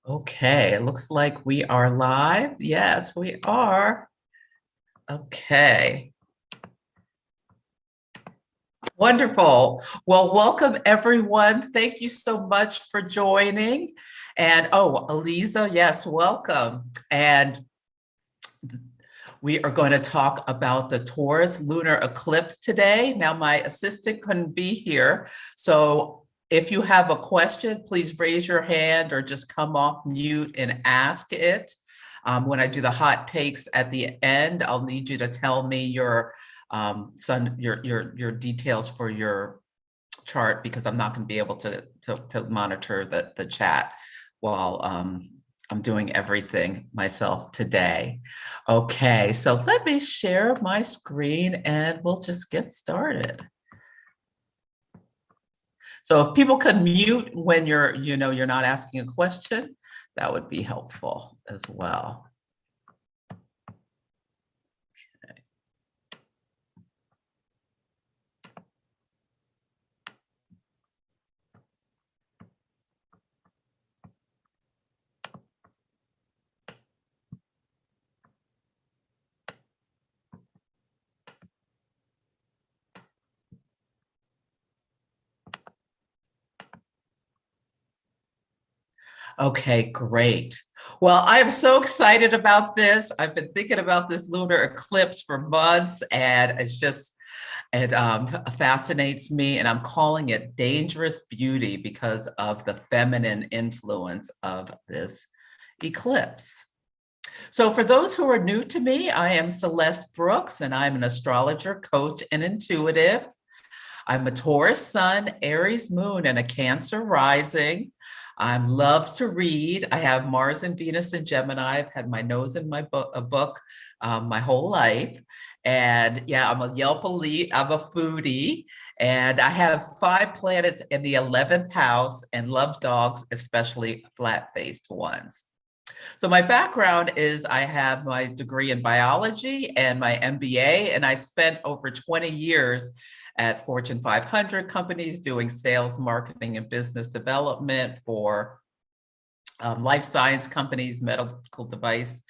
Okay, it looks like we are live. Yes, we are. Okay, wonderful. Well, welcome everyone. Thank you so much for joining. And oh, Eliza, yes, welcome. And we are going to talk about the Taurus Lunar Eclipse today. Now, my assistant couldn't be here, so if you have a question, please raise your hand or just come off mute and ask it. When I do the hot takes at the end, I'll need you to tell me your your details for your chart because I'm not going to be able to monitor the chat while I'm doing everything myself today. Okay, so let me share my screen and we'll just get started. So if people could mute when you're not asking a question, that would be helpful as well. Okay, great. Well, I'm so excited about this. I've been thinking about this lunar eclipse for months, and it fascinates me. And I'm calling it dangerous beauty because of the feminine influence of this eclipse. So, for those who are new to me, I am Celeste Brooks, and I'm an astrologer, coach, and intuitive. I'm a Taurus sun, Aries moon, and a Cancer rising. I love to read. I have Mars and Venus in Gemini. I've had my nose in a book my whole life. And yeah, I'm a Yelp elite. I'm a foodie. And I have 5 planets in the 11th house and love dogs, especially flat-faced ones. So my background is I have my degree in biology and my MBA, and I spent over 20 years at Fortune 500 companies doing sales, marketing, and business development for life science companies, medical device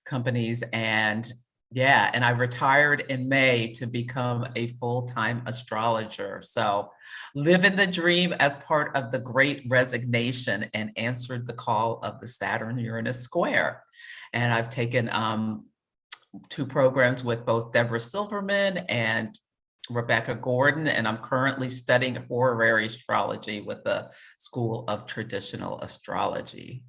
companies, and yeah, and I retired in May to become a full-time astrologer. So living the dream as part of the Great Resignation and answered the call of the Saturn-Uranus square. And I've taken 2 programs with both Deborah Silverman and Rebecca Gordon, and I'm currently studying horary astrology with the School of Traditional Astrology.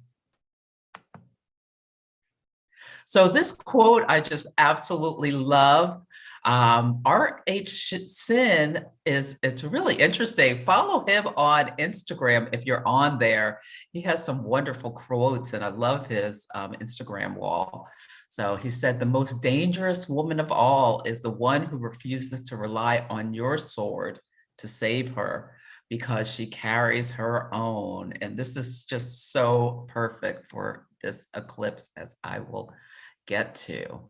So this quote I just absolutely love. R.H. Sin it's really interesting. Follow him on Instagram if you're on there. He has some wonderful quotes, and I love his Instagram wall. So he said, the most dangerous woman of all is the one who refuses to rely on your sword to save her because she carries her own. And this is just so perfect for this eclipse, as I will get to.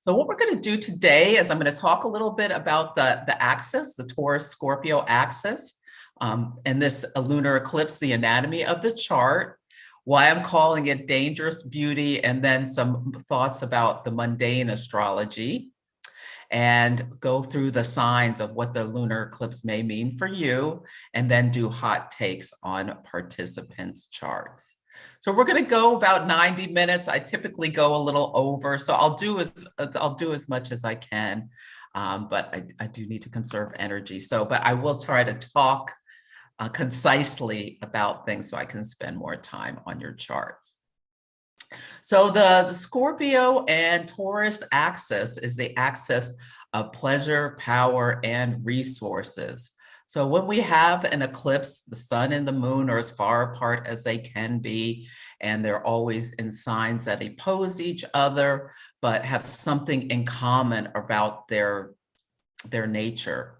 So what we're going to do today is I'm going to talk a little bit about the axis, the Taurus Scorpio axis, and this lunar eclipse, the anatomy of the chart, why I'm calling it dangerous beauty, and then some thoughts about the mundane astrology, and go through the signs of what the lunar eclipse may mean for you, and then do hot takes on participants' charts. So we're going to go about 90 minutes. I typically go a little over, so I'll do as much as I can, but I do need to conserve energy. But I will try to talk concisely about things so I can spend more time on your charts. So the Scorpio and Taurus axis is the axis of pleasure, power, and resources. So when we have an eclipse, the sun and the moon are as far apart as they can be, and they're always in signs that oppose each other, but have something in common about their nature.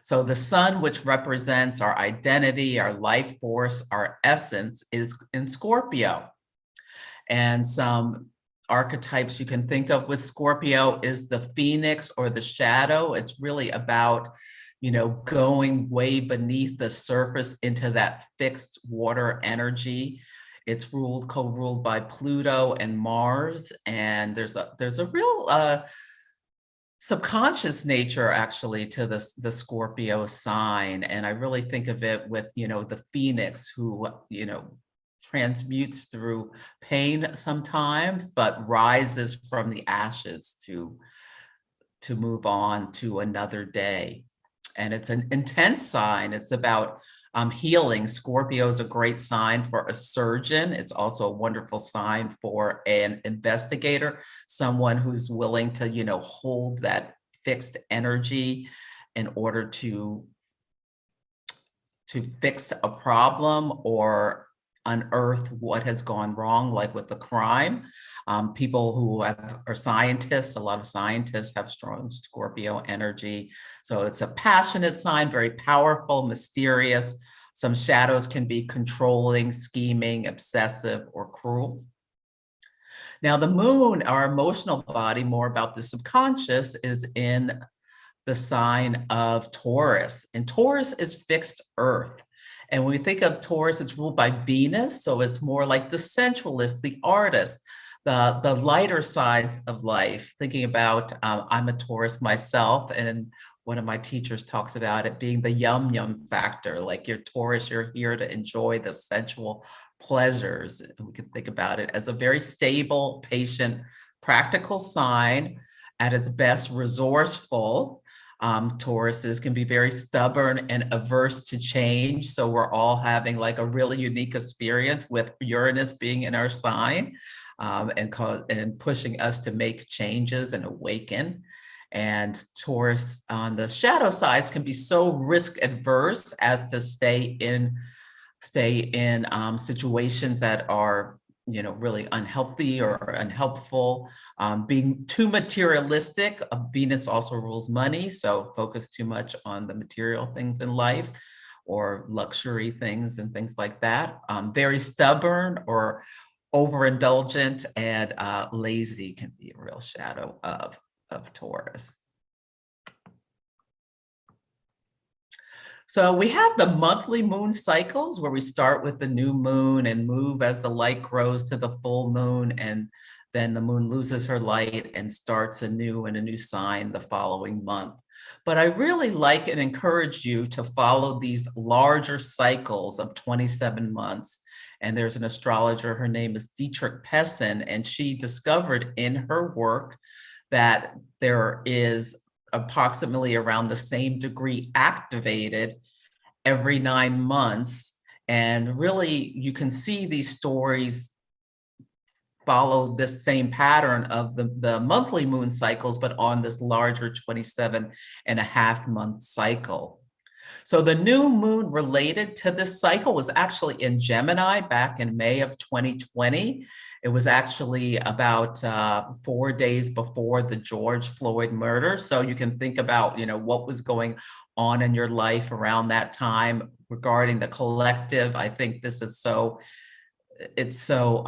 So the sun, which represents our identity, our life force, our essence, is in Scorpio. And some archetypes you can think of with Scorpio is the phoenix or the shadow. It's really about going way beneath the surface into that fixed water energy. It's co-ruled by Pluto and Mars, and there's a real subconscious nature actually to the Scorpio sign. And I really think of it with, the phoenix who, transmutes through pain sometimes, but rises from the ashes to move on to another day. And it's an intense sign. It's about healing. Scorpio is a great sign for a surgeon. It's also a wonderful sign for an investigator, someone who's willing to, hold that fixed energy in order to fix a problem or unearth what has gone wrong, like with the crime. People who are scientists, a lot of scientists have strong Scorpio energy. So it's a passionate sign, very powerful, mysterious. Some shadows can be controlling, scheming, obsessive, or cruel. Now, the moon, our emotional body, more about the subconscious, is in the sign of Taurus. And Taurus is fixed earth. And when we think of Taurus, it's ruled by Venus. So it's more like the sensualist, the artist, the lighter sides of life. Thinking about, I'm a Taurus myself, and one of my teachers talks about it being the yum yum factor. Like you're Taurus, you're here to enjoy the sensual pleasures. And we can think about it as a very stable, patient, practical sign, at its best resourceful. Tauruses can be very stubborn and averse to change. So we're all having like a really unique experience with Uranus being in our sign, and pushing us to make changes and awaken. And Taurus on the shadow sides can be so risk adverse as to stay in situations that are really unhealthy or unhelpful, being too materialistic. Venus also rules money, so focus too much on the material things in life or luxury things and things like that. Very stubborn or overindulgent and lazy can be a real shadow of Taurus. So we have the monthly moon cycles where we start with the new moon and move as the light grows to the full moon, and then the moon loses her light and starts anew in a new sign the following month. But I really like and encourage you to follow these larger cycles of 27 months. And there's an astrologer, her name is Dietrich Pessin, and she discovered in her work that there is approximately around the same degree activated every 9 months. And really, you can see these stories follow this same pattern of the monthly moon cycles, but on this larger 27.5-month cycle. So the new moon related to this cycle was actually in Gemini back in May of 2020. It was actually about 4 days before the George Floyd murder. So you can think about, what was going on in your life around that time regarding the collective. I think this is it's so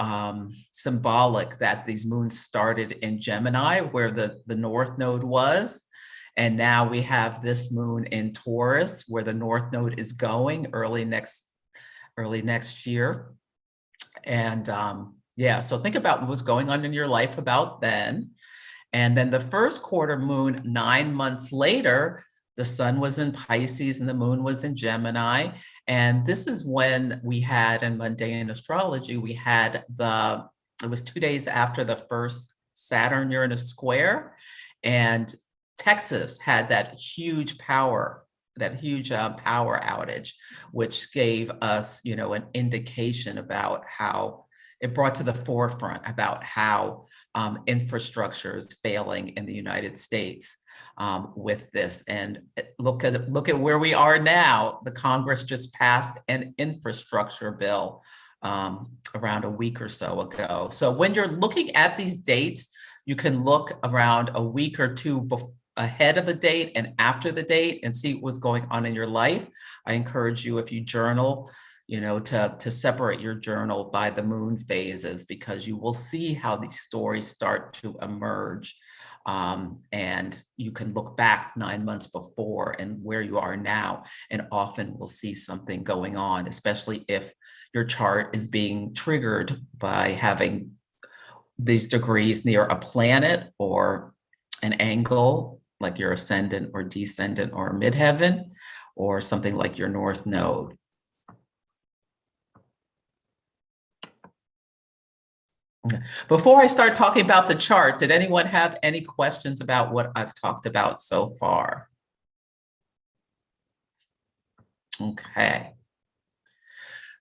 symbolic that these moons started in Gemini, where the North Node was. And now we have this moon in Taurus, where the North Node is going early next year. And so think about what was going on in your life about then. And then the first quarter moon, 9 months later, the sun was in Pisces and the moon was in Gemini. And this is when we had, in mundane astrology, it was 2 days after the first Saturn-Uranus square. And Texas had that huge power outage, which gave us, an indication about how it brought to the forefront about how infrastructure is failing in the United States with this. And look at where we are now. The Congress just passed an infrastructure bill around a week or so ago. So when you're looking at these dates, you can look around a week or two ahead of the date and after the date and see what's going on in your life. I encourage you, if you journal, to separate your journal by the moon phases, because you will see how these stories start to emerge And you can look back 9 months before and where you are now, and often will see something going on, especially if your chart is being triggered by having these degrees near a planet or an angle like your ascendant or descendant or midheaven, or something like your north node. Before I start talking about the chart, did anyone have any questions about what I've talked about so far? Okay.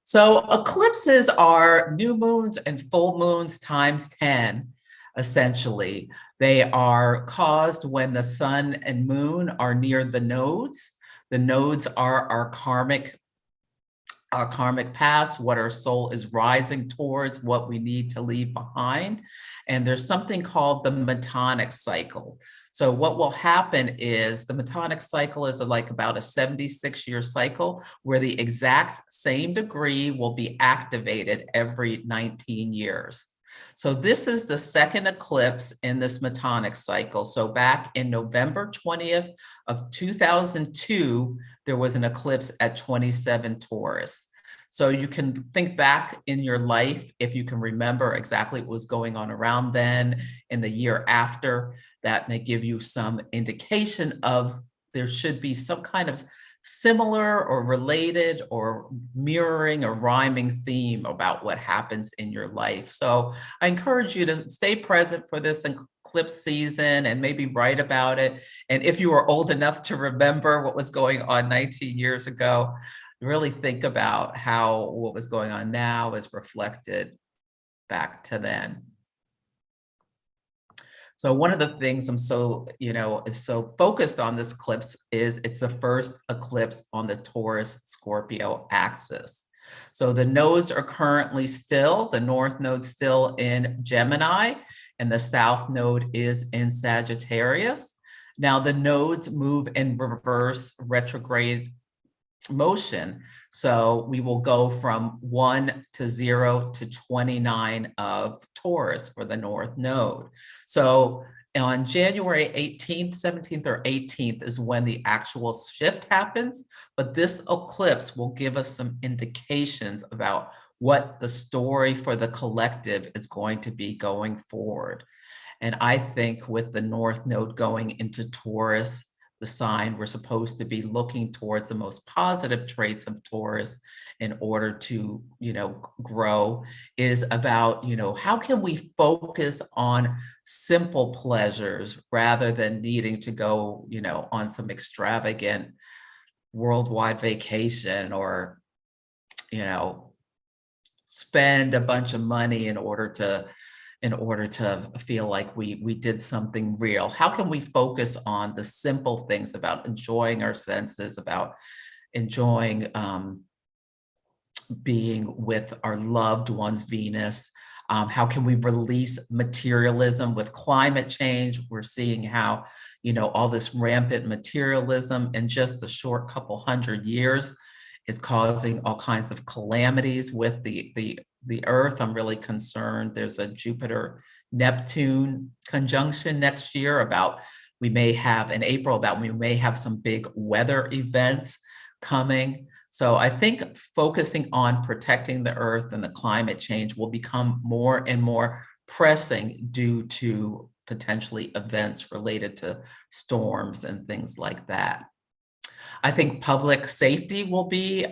So eclipses are new moons and full moons times 10, essentially. They are caused when the sun and moon are near the nodes. The nodes are our karmic past, what our soul is rising towards, what we need to leave behind. And there's something called the metonic cycle. So what will happen is the metonic cycle is like about a 76-year cycle where the exact same degree will be activated every 19 years. So this is the second eclipse in this metonic cycle. So back in November 20th of 2002, there was an eclipse at 27 Taurus. So you can think back in your life, if you can remember exactly what was going on around then and the year after, that may give you some indication of there should be some kind of similar or related or mirroring or rhyming theme about what happens in your life. So I encourage you to stay present for this eclipse season and maybe write about it. And if you are old enough to remember what was going on 19 years ago, really think about how what was going on now is reflected back to then. So one of the things I'm so, is so focused on this eclipse is it's the first eclipse on the Taurus Scorpio axis. So the nodes are currently still, the north node still in Gemini, and the south node is in Sagittarius. Now the nodes move in reverse retrograde motion. So we will go from 1 to 0 to 29 of Taurus for the north node. So on January 18th, 17th, or 18th is when the actual shift happens. But this eclipse will give us some indications about what the story for the collective is going to be going forward. And I think with the north node going into Taurus, the sign we're supposed to be looking towards the most positive traits of Taurus in order to, grow, is about, how can we focus on simple pleasures rather than needing to go, on some extravagant worldwide vacation or, spend a bunch of money in order to feel like we did something real. How can we focus on the simple things about enjoying our senses, about enjoying being with our loved ones, Venus? How can we release materialism with climate change? We're seeing how, all this rampant materialism in just a short couple hundred years is causing all kinds of calamities with the Earth. I'm really concerned. There's a Jupiter-Neptune conjunction next year we may have some big weather events coming. So I think focusing on protecting the Earth and the climate change will become more and more pressing due to potentially events related to storms and things like that. I think public safety will be,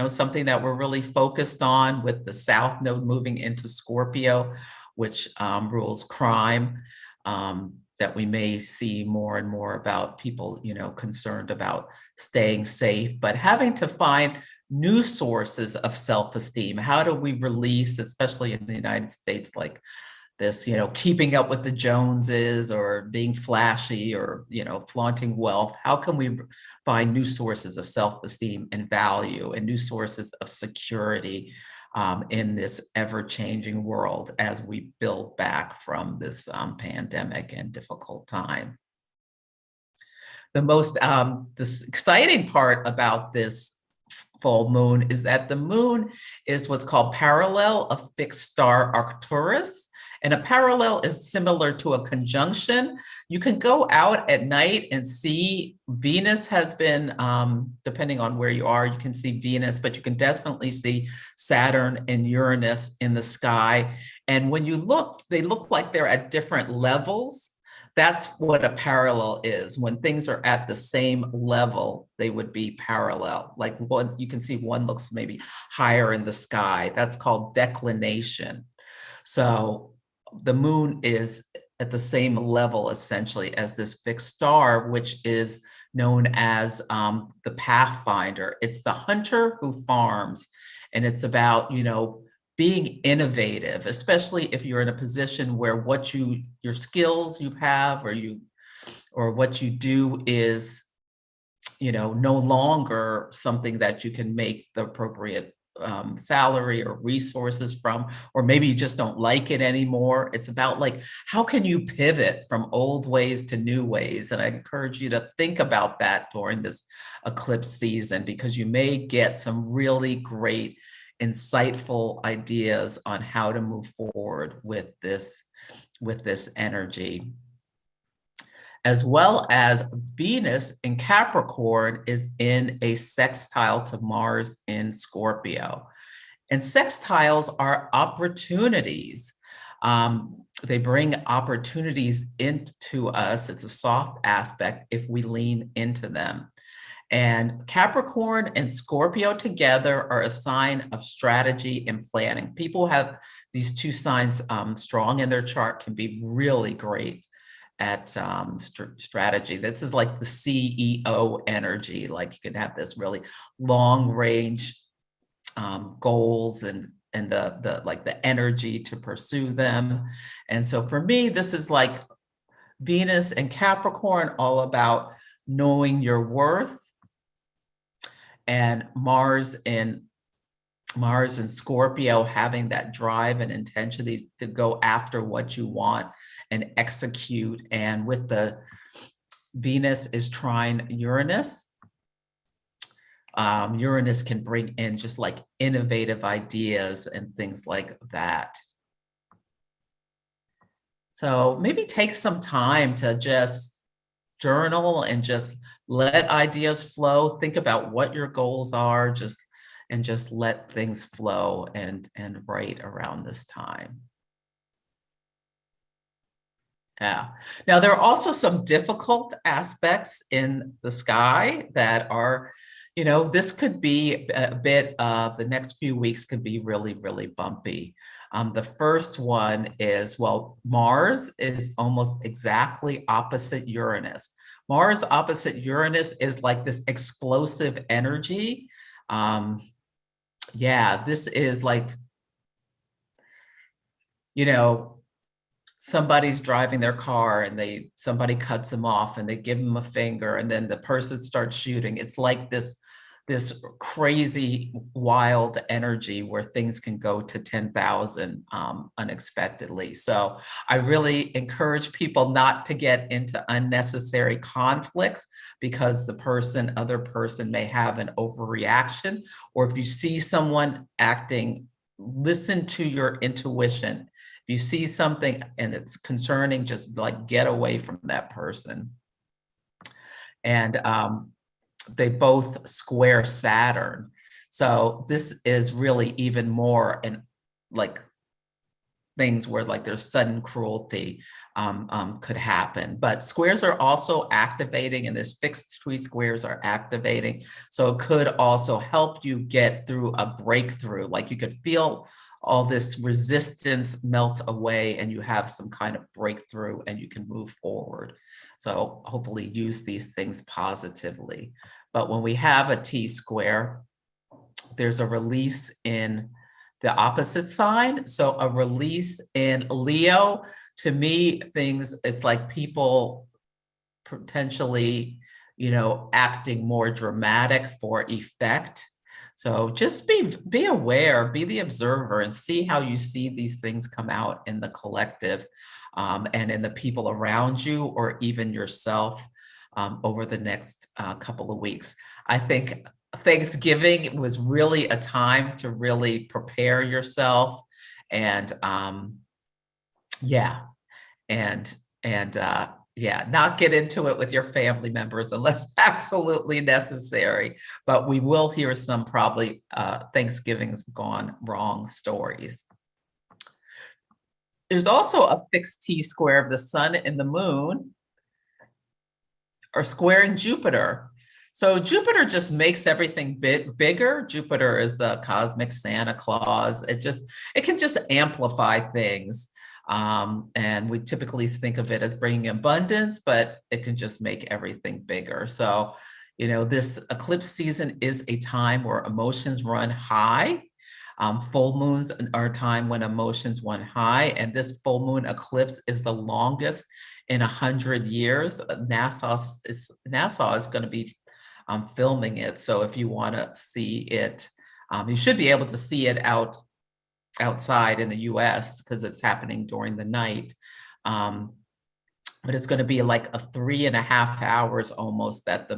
something that we're really focused on with the South Node moving into Scorpio, which rules crime, that we may see more and more about people, concerned about staying safe, but having to find new sources of self-esteem. How do we release, especially in the United States, like this, keeping up with the Joneses or being flashy or, flaunting wealth? How can we find new sources of self-esteem and value and new sources of security in this ever-changing world as we build back from this pandemic and difficult time? The most this exciting part about this full moon is that the moon is what's called parallel of fixed star Arcturus. And a parallel is similar to a conjunction. You can go out at night and see Venus has been, depending on where you are, you can see Venus, but you can definitely see Saturn and Uranus in the sky. And when you look, they look like they're at different levels. That's what a parallel is. When things are at the same level, they would be parallel. Like one, you can see one looks maybe higher in the sky. That's called declination. So the moon is at the same level essentially as this fixed star, which is known as the pathfinder. It's the hunter who farms, and it's about, being innovative, especially if you're in a position where your skills you have, or what you do is, no longer something that you can make the appropriate salary or resources from, or maybe you just don't like it anymore. It's about like, how can you pivot from old ways to new ways? And I encourage you to think about that during this eclipse season, because you may get some really great, insightful ideas on how to move forward with this energy. As well as Venus in Capricorn is in a sextile to Mars in Scorpio. And sextiles are opportunities. They bring opportunities into us. It's a soft aspect if we lean into them. And Capricorn and Scorpio together are a sign of strategy and planning. People have these two signs strong in their chart can be really great at strategy. This is like the CEO energy. Like you can have this really long range goals and the energy to pursue them. And so for me, this is like Venus and Capricorn, all about knowing your worth, and Mars and Scorpio having that drive and intensity to go after what you want and execute. And with the Venus is trine Uranus, Uranus can bring in just like innovative ideas and things like that. So maybe take some time to just journal and just let ideas flow. Think about what your goals are, just let things flow and write around this time. Yeah. Now, there are also some difficult aspects in the sky that are, this could be a bit of the next few weeks could be really, really bumpy. The first one is, well, Mars is almost exactly opposite Uranus. Mars opposite Uranus is like this explosive energy. Yeah, this is like, somebody's driving their car and somebody cuts them off and they give them a finger and then the person starts shooting. It's like this crazy wild energy where things can go to 10,000 unexpectedly. So I really encourage people not to get into unnecessary conflicts, because the other person may have an overreaction, or if you see someone acting, listen to your intuition. If you see something and it's concerning, just like get away from that person. And they both square Saturn. So this is really even more in like things where like there's sudden cruelty could happen. But squares are also activating, and this fixed tree squares are activating. So it could also help you get through a breakthrough. Like you could feel all this resistance melt away and you have some kind of breakthrough and you can move forward. So hopefully use these things positively. But when we have a T square, there's a release in the opposite sign. So a release in Leo, to me, it's like people potentially, acting more dramatic for effect. So just be aware, be the observer, and see how you see these things come out in the collective and in the people around you, or even yourself over the next couple of weeks. I think Thanksgiving was really a time to really prepare yourself and Yeah. And yeah, not get into it with your family members unless absolutely necessary. But we will hear some probably Thanksgiving's gone wrong stories. There's also a fixed T-square of the sun and the moon, or squaring Jupiter. So Jupiter just makes everything bigger. Jupiter is the cosmic Santa Claus. It can just amplify things. And we typically think of it as bringing abundance, but it can just make everything bigger. So, this eclipse season is a time where emotions run high. Full moons are a time when emotions run high, and this full moon eclipse is the longest in 100 years. NASA is going to be filming it. So if you want to see it, you should be able to see it outside in the US because it's happening during the night. But it's going to be like a 3.5 hours almost that the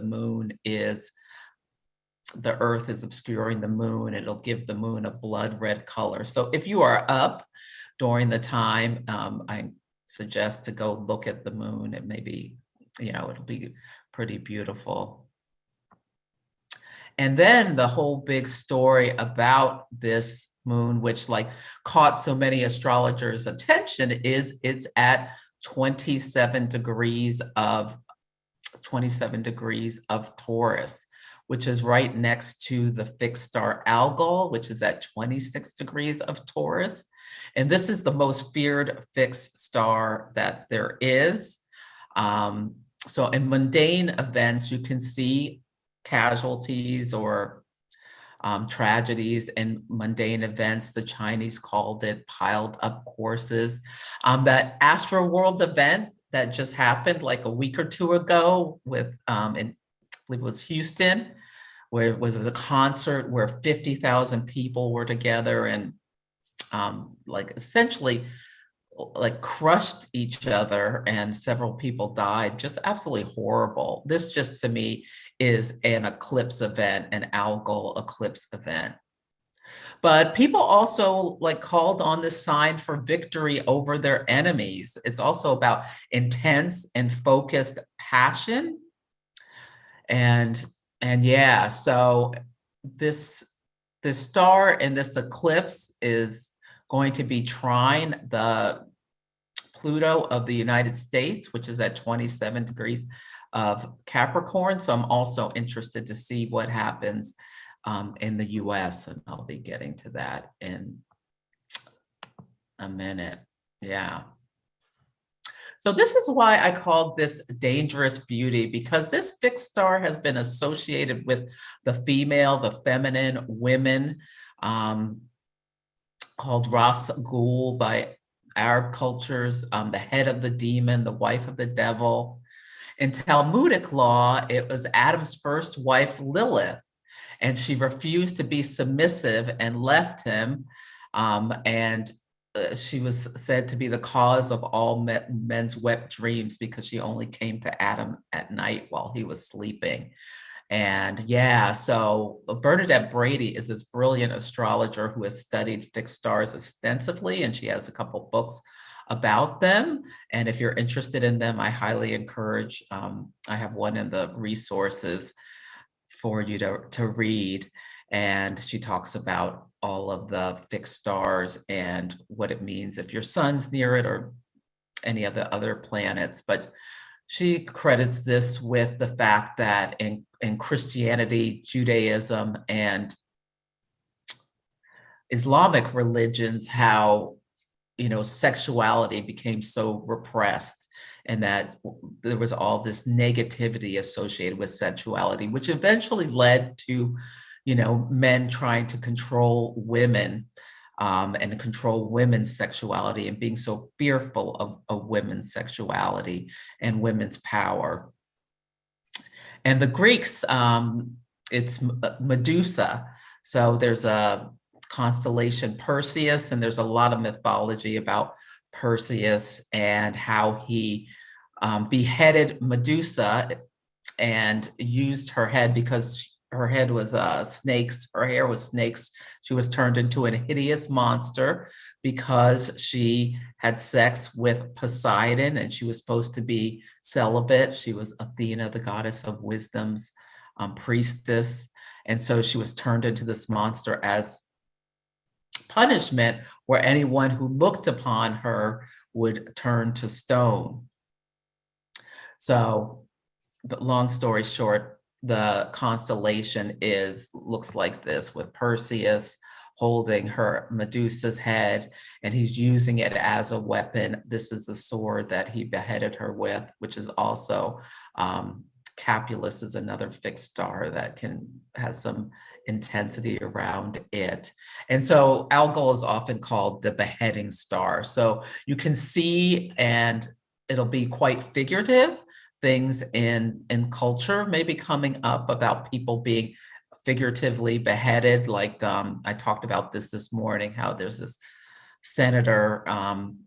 earth is obscuring the moon. It'll give the moon a blood red color. So if you are up during the time, I suggest to go look at the moon. It may be, it'll be pretty beautiful. And then the whole big story about this moon, which caught so many astrologers' attention, is it's at 27 degrees of Taurus, which is right next to the fixed star Algol, which is at 26 degrees of Taurus. And this is the most feared fixed star that there is. So in mundane events, you can see casualties or tragedies in mundane events. The Chinese called it piled up corpses. That Astro World event that just happened like a week or two ago with, I believe it was Houston, where it was a concert where 50,000 people were together and essentially crushed each other, and several people died. Just absolutely horrible. This just to me is an eclipse event, an Algol eclipse event. But people also called on this sign for victory over their enemies. It's also about intense and focused passion. And yeah, so this star in this eclipse is going to be trine the Pluto of the United States, which is at 27 degrees of Capricorn. So I'm also interested to see what happens in the US, and I'll be getting to that in a minute. Yeah. So this is why I called this dangerous beauty, because this fixed star has been associated with the female, the feminine, women, called Ras Ghul by Arab cultures, the head of the demon, the wife of the devil. In Talmudic law, it was Adam's first wife, Lilith, and she refused to be submissive and left him. And she was said to be the cause of all men's wet dreams because she only came to Adam at night while he was sleeping. And yeah, so Bernadette Brady is this brilliant astrologer who has studied fixed stars extensively, and she has a couple books about them. And if you're interested in them, I highly encourage, I have one in the resources for you to read. And she talks about all of the fixed stars and what it means if your sun's near it or any of the other planets. But she credits this with the fact that in Christianity, Judaism, and Islamic religions, how sexuality became so repressed, and that there was all this negativity associated with sexuality, which eventually led to men trying to control women, and control women's sexuality, and being so fearful of women's sexuality and women's power. And the Greeks, it's Medusa. So there's a constellation Perseus, and there's a lot of mythology about Perseus and how he beheaded Medusa and used her head because her head was snakes, her hair was snakes. She was turned into a hideous monster because she had sex with Poseidon, and she was supposed to be celibate. She was Athena, the goddess of wisdom's priestess. And so she was turned into this monster as punishment, where anyone who looked upon her would turn to stone. So, the long story short, the constellation looks like this, with Perseus holding her Medusa's head, and he's using it as a weapon. This is the sword that he beheaded her with, which is also Capulus is another fixed star that has some intensity around it. And so Algol is often called the beheading star. So you can see, and it'll be quite figurative, things in culture maybe coming up about people being figuratively beheaded. Like I talked about this morning, how there's this senator,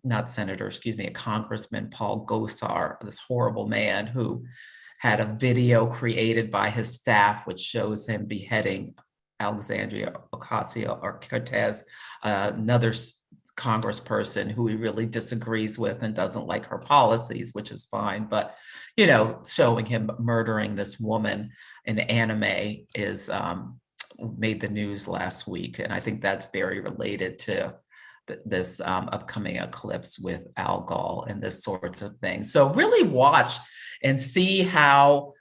not senator, excuse me, a congressman, Paul Gosar, this horrible man who had a video created by his staff which shows him beheading Alexandria Ocasio-Cortez, another congressperson who he really disagrees with and doesn't like her policies, which is fine. But, you know, showing him murdering this woman in anime is made the news last week. And I think that's very related to this upcoming eclipse with Algol and this sort of thing. So really watch and see how,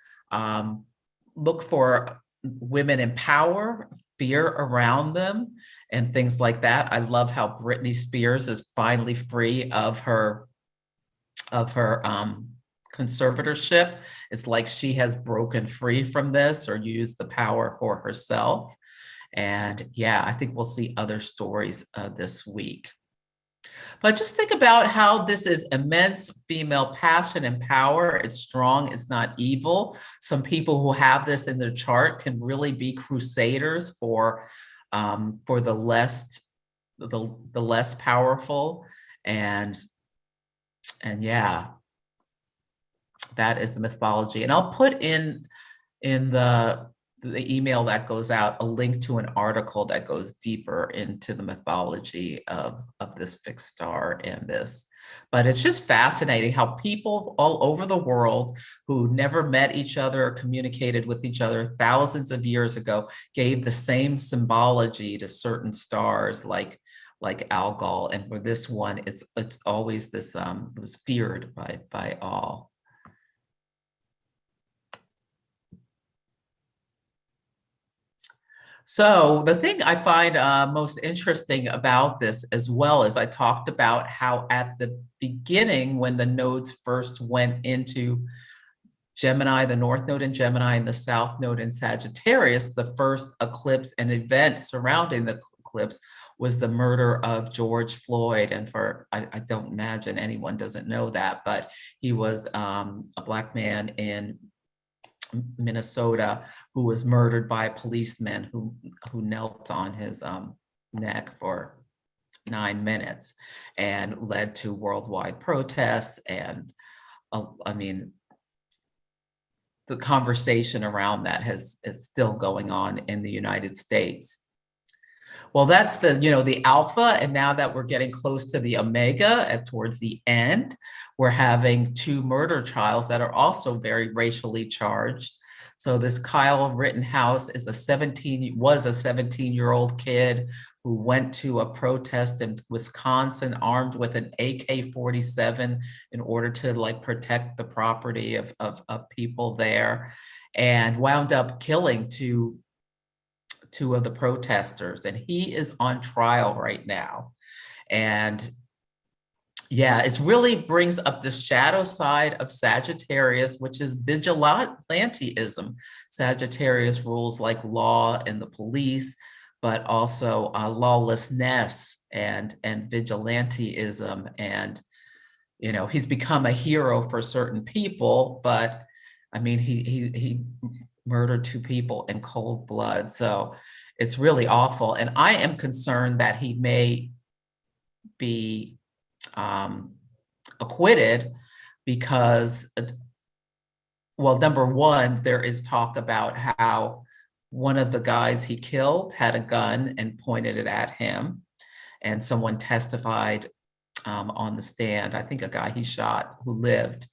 look for women in power, fear around them, and things like that. I love how Britney Spears is finally free of her conservatorship. It's like she has broken free from this or used the power for herself. And yeah, I think we'll see other stories this week. But just think about how this is immense female passion and power. It's strong, it's not evil. Some people who have this in their chart can really be crusaders for the less powerful. And yeah, that is the mythology. And I'll put in the email that goes out a link to an article that goes deeper into the mythology of this fixed star and this. But it's just fascinating how people all over the world who never met each other or communicated with each other thousands of years ago gave the same symbology to certain stars like Algol. And for this one, it's always this, it was feared by all. So the thing I find most interesting about this, as well as I talked about how at the beginning, when the nodes first went into Gemini, the North Node in Gemini and the South Node in Sagittarius, the first eclipse and event surrounding the eclipse was the murder of George Floyd. And I don't imagine anyone doesn't know that, but he was a Black man in Minnesota who was murdered by a policeman who knelt on his neck for 9 minutes and led to worldwide protests. And I mean, the conversation around that is still going on in the United States. Well, that's the alpha. And now that we're getting close to the omega towards the end, we're having 2 murder trials that are also very racially charged. So this Kyle Rittenhouse was a 17-year-old kid who went to a protest in Wisconsin armed with an AK-47 in order to protect the property of people there, and wound up killing two of the protesters. And he is on trial right now. And yeah, it really brings up the shadow side of Sagittarius, which is vigilantism. Sagittarius rules like law and the police, but also lawlessness and vigilantism. And, he's become a hero for certain people, but I mean, he murdered 2 people in cold blood. So it's really awful. And I am concerned that he may be acquitted because, well, number one, there is talk about how one of the guys he killed had a gun and pointed it at him. And someone testified on the stand, I think a guy he shot who lived,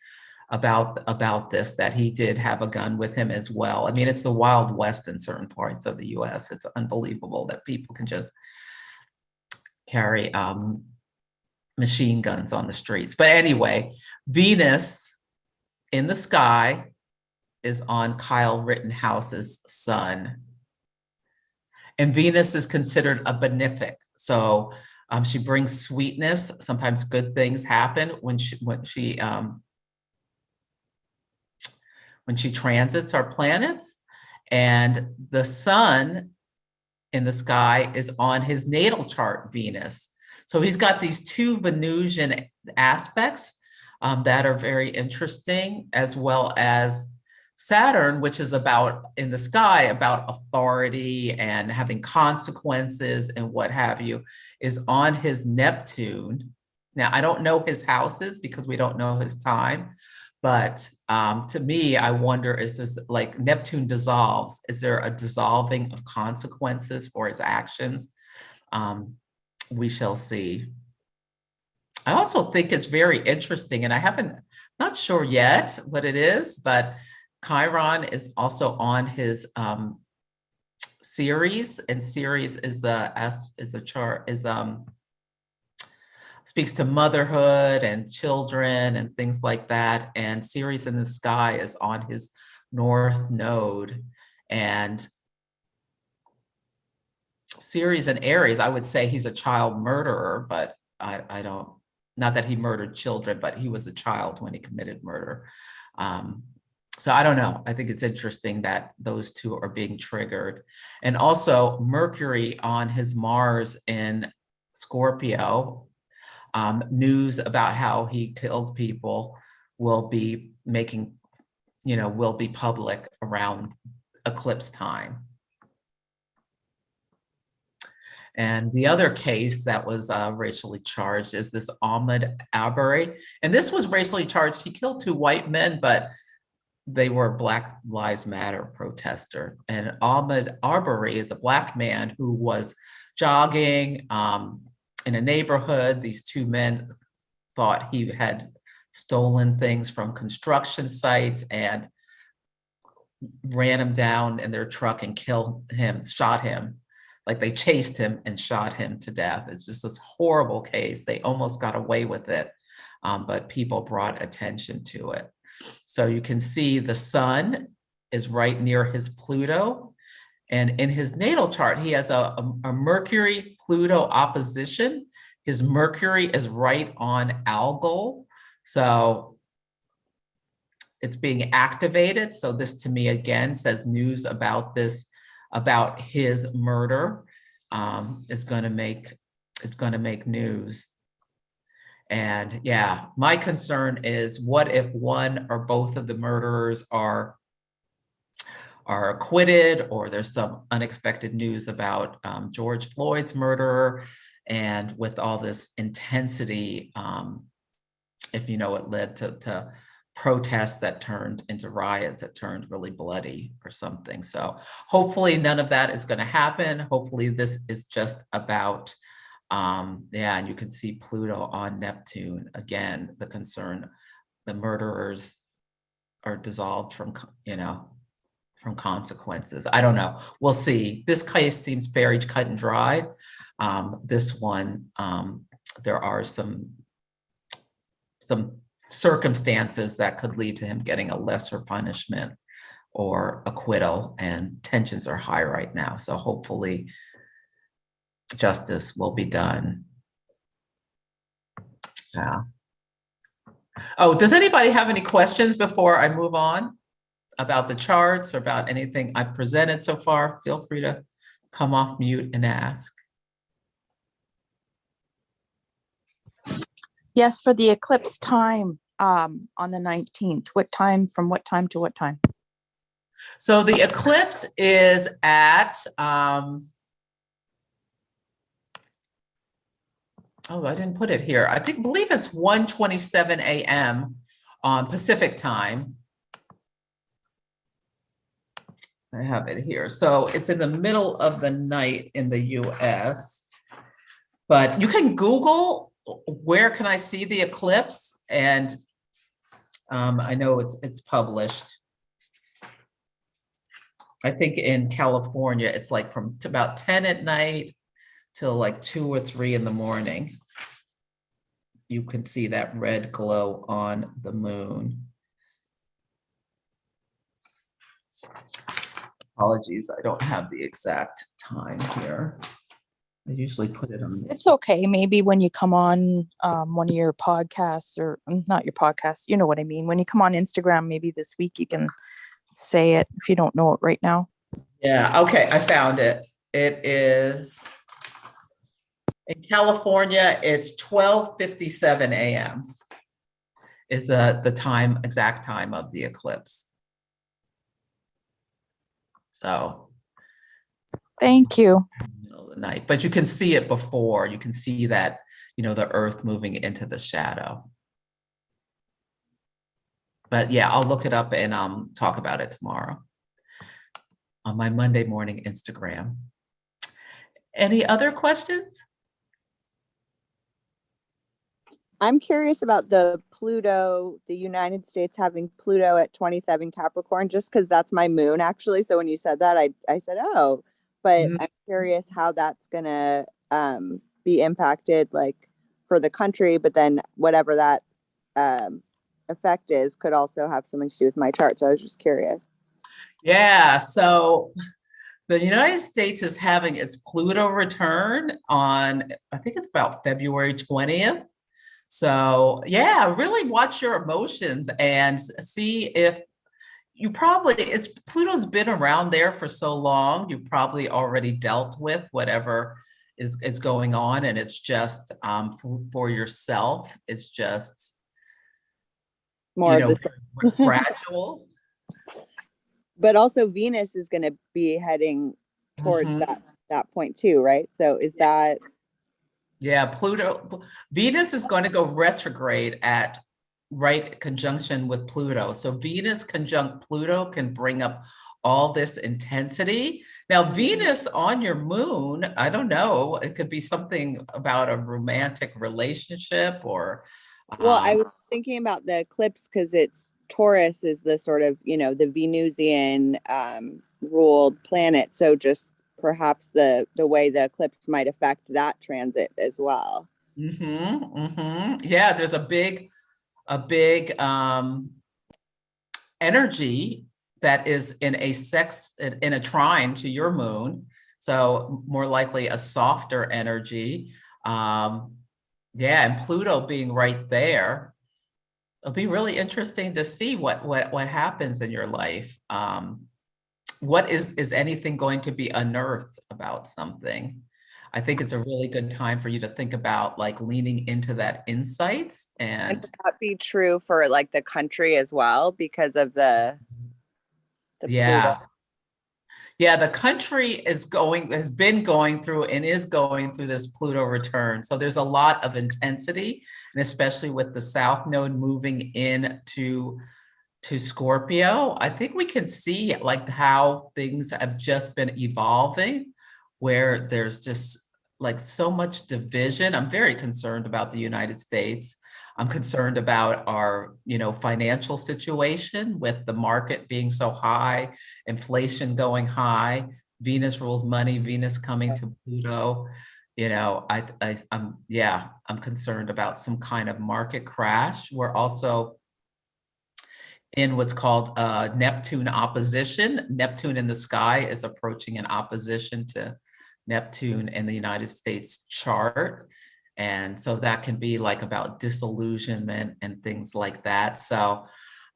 about this, that he did have a gun with him as well. I mean, it's the Wild West in certain parts of the US. It's unbelievable that people can just carry machine guns on the streets. But anyway, Venus in the sky is on Kyle Rittenhouse's sun. And Venus is considered a benefic. So she brings sweetness. Sometimes good things happen when she transits our planets. And the sun in the sky is on his natal chart, Venus. So he's got these two Venusian aspects that are very interesting, as well as Saturn, which is about, in the sky, about authority and having consequences and what have you, is on his Neptune. Now, I don't know his houses because we don't know his time, but to me, I wonder, is this like Neptune dissolves? Is there a dissolving of consequences for his actions? We shall see. I also think it's very interesting, and not sure yet what it is, but Chiron is also on his Ceres, and Ceres is a chart, speaks to motherhood and children and things like that. And Ceres in the sky is on his North Node. And Ceres in Aries, I would say he's a child murderer, but I don't, not that he murdered children, but he was a child when he committed murder. So I don't know. I think it's interesting that those two are being triggered. And also Mercury on his Mars in Scorpio, news about how he killed people will be will be public around eclipse time. And the other case that was racially charged is this Ahmaud Arbery. And this was racially charged. He killed two white men, but they were Black Lives Matter protester. And Ahmaud Arbery is a Black man who was jogging in a neighborhood. These two men thought he had stolen things from construction sites and ran him down in their truck and killed him, shot him. Like they chased him and shot him to death. It's just this horrible case. They almost got away with it, but people brought attention to it. So you can see the sun is right near his Pluto. And in his natal chart, he has a Mercury-Pluto opposition. His Mercury is right on Algol. So it's being activated. So this to me, again, says news about this, about his murder is going to make news. And yeah, my concern is, what if one or both of the murderers are acquitted, or there's some unexpected news about George Floyd's murderer, and with all this intensity, if you know, it led to protests that turned into riots that turned really bloody or something. So hopefully none of that is going to happen. Hopefully this is just about and you can see Pluto on Neptune. Again, the concern, the murderers are dissolved from consequences. I don't know. We'll see. This case seems very cut and dry. This one, there are some circumstances that could lead to him getting a lesser punishment or acquittal, and tensions are high right now. So hopefully justice will be done. Yeah. Oh, does anybody have any questions before I move on about the charts or about anything I've presented so far? Feel free to come off mute and ask. Yes, for the eclipse time on the 19th, what time, from what time to what time? So the eclipse is at, oh, I didn't put it here. I believe it's 1:27 a.m. on Pacific time. I have it here. So it's in the middle of the night in the US, but you can Google where can I see the eclipse? And I know it's published. I think in California, it's like from about 10 at night till like 2 or 3 in the morning. You can see that red glow on the moon. Apologies, I don't have the exact time here. I usually put it on. It's okay. Maybe when you come on one of your podcasts, or not your podcast, you know what I mean. When you come on Instagram, maybe this week you can say it if you don't know it right now. Yeah, okay, I found it. It is in California, it's 12:57 a.m. is the time, exact time of the eclipse. So thank you. Middle of the night, but you can see it before. You can see that, the Earth moving into the shadow. But yeah, I'll look it up and talk about it tomorrow on my Monday morning Instagram. Any other questions? I'm curious about the Pluto, the United States having Pluto at 27 Capricorn, just because that's my moon, actually. So when you said that, I said, oh, but I'm curious how that's going to be impacted, like, for the country. But then whatever that effect is could also have something to do with my chart. So I was just curious. Yeah, so the United States is having its Pluto return on, I think it's about February 20th. So yeah, really watch your emotions and see if Pluto's been around there for so long, you probably already dealt with whatever is going on, and it's just for yourself, it's just More of the gradual. But also Venus is going to be heading towards that point too, right? So is that... Yeah, Venus is going to go retrograde at right conjunction with Pluto. So Venus conjunct Pluto can bring up all this intensity. Now, Venus on your moon, I don't know, it could be something about a romantic relationship or... Well, I was thinking about the eclipse because Taurus is the sort of, the Venusian ruled planet. So just perhaps the way the eclipse might affect that transit as well. Yeah, there's a big energy that is in a trine to your moon. So more likely a softer energy. Yeah, and Pluto being right there. It'll be really interesting to see what happens in your life. What is anything going to be unearthed about something? I think it's a really good time for you to think about like leaning into that insights. And would that be true for like the country as well because of the yeah. Pluto? Yeah, the country has been going through and is going through this Pluto return. So there's a lot of intensity, and especially with the South Node moving in to Scorpio, I think we can see like how things have just been evolving, where there's just like so much division. I'm very concerned about the United States. I'm concerned about our, financial situation with the market being so high, inflation going high, Venus rules money, Venus coming to Pluto. I'm concerned about some kind of market crash. We're also in what's called Neptune opposition. Neptune in the sky is approaching an opposition to Neptune in the United States chart. And so that can be like about disillusionment and things like that. So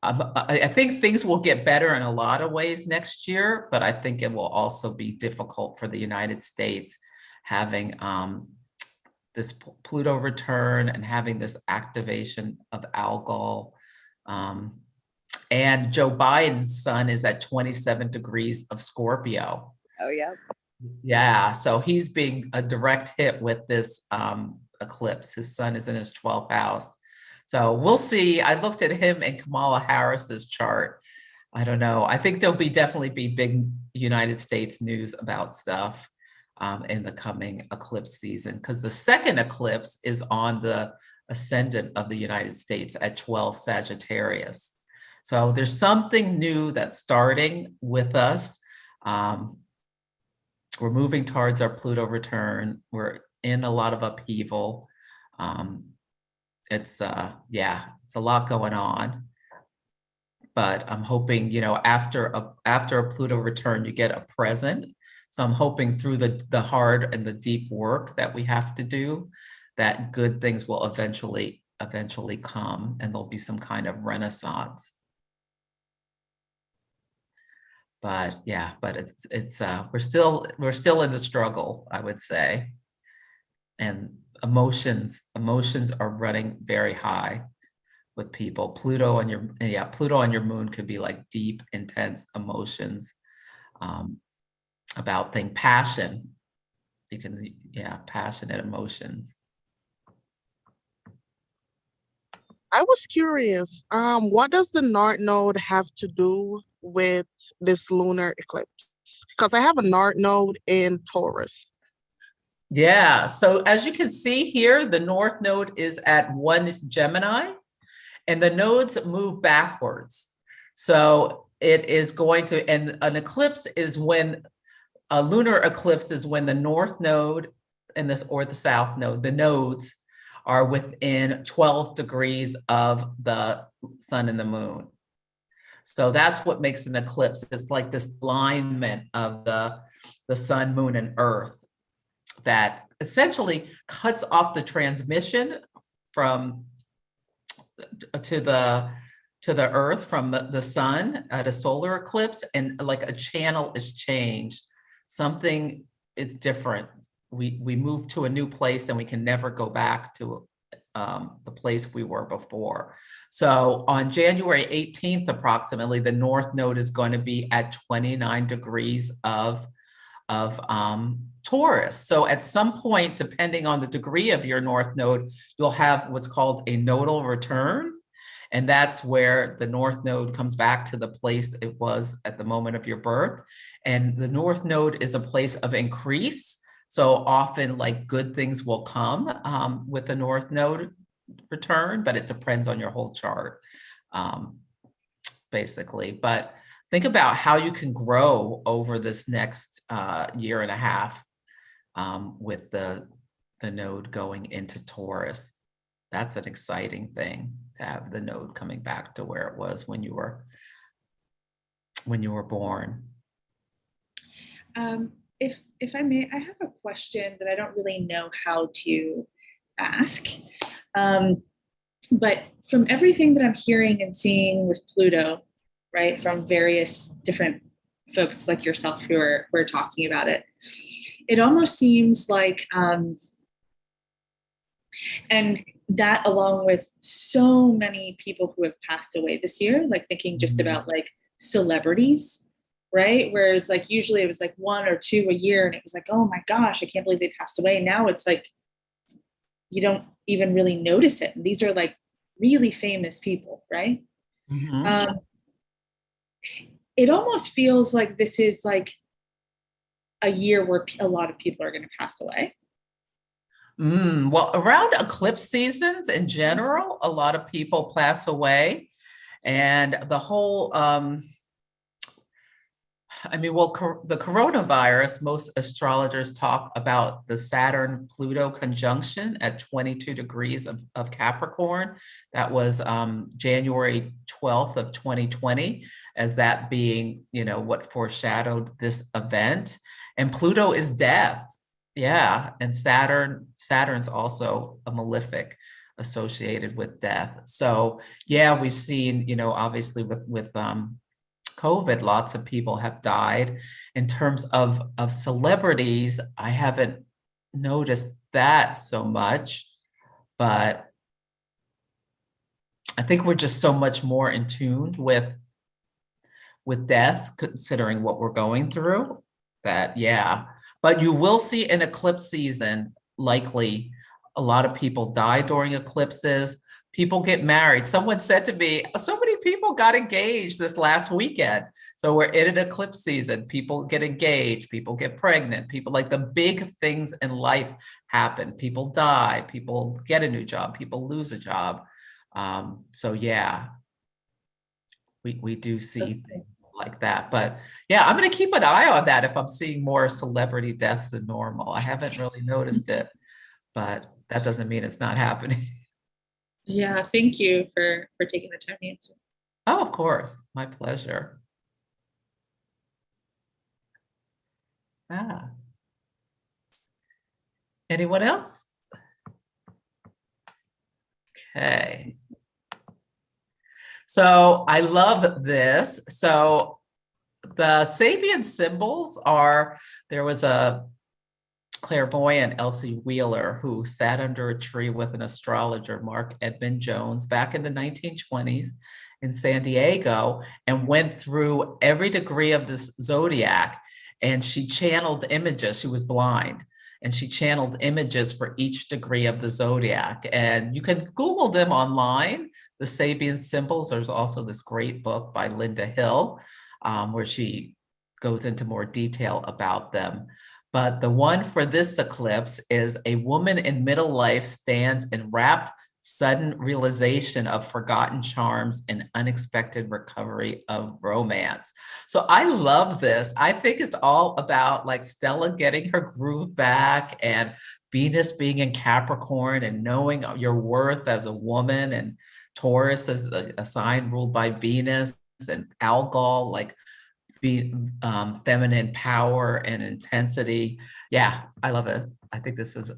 I think things will get better in a lot of ways next year, but I think it will also be difficult for the United States having this Pluto return and having this activation of Algol. And Joe Biden's sun is at 27 degrees of Scorpio. Oh, yeah. Yeah, so he's being a direct hit with this eclipse. His sun is in his 12th house. So we'll see. I looked at him and Kamala Harris's chart. I don't know. I think there'll definitely be big United States news about stuff in the coming eclipse season, because the second eclipse is on the ascendant of the United States at 12 Sagittarius. So there's something new that's starting with us. We're moving towards our Pluto return. We're in a lot of upheaval. It's it's a lot going on. But I'm hoping, after a Pluto return, you get a present. So I'm hoping through the hard and the deep work that we have to do, that good things will eventually come, and there'll be some kind of renaissance. But yeah, but it's we're still in the struggle, I would say. And emotions are running very high with people. Pluto on your moon could be like deep, intense emotions about passion. You can, passionate emotions. I was curious, what does the North Node have to do with this lunar eclipse? Because I have a North Node in Taurus. Yeah, so as you can see here, the North Node is at 1 Gemini, and the nodes move backwards. So it is going to, and an eclipse is when, a lunar eclipse is when the North Node and the South Node, the nodes are within 12 degrees of the sun and the moon. So that's what makes an eclipse. It's like this alignment of the sun, moon, and earth that essentially cuts off the transmission from to the earth from the sun at a solar eclipse, and like a channel is changed. Something is different. We move to a new place, and we can never go back to the place we were before. So on January 18th, approximately, the North Node is going to be at 29 degrees of Taurus. So at some point, depending on the degree of your North Node, you'll have what's called a nodal return. And that's where the North Node comes back to the place it was at the moment of your birth. And the North Node is a place of increase. So often, like, good things will come with the North Node return, but it depends on your whole chart, basically. But think about how you can grow over this next year and a half with the node going into Taurus. That's an exciting thing, to have the node coming back to where it was when you were born. If I may, I have a question that I don't really know how to ask. But from everything that I'm hearing and seeing with Pluto, right, from various different folks like yourself who are talking about it, it almost seems like, and that along with so many people who have passed away this year, like thinking just about like celebrities, right? Whereas like usually it was like 1 or 2 a year, and it was like, oh my gosh, I can't believe they passed away. Now it's like, you don't even really notice it. And these are like really famous people, right? Mm-hmm. It almost feels like this is like a year where a lot of people are going to pass away. Well, around eclipse seasons in general, a lot of people pass away. And the whole, the coronavirus, most astrologers talk about the Saturn-Pluto conjunction at 22 degrees of Capricorn. That was January 12th of 2020, as that being, what foreshadowed this event. And Pluto is death. Yeah, and Saturn's also a malefic associated with death. So yeah, we've seen, obviously with COVID, lots of people have died. In terms of celebrities, I haven't noticed that so much, but I think we're just so much more in tune with death, considering what we're going through, that yeah. But you will see in eclipse season, likely a lot of people die during eclipses. People get married. Someone said to me, so many people got engaged this last weekend. So we're in an eclipse season. People get engaged, people get pregnant, people like the big things in life happen. People die, people get a new job, people lose a job. So yeah, we do see things like that. But yeah, I'm going to keep an eye on that if I'm seeing more celebrity deaths than normal. I haven't really noticed it, but that doesn't mean it's not happening. Yeah, thank you for taking the time to answer. Oh, of course. My pleasure. Ah. Anyone else? Okay. So I love this. So the Sabian symbols are, there was a clairvoyant, Elsie Wheeler, who sat under a tree with an astrologer, Mark Edmund Jones, back in the 1920s in San Diego, and went through every degree of this zodiac, and she channeled images. She was blind, and she channeled images for each degree of the zodiac. And you can Google them online, the Sabian symbols. There's also this great book by Linda Hill, where she goes into more detail about them. But the one for this eclipse is a woman in middle life stands in rapt, sudden realization of forgotten charms and unexpected recovery of romance. So I love this. I think it's all about like Stella getting her groove back and Venus being in Capricorn and knowing your worth as a woman, and Taurus is a sign ruled by Venus, and Algol, like be feminine power and intensity. Yeah, I love it. I think this is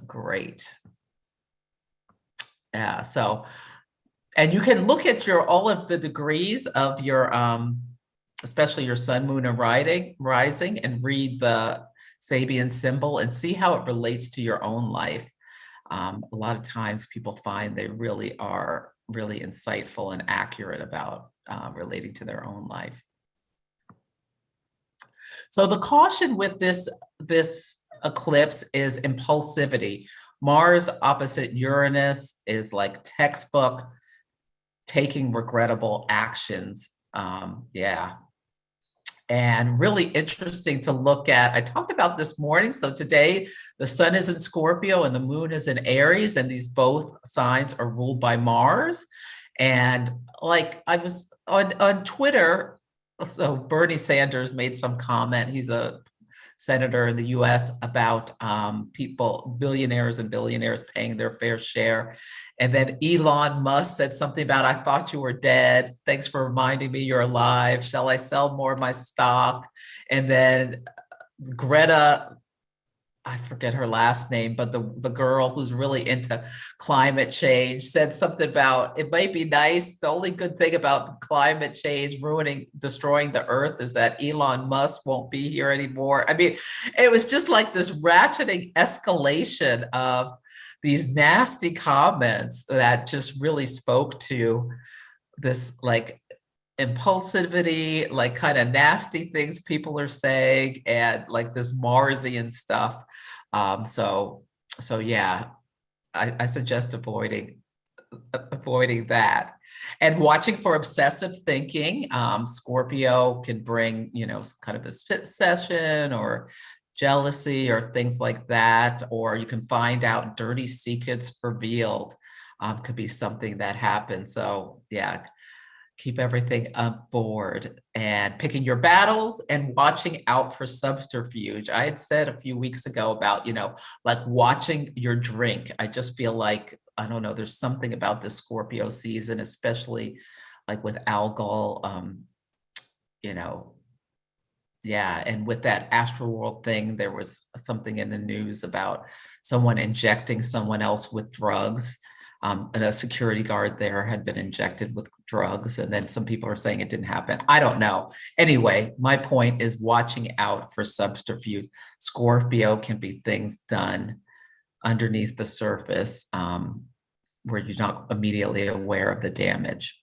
great. Yeah, so, and you can look at your all of the degrees of your especially your sun, moon, and rising, and read the Sabian symbol and see how it relates to your own life. A lot of times people find they really are really insightful and accurate about relating to their own life. So the caution with this eclipse is impulsivity. Mars opposite Uranus is like textbook taking regrettable actions. Yeah. And really interesting to look at. I talked about this morning. So today the sun is in Scorpio and the moon is in Aries, and these both signs are ruled by Mars. And like I was on Twitter, so Bernie Sanders made some comment. He's a senator in the US about people, billionaires and billionaires paying their fair share. And then Elon Musk said something about, I thought you were dead. Thanks for reminding me you're alive. Shall I sell more of my stock? And then Greta, I forget her last name, but the girl who's really into climate change said something about it might be nice. The only good thing about climate change destroying the earth is that Elon Musk won't be here anymore. I mean, it was just like this ratcheting escalation of these nasty comments that just really spoke to this like impulsivity, like kind of nasty things people are saying, and like this Marsian stuff. So yeah, I suggest avoiding that, and watching for obsessive thinking. Scorpio can bring, some kind of a obsession or jealousy or things like that, or you can find out dirty secrets revealed. Could be something that happens. So yeah, keep everything aboard, and picking your battles and watching out for subterfuge. I had said a few weeks ago about, like watching your drink. I just feel like, I don't know, there's something about this Scorpio season, especially like with Algol, yeah. And with that Astroworld thing, there was something in the news about someone injecting someone else with drugs. And a security guard there had been injected with drugs, and then some people are saying it didn't happen. I don't know. Anyway, my point is watching out for subterfuge. Scorpio can be things done underneath the surface where you're not immediately aware of the damage.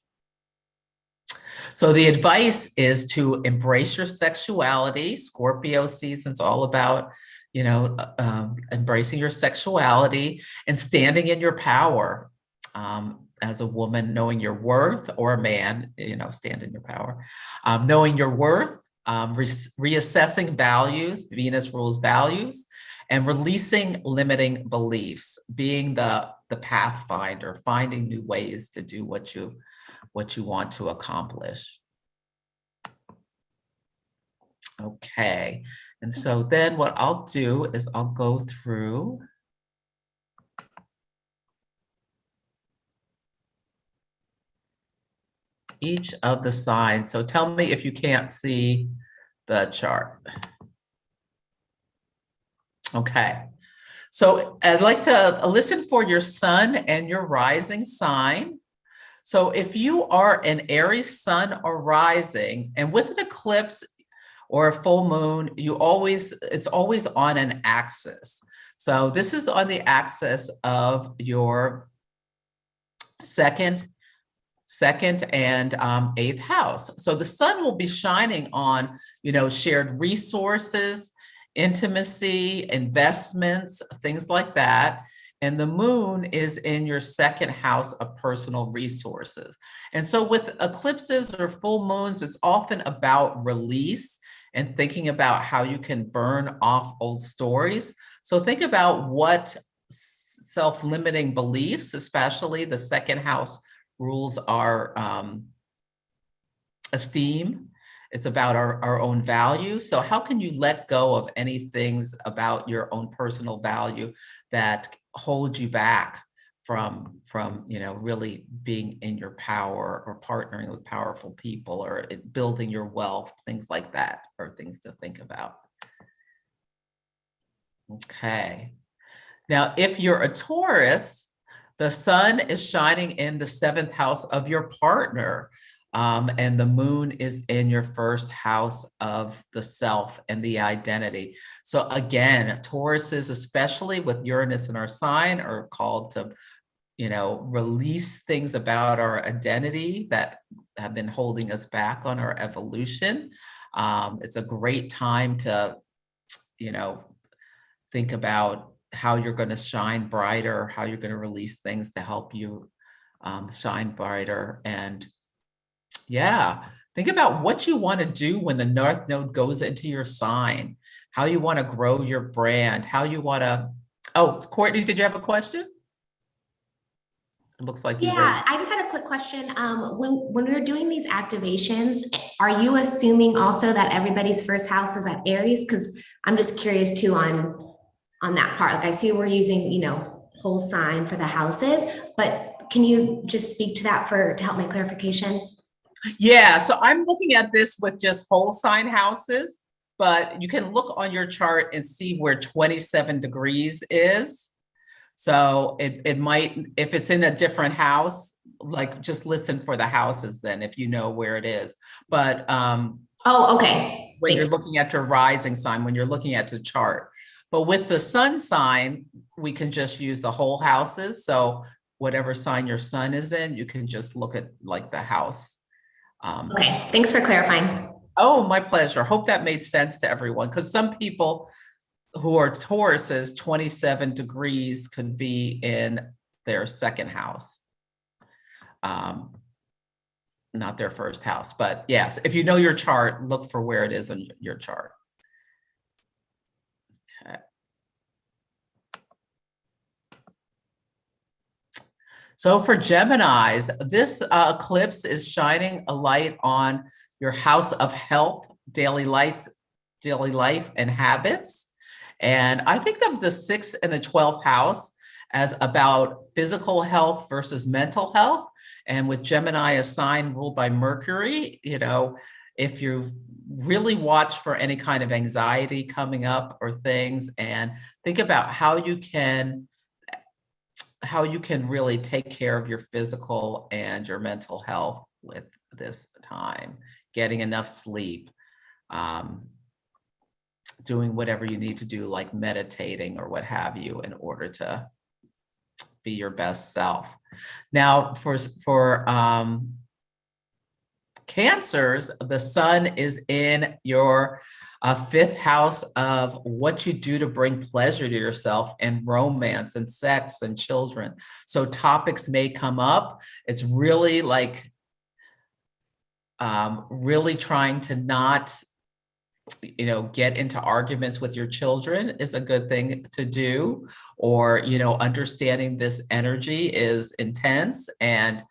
So the advice is to embrace your sexuality. Scorpio season's all about, embracing your sexuality and standing in your power. as a woman, knowing your worth, or a man, stand in your power, knowing your worth, reassessing values, Venus rules values, and releasing limiting beliefs, being the pathfinder, finding new ways to do what you want to accomplish. Okay, and so then what I'll do is I'll go through each of the signs. So tell me if you can't see the chart. Okay, so I'd like to listen for your sun and your rising sign. So if you are an Aries sun or rising, and with an eclipse or a full moon, it's always on an axis. So this is on the axis of your second and eighth house. So the sun will be shining on, shared resources, intimacy, investments, things like that. And the moon is in your second house of personal resources. And so with eclipses or full moons, it's often about release and thinking about how you can burn off old stories. So think about what self-limiting beliefs, especially the second house rules our esteem. It's about our own value. So how can you let go of any things about your own personal value that hold you back from really being in your power, or partnering with powerful people, or building your wealth, things like that, or things to think about. Okay. Now, if you're a Taurus, the sun is shining in the seventh house of your partner, and the moon is in your first house of the self and the identity. So again, Tauruses, especially with Uranus in our sign, are called to, release things about our identity that have been holding us back on our evolution. It's a great time to, think about how you're going to shine brighter, how you're going to release things to help you shine brighter. And think about what you want to do when the North Node goes into your sign, how you want to grow your brand, how you want to, Courtney, did you have a question? It looks like you raised. Yeah, I just had a quick question. When we're doing these activations, are you assuming also that everybody's first house is at Aries? Because I'm just curious too on that part. Like I see we're using, whole sign for the houses, but can you just speak to that to help my clarification? Yeah, so I'm looking at this with just whole sign houses, but you can look on your chart and see where 27 degrees is. So it might, if it's in a different house, like just listen for the houses then, if you know where it is. But okay. When you're looking at your rising sign, when you're looking at the chart. But with the sun sign, we can just use the whole houses. So whatever sign your sun is in, you can just look at like the house. Okay, thanks for clarifying. Oh, my pleasure. Hope that made sense to everyone, because some people who are Tauruses, 27 degrees could be in their second house, not their first house. But yes, if you know your chart, look for where it is on your chart. Okay. So for Geminis, this eclipse is shining a light on your house of health, daily life, and habits. And I think of the 6th and the 12th house as about physical health versus mental health. And with Gemini, a sign ruled by Mercury, if you really watch for any kind of anxiety coming up or things, and think about how you can really take care of your physical and your mental health with this time, getting enough sleep, doing whatever you need to do, like meditating or what have you, in order to be your best self. Now, for Cancers, the sun is in your A fifth house of what you do to bring pleasure to yourself and romance and sex and children. So topics may come up. It's really like really trying to not, get into arguments with your children is a good thing to do, or, understanding this energy is intense, and,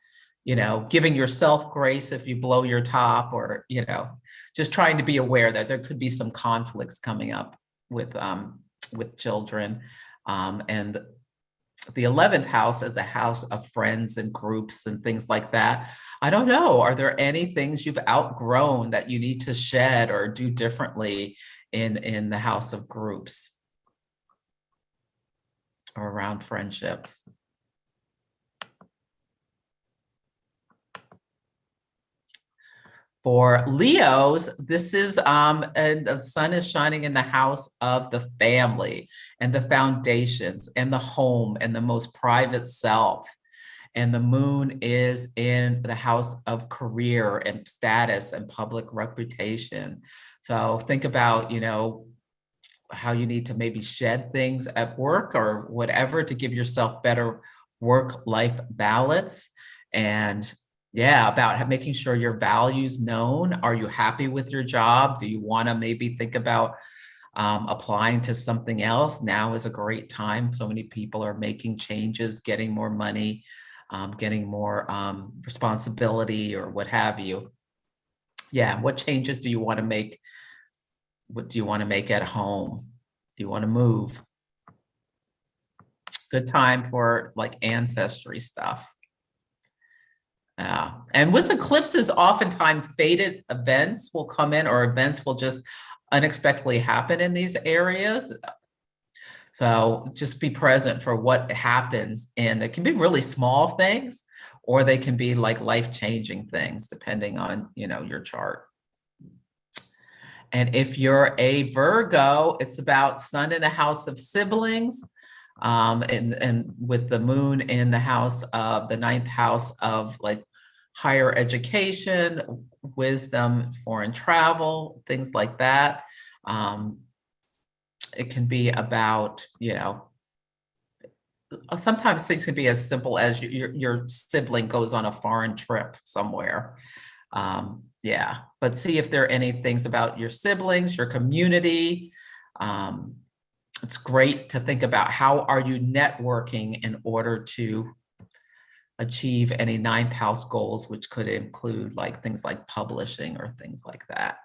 giving yourself grace if you blow your top, or, just trying to be aware that there could be some conflicts coming up with children. And the 11th house is a house of friends and groups and things like that. I don't know. Are there any things you've outgrown that you need to shed or do differently in the house of groups or around friendships? For Leos, this is, and the sun is shining in the house of the family and the foundations and the home and the most private self. And the moon is in the house of career and status and public reputation. So think about, how you need to maybe shed things at work or whatever to give yourself better work-life balance. And yeah, about making sure your values known. Are you happy with your job? Do you want to maybe think about applying to something else? Now is a great time. So many people are making changes, getting more money, getting more responsibility, or what have you. Yeah, what changes do you want to make? What do you want to make at home? Do you want to move? Good time for like ancestry stuff. And with eclipses, oftentimes fated events will come in, or events will just unexpectedly happen in these areas. So just be present for what happens. And it can be really small things, or they can be like life-changing things, depending on, your chart. And if you're a Virgo, it's about sun in the house of siblings, and with the moon in the house of the 9th house of like higher education, wisdom, foreign travel, things like that. It can be about, sometimes things can be as simple as your sibling goes on a foreign trip somewhere. Yeah, but see if there are any things about your siblings, your community. It's great to think about how are you networking in order to achieve any 9th house goals, which could include like things like publishing or things like that.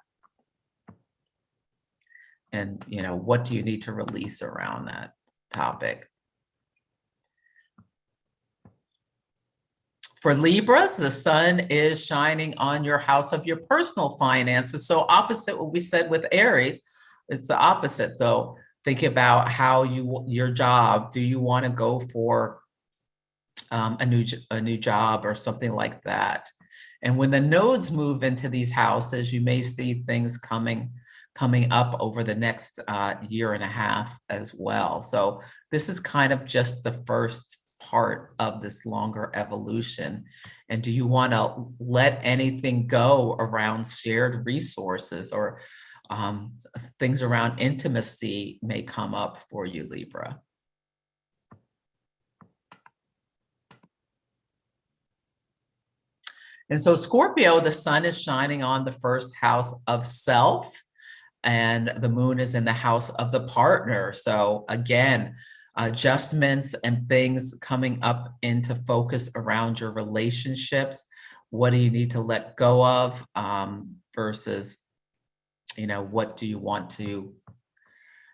And, what do you need to release around that topic? For Libras, the sun is shining on your house of your personal finances. So opposite what we said with Aries, it's the opposite. So think about how your job, do you want to go for a new job or something like that? And when the nodes move into these houses, you may see things coming up over the next year and a half as well. So this is kind of just the first part of this longer evolution. And do you want to let anything go around shared resources, or things around intimacy may come up for you, Libra? And so Scorpio, the sun is shining on the first house of self, and the moon is in the house of the partner. So again, adjustments and things coming up into focus around your relationships. What do you need to let go of versus, what do you want to,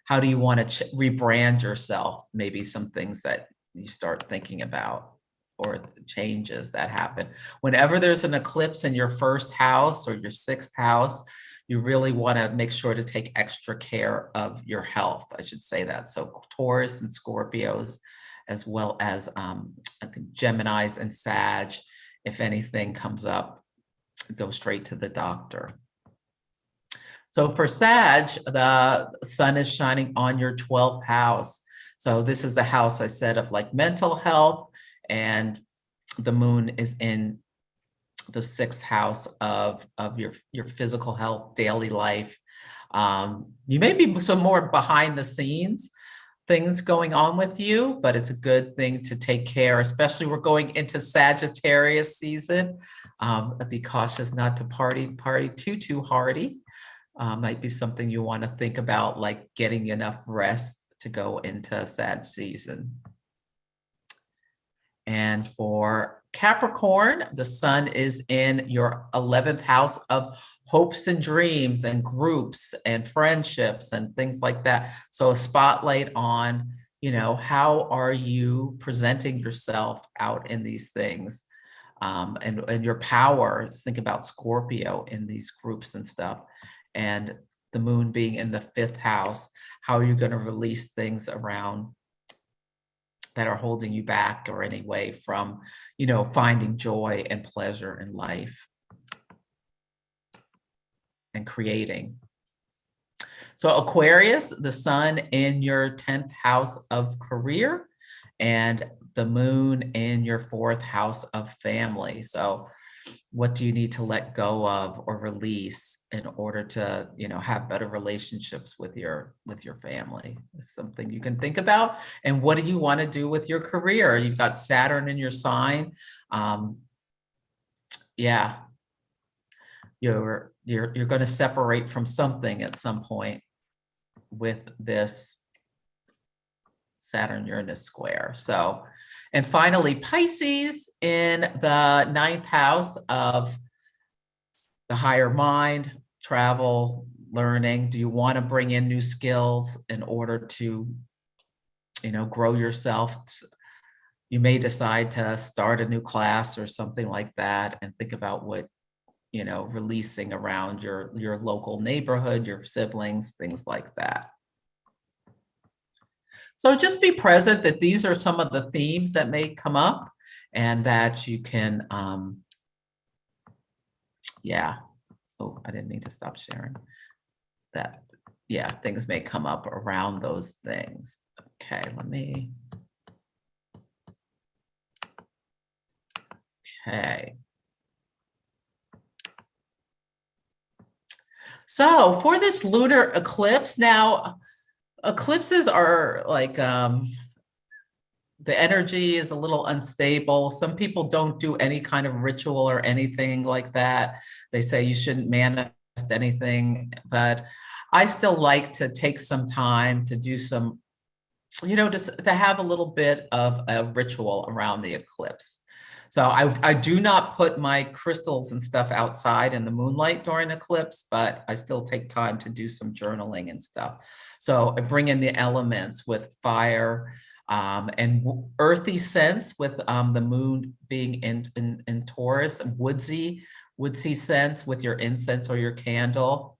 how do you want to rebrand yourself? Maybe some things that you start thinking about, or changes that happen. Whenever there's an eclipse in your first house or your 6th house, you really want to make sure to take extra care of your health. I should say that. So Taurus and Scorpios, as well as I think Geminis and Sag, if anything comes up, go straight to the doctor. So for Sag, the sun is shining on your 12th house. So this is the house I said of like mental health, and the moon is in the 6th house of your physical health, daily life. You may be some more behind the scenes things going on with you, but it's a good thing to take care, especially we're going into Sagittarius season. Be cautious not to party too hardy. Might be something you want to think about, like getting enough rest to go into Sag season. And for Capricorn, the sun is in your 11th house of hopes and dreams and groups and friendships and things like that. So a spotlight on, how are you presenting yourself out in these things, and your power. Think about Scorpio in these groups and stuff. And the moon being in the 5th house, how are you going to release things around that are holding you back or any way from, finding joy and pleasure in life and creating. So Aquarius, the sun in your 10th house of career and the moon in your 4th house of family. So what do you need to let go of or release in order to, have better relationships with your family? It's something you can think about. And what do you want to do with your career? You've got Saturn in your sign. Yeah, you're going to separate from something at some point with this Saturn-Uranus square. So, and finally, Pisces in the 9th house of the higher mind, travel, learning. Do you want to bring in new skills in order to, grow yourself? You may decide to start a new class or something like that, and think about what, releasing around your local neighborhood, your siblings, things like that. So just be present that these are some of the themes that may come up, and that you can, Oh, I didn't mean to stop sharing that. Yeah, things may come up around those things. Okay, Okay. So for this lunar eclipse, now eclipses are like, the energy is a little unstable. Some people don't do any kind of ritual or anything like that. They say you shouldn't manifest anything, but I still like to take some time to do some, just to have a little bit of a ritual around the eclipse. So I do not put my crystals and stuff outside in the moonlight during eclipse, but I still take time to do some journaling and stuff. So I bring in the elements with fire, and earthy sense with the moon being in Taurus, and woodsy sense with your incense or your candle.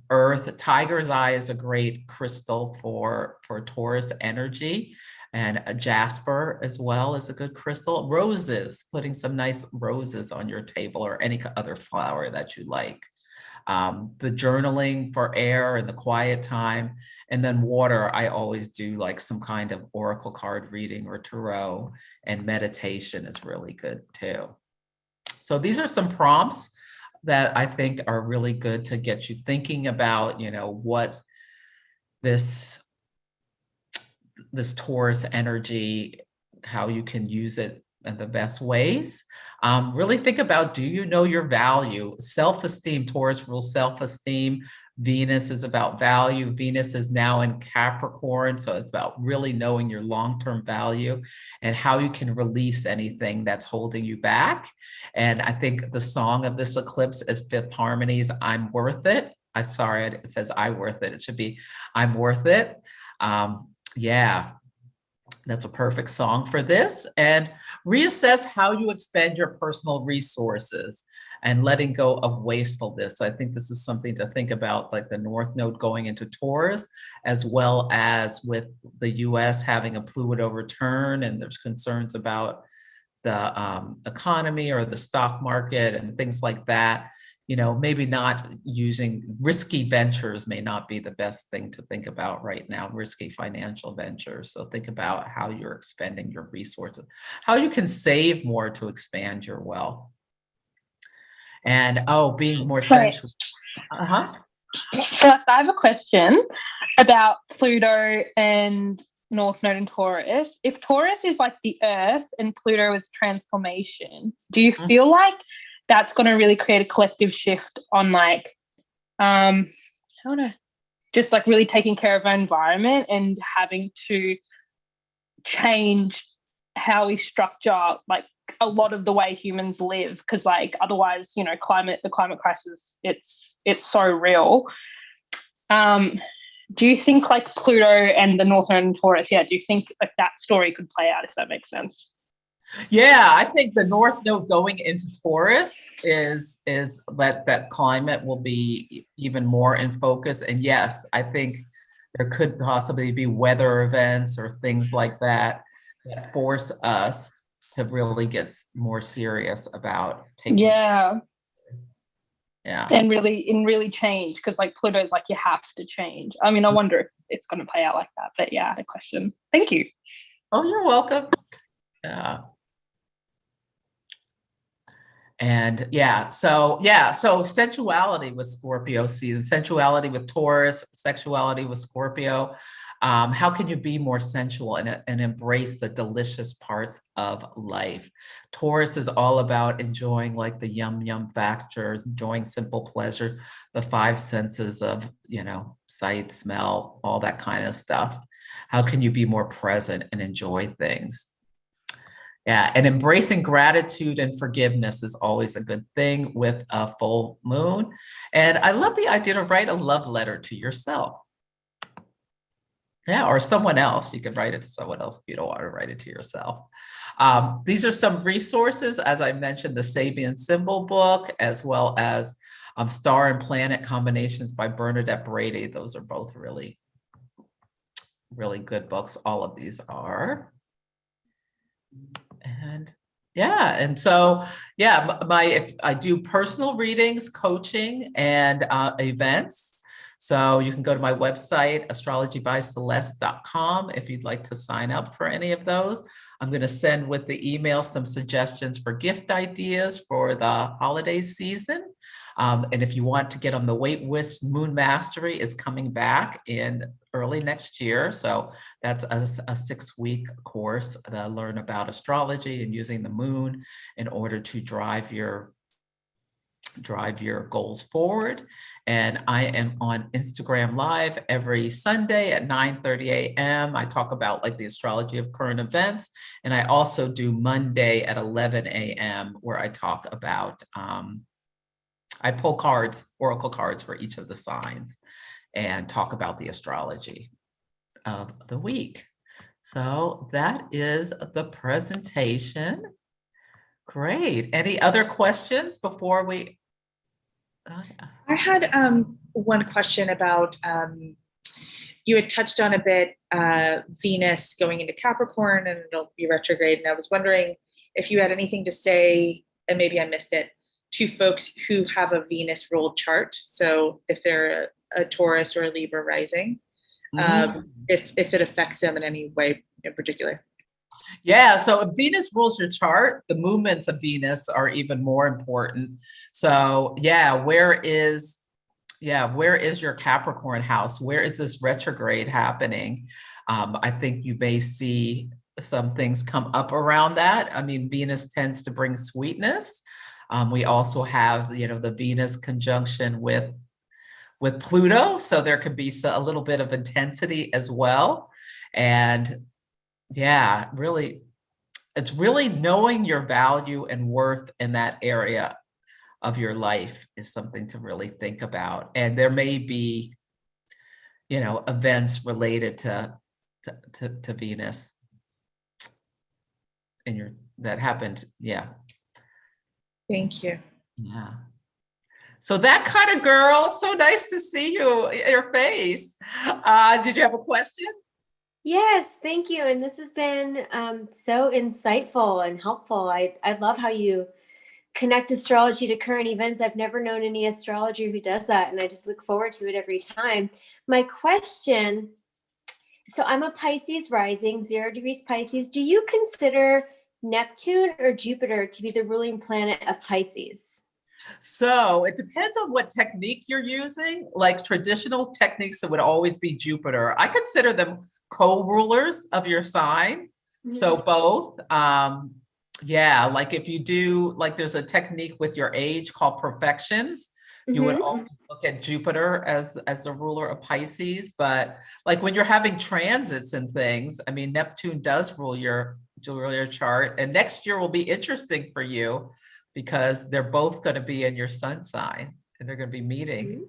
Earth, tiger's eye is a great crystal for Taurus energy, and a jasper as well is a good crystal. Roses, putting some nice roses on your table or any other flower that you like. The journaling for air and the quiet time. And then water, I always do like some kind of oracle card reading or tarot, and meditation is really good too. So these are some prompts that I think are really good to get you thinking about, what this Taurus energy, how you can use it in the best ways. Really think about, do you know your value? Self-esteem, Taurus rules self-esteem. Venus is about value. Venus is now in Capricorn, so it's about really knowing your long-term value and how you can release anything that's holding you back. And I think the song of this eclipse is Fifth Harmony's I'm Worth It. I'm sorry, it says I Worth It. It should be I'm Worth It. Yeah, that's a perfect song for this. And reassess how you expend your personal resources and letting go of wastefulness. I think this is something to think about, like the North Node going into Taurus, as well as with the US having a Pluto return, and there's concerns about the economy or the stock market and things like that. Maybe not using risky ventures may not be the best thing to think about right now, risky financial ventures. So think about how you're expending your resources, how you can save more to expand your wealth. And being more sensual. So I have a question about Pluto and North Node in Taurus. If Taurus is like the Earth and Pluto is transformation, do you feel like that's going to really create a collective shift on like, I don't know, just like really taking care of our environment and having to change how we structure like a lot of the way humans live, because like otherwise, you know, the climate crisis, it's so real. Do you think like Pluto and the North Node in Taurus, do you think like that story could play out, if that makes sense? Yeah, I think the North Node going into Taurus is that climate will be even more in focus. And yes, I think there could possibly be weather events or things like that that force us to really get more serious about taking. Yeah. And really change, because like Pluto is like you have to change. I mean, I wonder if it's going to play out like that, but yeah, the question. Thank you. Oh, you're welcome. Yeah. And so sensuality with Scorpio season, sensuality with Taurus, sexuality with Scorpio. How can you be more sensual and embrace the delicious parts of life? Taurus is all about enjoying like the yum factors, enjoying simple pleasure, the five senses of, you know, sight, smell, all that kind of stuff. How can you be more present and enjoy things? Yeah, and embracing gratitude and forgiveness is always a good thing with a full moon. And I love the idea to write a love letter to yourself. Yeah, or someone else. You could write it to someone else if you don't want to write it to yourself. These are some resources, as I mentioned, the Sabian Symbol book, as well as Star and Planet Combinations by Bernadette Brady. Those are both really, really good books. All of these are. And if I do personal readings, coaching, and events. So you can go to my website, astrologybyceleste.com, if you'd like to sign up for any of those. I'm going to send with the email some suggestions for gift ideas for the holiday season. And if you want to get on the wait list, Moon Mastery is coming back in early next year. So that's a 6-week course to learn about astrology and using the moon in order to drive your goals forward. And I am on Instagram Live every Sunday at 9:30 a.m. I talk about like the astrology of current events. And I also do Monday at 11 a.m. where I talk about, I pull cards, oracle cards for each of the signs and talk about the astrology of the week. So that is the presentation. Great. Any other questions before we? I had one question about, you had touched on a bit Venus going into Capricorn and it'll be retrograde. And I was wondering if you had anything to say, and maybe I missed it, to folks who have a Venus ruled chart. So if they're a Taurus or a Libra rising, if it affects them in any way in particular. Yeah, so if Venus rules your chart, the movements of Venus are even more important. So where is your Capricorn house? Where is this retrograde happening? I think you may see some things come up around that. I mean, Venus tends to bring sweetness. We also have, the Venus conjunction with Pluto, so there could be a little bit of intensity as well. And really, it's really knowing your value and worth in that area of your life is something to really think about. And there may be, events related to Venus that happened. Yeah. Thank you. Yeah. So that kind of girl, so nice to see your face. Did you have a question? Yes, thank you. And this has been so insightful and helpful. I love how you connect astrology to current events. I've never known any astrologer who does that, and I just look forward to it every time. My question, so I'm a Pisces rising, 0 degrees Pisces. Do you consider Neptune or Jupiter to be the ruling planet of Pisces? So it depends on what technique you're using. Like traditional techniques, it would always be Jupiter. I consider them co-rulers of your sign. So both, yeah, like if you do, like there's a technique with your age called perfections. You would always look at Jupiter as the ruler of Pisces, but like when you're having transits and things, I mean, Neptune does rule your chart, and next year will be interesting for you because they're both going to be in your sun sign and they're going to be meeting.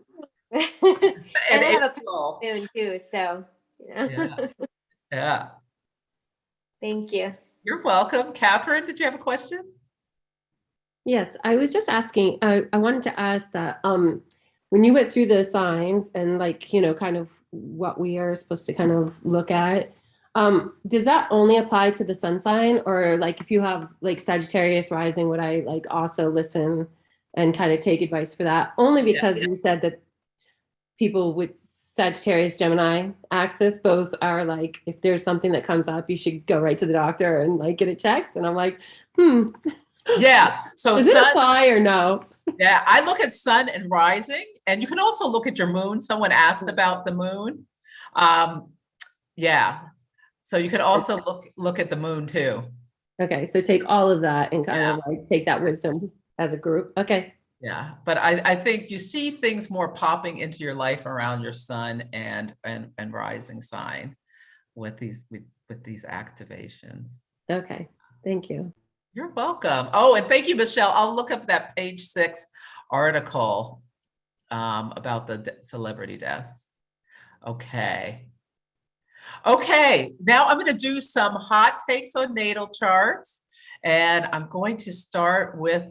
And And I have a April. moon too, so Yeah. Yeah. Thank you. You're welcome. Catherine, did you have a question? Yes, I was just asking, I wanted to ask that when you went through the signs and like, you know, kind of what we are supposed to kind of look at, does that only apply to the sun sign, or like if you have like Sagittarius rising, would I like also listen and kind of take advice for that? Only because you said that people with Sagittarius Gemini axis both are like, if there's something that comes up, you should go right to the doctor and like get it checked. And I'm like, Yeah. So does it apply or no? Yeah, I look at sun and rising, and you can also look at your moon. Someone asked about the moon. Yeah. So you can also look at the moon too. Okay, so take all of that and kind of like take that wisdom as a group. Okay. Yeah, but I think you see things more popping into your life around your sun and rising sign with these activations. Okay, thank you. You're welcome. Oh, and thank you, Michelle. I'll look up that page 6 article about the celebrity deaths. Okay. Okay, now I'm going to do some hot takes on natal charts, and I'm going to start with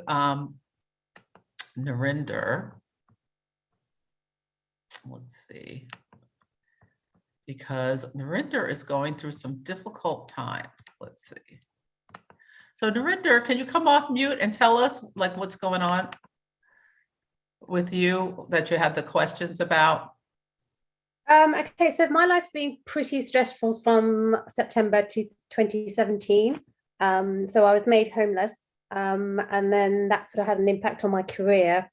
Narinder. Let's see, because Narinder is going through some difficult times. Let's see. So Narinder, can you come off mute and tell us like what's going on with you that you had the questions about? Okay, so my life's been pretty stressful from September to 2017. So I was made homeless, and then that sort of had an impact on my career,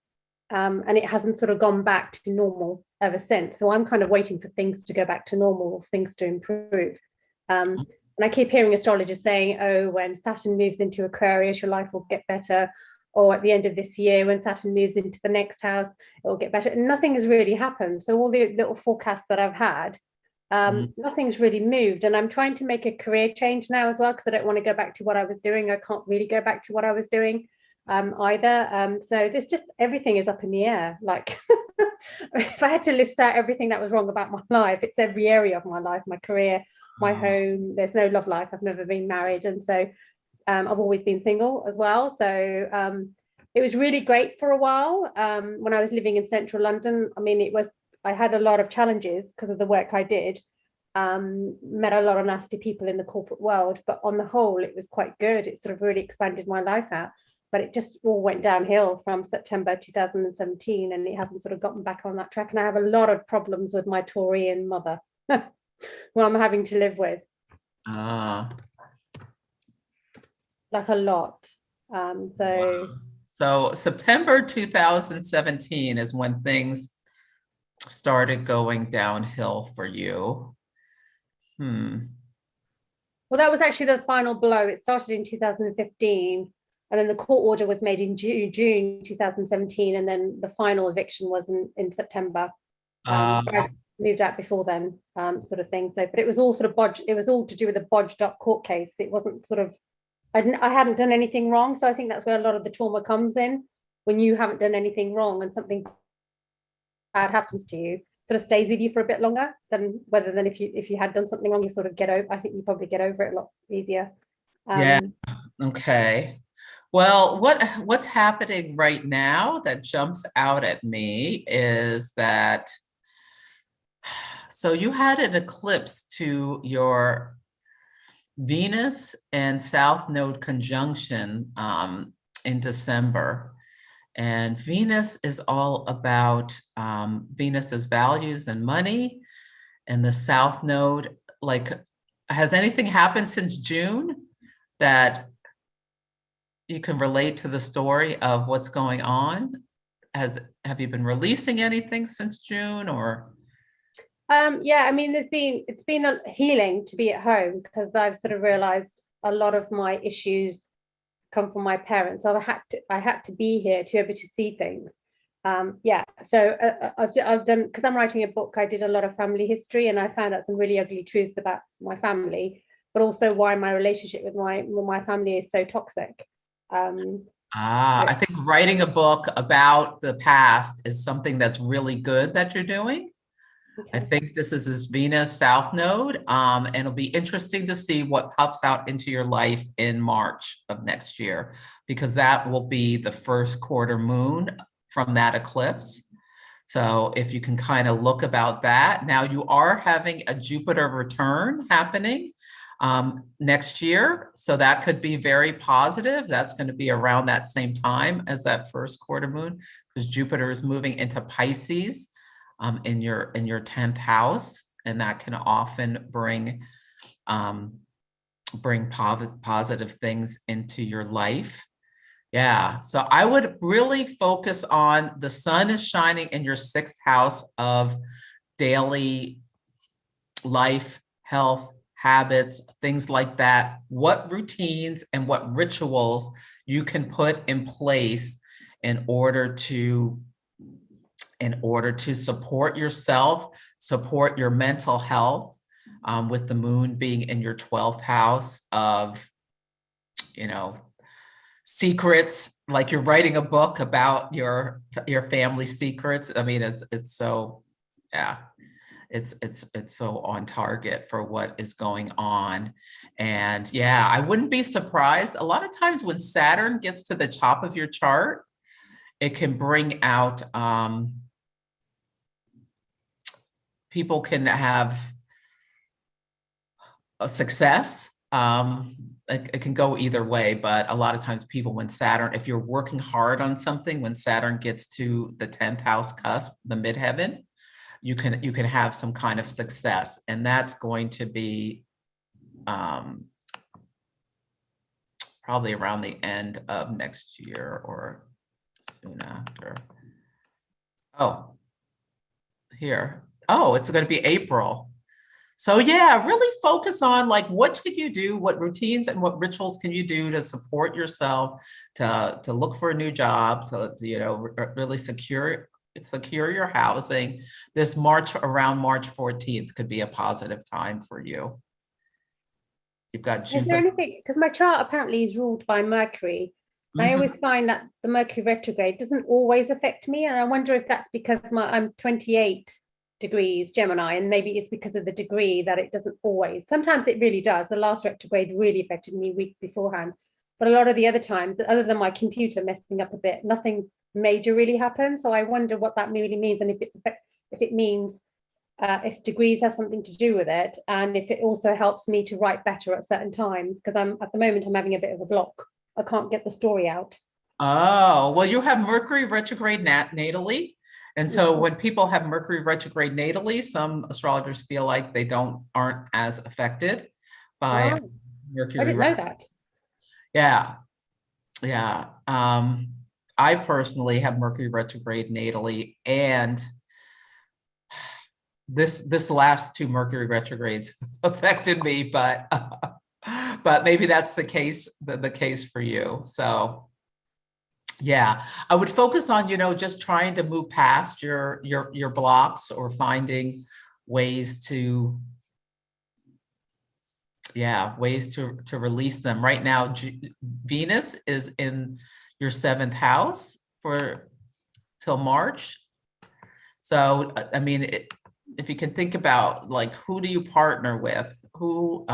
and it hasn't sort of gone back to normal ever since. So I'm kind of waiting for things to go back to normal or things to improve. And I keep hearing astrologers saying, oh, when Saturn moves into Aquarius, your life will get better. Or at the end of this year, when Saturn moves into the next house, it will get better. And nothing has really happened. So all the little forecasts that I've had, nothing's really moved. And I'm trying to make a career change now as well, because I don't want to go back to what I was doing. I can't really go back to what I was doing either. So there's just, everything is up in the air. Like if I had to list out everything that was wrong about my life, it's every area of my life, my career, my home. There's no love life. I've never been married. And so I've always been single as well. So it was really great for a while when I was living in central London. I mean, I had a lot of challenges because of the work I did, met a lot of nasty people in the corporate world, but on the whole, it was quite good. It sort of really expanded my life out, but it just all went downhill from September 2017, and it hasn't sort of gotten back on that track. And I have a lot of problems with my Taurian mother who I'm having to live with. Like a lot. So September 2017 is when things started going downhill for you. Well, that was actually the final blow. It started in 2015, and then the court order was made in June 2017, and then the final eviction was in September. I moved out before then, sort of thing. So, but it was all sort of bodged. It was all to do with a bodged up court case. It wasn't sort of, I hadn't done anything wrong. So I think that's where a lot of the trauma comes in, when you haven't done anything wrong and something bad happens to you, sort of stays with you for a bit longer than if you had done something wrong, you sort of get over. I think you probably get over it a lot easier. Yeah. Okay. Well, what's happening right now that jumps out at me is that, so you had an eclipse to your Venus and South Node conjunction in December. And Venus is all about Venus's values and money. And the South Node, like, has anything happened since June that you can relate to the story of what's going on? Have you been releasing anything since June, or? Yeah, I mean, it's been a healing to be at home, because I've sort of realized a lot of my issues come from my parents. So I had to be here to be able to see things. Yeah, so I've done, because I'm writing a book, I did a lot of family history, and I found out some really ugly truths about my family, but also why my relationship with my family is so toxic. I think writing a book about the past is something that's really good that you're doing. Okay. I think this is his Venus South Node, and it'll be interesting to see what pops out into your life in March of next year, because that will be the first quarter moon from that eclipse. So if you can kind of look about that. Now you are having a Jupiter return happening next year. So that could be very positive. That's going to be around that same time as that first quarter moon, because Jupiter is moving into Pisces in your 10th house. And that can often bring positive things into your life. Yeah, so I would really focus on the sun is shining in your 6th house of daily life, health, habits, things like that. What routines and what rituals you can put in place in order to support yourself, support your mental health, with the moon being in your 12th house of, secrets, like you're writing a book about your family secrets. I mean, it's so, yeah, it's so on target for what is going on. And yeah, I wouldn't be surprised. A lot of times when Saturn gets to the top of your chart, it can bring out, people can have a success. It can go either way, but a lot of times people, when Saturn, if you're working hard on something, when Saturn gets to the 10th house cusp, the midheaven, you can have some kind of success. And that's going to be probably around the end of next year or soon after. Oh, here. Oh, it's going to be April. So yeah, really focus on like, what can you do, what routines and what rituals can you do to support yourself, to look for a new job, to really secure your housing. This March, around March 14th, could be a positive time for you. You've got Jupiter. Is there anything, because my chart apparently is ruled by Mercury. I always find that the Mercury retrograde doesn't always affect me, and I wonder if that's because I'm 28 degrees Gemini, and maybe it's because of the degree that it doesn't always. Sometimes it really does. The last retrograde really affected me weeks beforehand, but a lot of the other times, other than my computer messing up a bit, nothing major really happens. So I wonder what that really means, and if it means if degrees has something to do with it, and if it also helps me to write better at certain times, because at the moment I'm having a bit of a block. I can't get the story out. Oh, well, you have Mercury retrograde natally. And so when people have Mercury retrograde natally, some astrologers feel like they aren't as affected by Mercury. I didn't know that. Yeah. Yeah. I personally have Mercury retrograde natally, and this last 2 Mercury retrogrades affected me, but maybe that's the case for you. So yeah, I would focus on, just trying to move past your blocks, or finding ways to release them. Right now, Venus is in your 7th house till March. So, I mean, if you can think about, like, who do you partner with? Who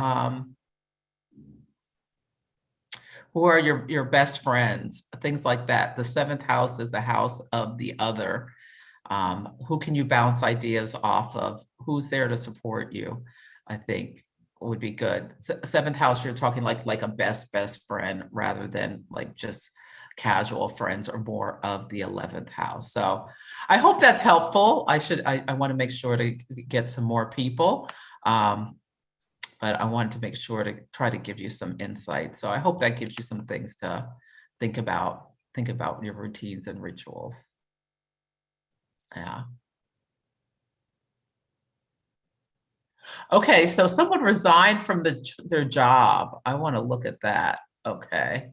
are your best friends? Things like that. The 7th house is the house of the other. Who can you bounce ideas off of? Who's there to support you? I think would be good. 7th house, you're talking like a best friend, rather than like just casual friends, or more of the 11th house. So I hope that's helpful. I want to make sure to get some more people. But I wanted to make sure to try to give you some insight. So I hope that gives you some things to think about your routines and rituals. Yeah. Okay, so someone resigned from their job. I want to look at that. Okay.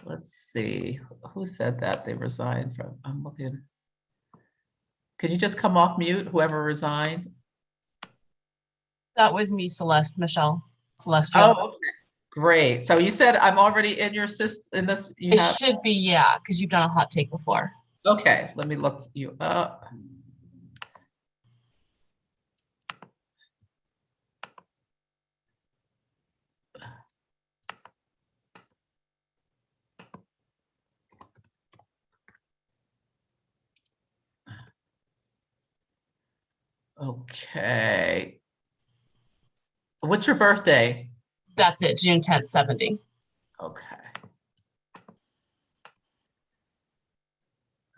Let's see. Who said that they resigned from? I'm looking. Can you just come off mute, whoever resigned? That was me, Celeste, Michelle, Celestial. Oh, okay. Great. So you said I'm already in your system in this. It should be, yeah, because you've done a hot take before. Okay, let me look you up. Okay. What's your birthday? That's it, June 10th, 70. Okay.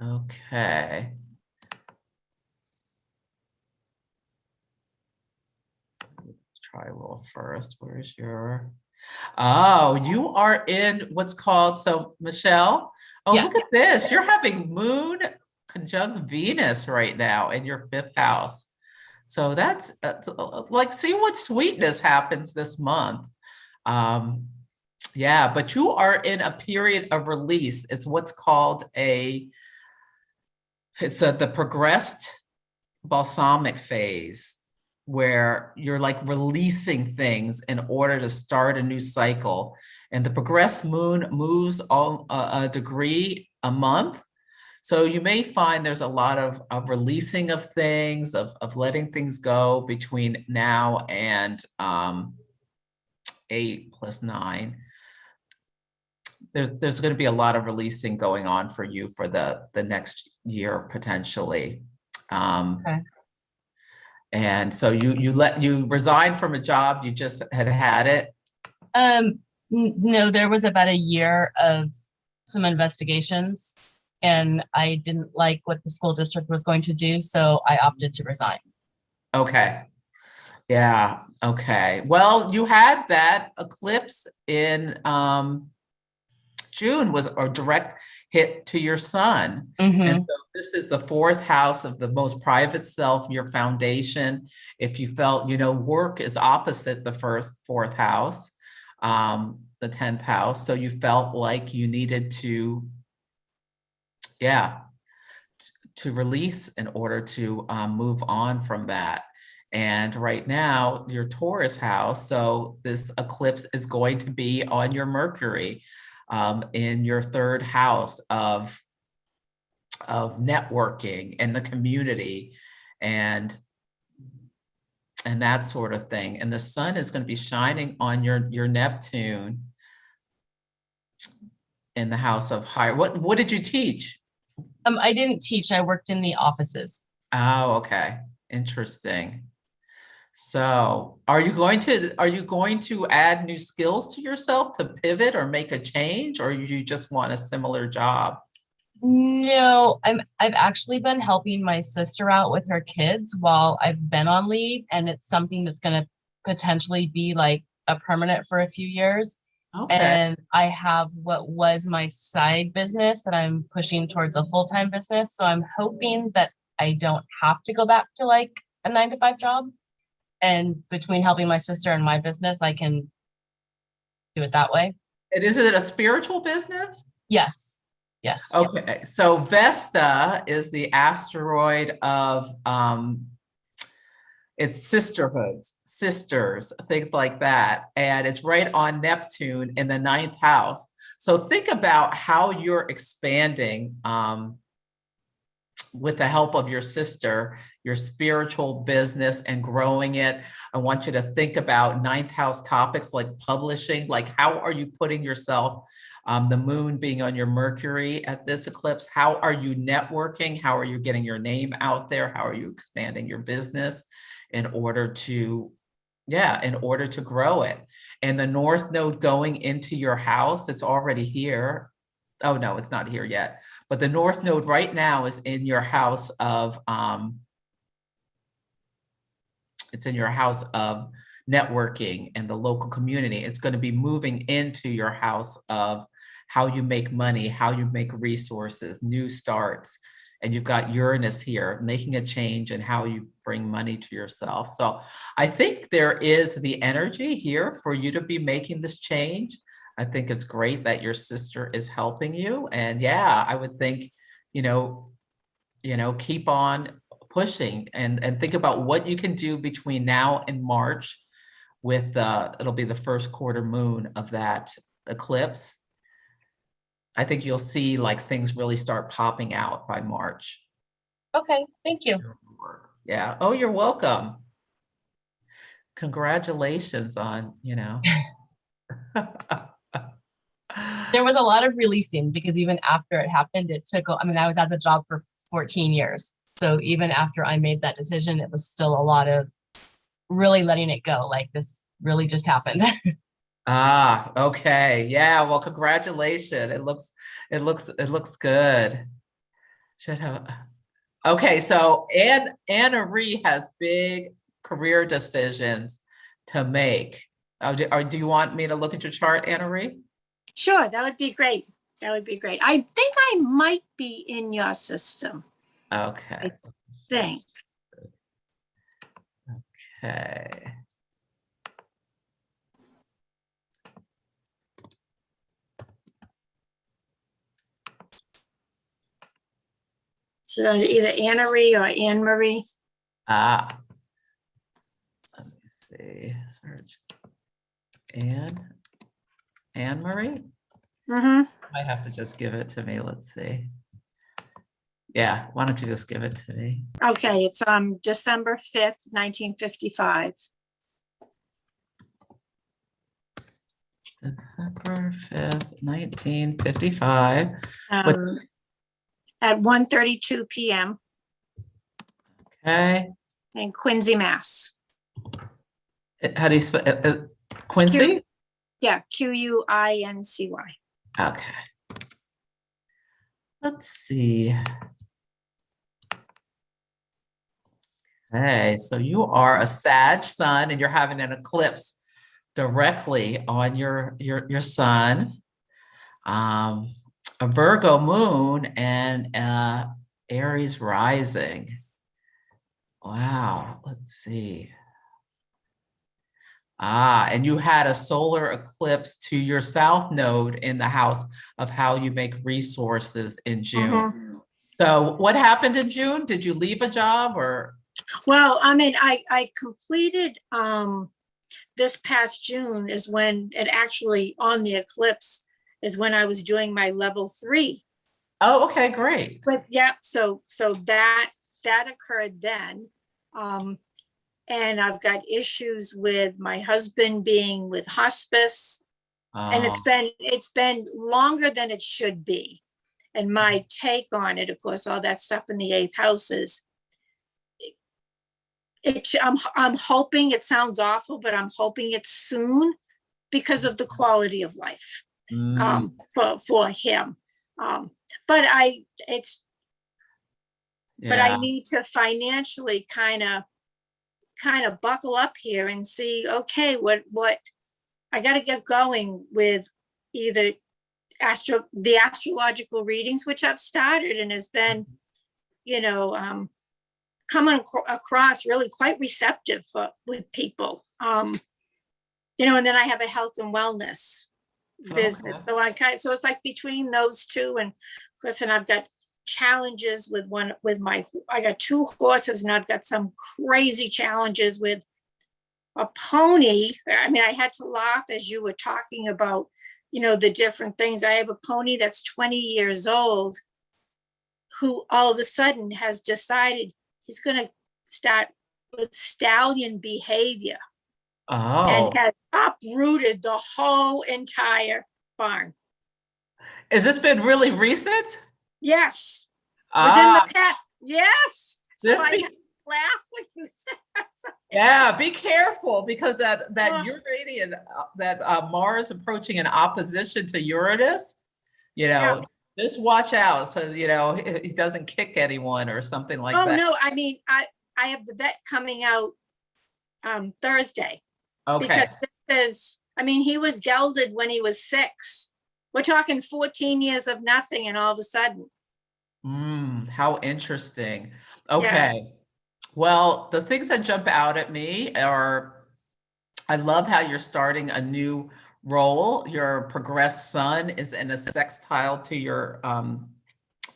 Okay. Let's try a little first. Where's your... Oh, you are in what's called, so Michelle, oh, Yes. Look at this. You're having Moon conjunct Venus right now in your 5th house. So that's like, see what sweetness happens this month. Yeah, but you are in a period of release. It's what's called the progressed balsamic phase, where you're like releasing things in order to start a new cycle. And the progressed moon moves a degree a month. So you may find there's a lot of releasing of things, of letting things go between now and 8 + 9. There's going to be a lot of releasing going on for you for the next year, potentially. Okay. And so you resigned from a job, you just had it? No, there was about a year of some investigations, and I didn't like what the school district was going to do, so I opted to resign. Okay. Yeah. Okay. Well, you had that eclipse in June, was a direct hit to your sun. And so this is the 4th house of the most private self, your foundation. If you felt, work is opposite the 4th house, the 10th house. So you felt like you needed to, to release in order to move on from that. And right now, your Taurus house, so this eclipse is going to be on your Mercury, in your 3rd house of networking and the community and that sort of thing. And the sun is going to be shining on your Neptune in the house of higher. What did you teach? I didn't teach. I worked in the offices. Oh, okay. Interesting. So are you going to add new skills to yourself to pivot or make a change, or you just want a similar job? No, I've actually been helping my sister out with her kids while I've been on leave, and it's something that's going to potentially be like a permanent for a few years. Okay. And I have what was my side business that I'm pushing towards a full-time business. So I'm hoping that I don't have to go back to like a 9-to-5 job. And between helping my sister and my business, I can do it that way. And is it a spiritual business? Yes. Yes. Okay. So Vesta is the asteroid of it's sisterhoods, sisters, things like that. And it's right on Neptune in the 9th house. So think about how you're expanding with the help of your sister, your spiritual business and growing it. I want you to think about 9th house topics like publishing, like how are you putting yourself, the moon being on your Mercury at this eclipse, how are you networking? How are you getting your name out there? How are you expanding your business in order to grow it? And the North Node going into your house, it's already here. Oh, no, it's not here yet. But the North Node right now is in your house of, it's in your house of networking and the local community. It's going to be moving into your house of how you make money, how you make resources, new starts. And you've got Uranus here, making a change in how you bring money to yourself. So I think there is the energy here for you to be making this change. I think it's great that your sister is helping you. And yeah, I would think, keep on pushing and think about what you can do between now and March with it'll be the first quarter moon of that eclipse. I think you'll see like things really start popping out by March. Okay, thank you. Yeah. Oh, you're welcome. Congratulations on, There was a lot of releasing because even after it happened, I was out of the job for 14 years. So even after I made that decision, it was still a lot of really letting it go. Like, this really just happened. Okay. Yeah. Well, congratulations. It looks good. Should have. Okay. So Anna Ree has big career decisions to make. Do you want me to look at your chart, Anna Ree? Sure, that would be great. That would be great. I think I might be in your system. Okay. I think. Okay. So either Anna Marie or Anne Marie. Let me see. Search. Anne Marie? Mm-hmm. Might have to just give it to me. Let's see. Yeah, why don't you just give it to me? Okay, it's December 5th, 1955. December 5th, 1955. At 1:32 p.m. Okay. in Quincy, Mass. How do you spell Quincy? Yeah, Quincy. Okay. Let's see. Okay, so you are a Sag sun and you're having an eclipse directly on your sun. A Virgo moon and Aries rising. Wow, let's see. And you had a solar eclipse to your south node in the house of how you make resources in June. Mm-hmm. So what happened in June? Did you leave a job or? Well, I mean, I completed this past June is when it actually on the eclipse is when I was doing my level 3. Oh, okay, great. But yeah, so that occurred then. And I've got issues with my husband being with hospice. And it's been longer than it should be. And my take on it, of course, all that stuff in the 8th house is I'm hoping, it sounds awful, but I'm hoping it's soon because of the quality of life for him. But I need to financially kind of buckle up here and see, okay, what I got to get going with either the astrological readings, which I've started and has been, coming across really quite receptive with people, and then I have a health and wellness business. Okay. So it's like between those two, and of course, and I've got challenges I got 2 horses and I've got some crazy challenges with a pony. I mean, I had to laugh as you were talking about, the different things. I have a pony that's 20 years old who all of a sudden has decided he's going to start with stallion behavior and has uprooted the whole entire barn. Has this been really recent? Yes. Within the past, yes. So I laugh when you said that. Yeah, be careful because that Uranian, that Mars approaching in opposition to Uranus, just watch out so he doesn't kick anyone or something like that. Oh no, I mean I have the vet coming out Thursday. Okay. Because he was gelded when he was 6. we're talking 14 years of nothing and all of a sudden. How interesting. Okay. Well, the things that jump out at me are, I love how you're starting a new role. Your progressed sun is in a sextile to your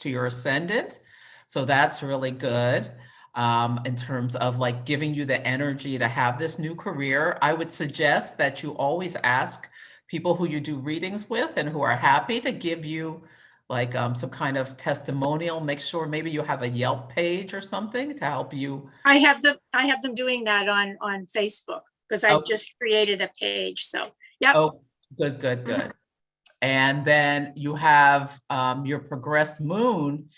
ascendant. So that's really good. In terms of like giving you the energy to have this new career. I would suggest that you always ask people who you do readings with and who are happy to give you like some kind of testimonial. Make sure maybe you have a Yelp page or something to help you. I have them doing that on Facebook because I've just created a page. So yeah. Oh, good. And then you have your progressed moon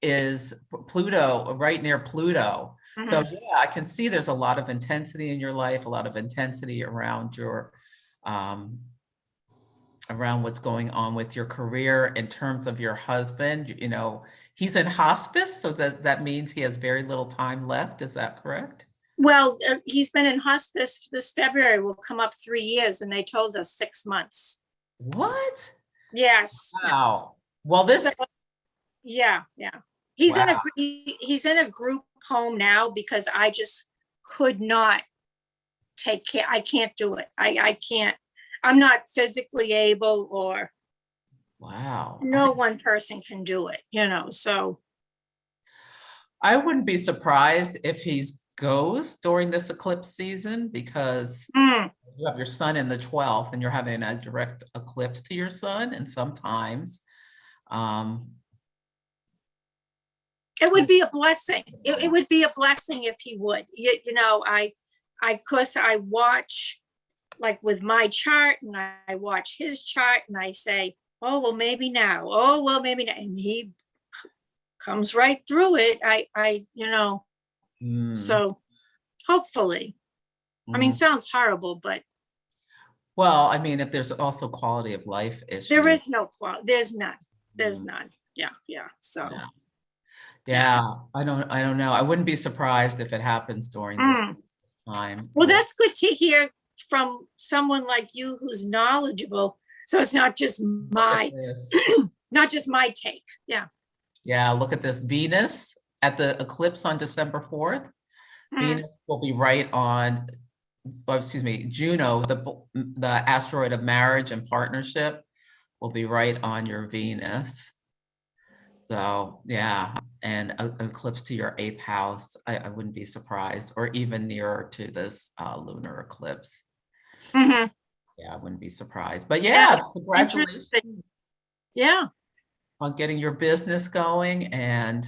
is Pluto, right near Pluto. So yeah, I can see there's a lot of intensity in your life, a lot of intensity around your around what's going on with your career. In terms of your husband, you know, he's in hospice, so that means he has very little time left. Is that correct? Well, he's been in hospice. This February will come up 3 years, and they told us 6 months. What? Yes. Wow. Well, this. So, yeah. He's in a group home now because I just could not take care. I can't do it. I can't. I'm not physically able, or wow. No one person can do it, you know. So I wouldn't be surprised if he goes during this eclipse season, because you have your sun in the 12th and you're having a direct eclipse to your sun, and sometimes it would be a blessing. It would be a blessing if he would. You know, I watch, like with my chart, and I watch his chart, and I say, oh, well, maybe now. Oh, well, maybe now. And he comes right through it. I you know, so hopefully. I mean, sounds horrible, but. Well, I mean, if there's also quality of life issues. There is no quality. There's none. There's none. Yeah. So. Yeah, I don't know. I wouldn't be surprised if it happens during this time. Well, that's good to hear from someone like you who's knowledgeable. So it's not just my take. Yeah. Yeah, look at this. Venus at the eclipse on December 4th. Venus will be right on, Juno, the asteroid of marriage and partnership, will be right on your Venus. So yeah, and an eclipse to your 8th house, I wouldn't be surprised, or even nearer to this lunar eclipse. Yeah, I wouldn't be surprised. But yeah, congratulations. Yeah. On getting your business going. And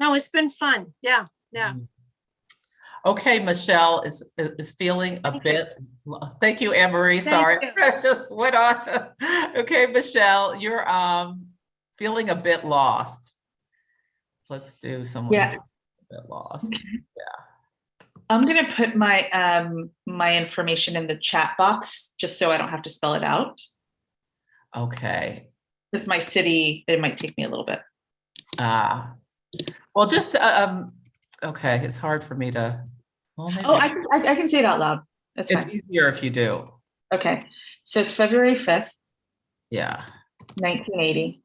no, it's been fun. Yeah. Okay, Michelle is feeling a bit. Thank you, Anne-Marie. Sorry, I just went on. Okay, Michelle, you're feeling a bit lost. Let's do someone who's a bit lost. Yeah. I'm gonna put my my information in the chat box just so I don't have to spell it out. Okay. Because my city, it might take me a little bit. Well, just okay. It's hard for me to. Well, maybe I can say it out loud. That's it's fine. Easier if you do. Okay, so it's February 5th. Yeah. 1980.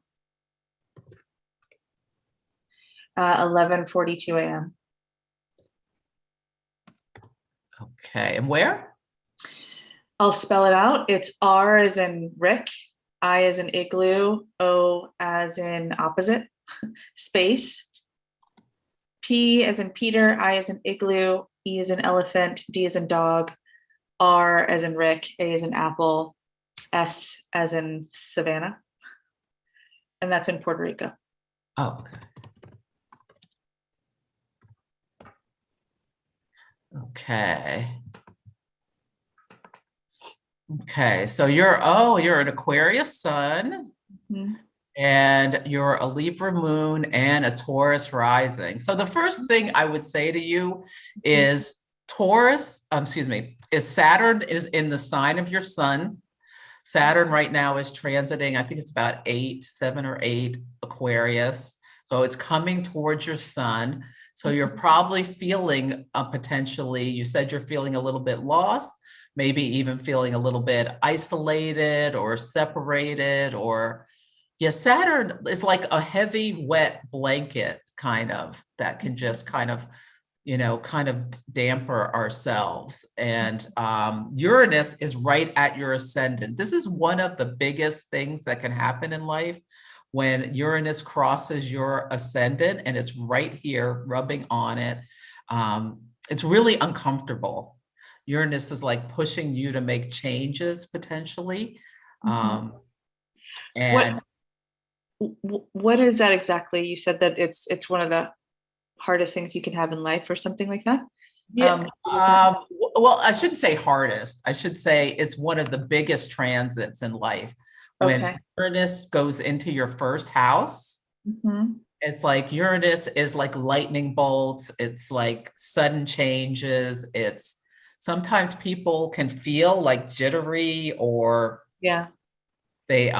11:42 a.m. Okay, and where? I'll spell it out. It's R as in Rick, I as in igloo, O as in opposite, space, P as in Peter, I as in igloo, E as in elephant, D as in dog, R as in Rick, A as in apple, S as in Savannah. And that's in Puerto Rico. Oh, okay. Okay, so you're an Aquarius sun, and you're a Libra moon and a Taurus rising. So the first thing I would say to you is Saturn is in the sign of your sun. Saturn right now is transiting, I think it's about 7 or 8 Aquarius. So it's coming towards your sun. So you're probably feeling potentially, you said you're feeling a little bit lost. maybe even feeling a little bit isolated or separated, or yeah, Saturn is like a heavy, wet blanket kind of that can just kind of, kind of damper ourselves. And Uranus is right at your ascendant. This is one of the biggest things that can happen in life when Uranus crosses your ascendant and it's right here rubbing on it. It's really uncomfortable. Uranus is like pushing you to make changes potentially. And what is that exactly? You said that it's one of the hardest things you can have in life or something like that? yeah, well, I shouldn't say hardest. I should say it's one of the biggest transits in life. When Uranus goes into your first house, it's like Uranus is like lightning bolts. It's like sudden changes. It's sometimes people can feel like jittery, or they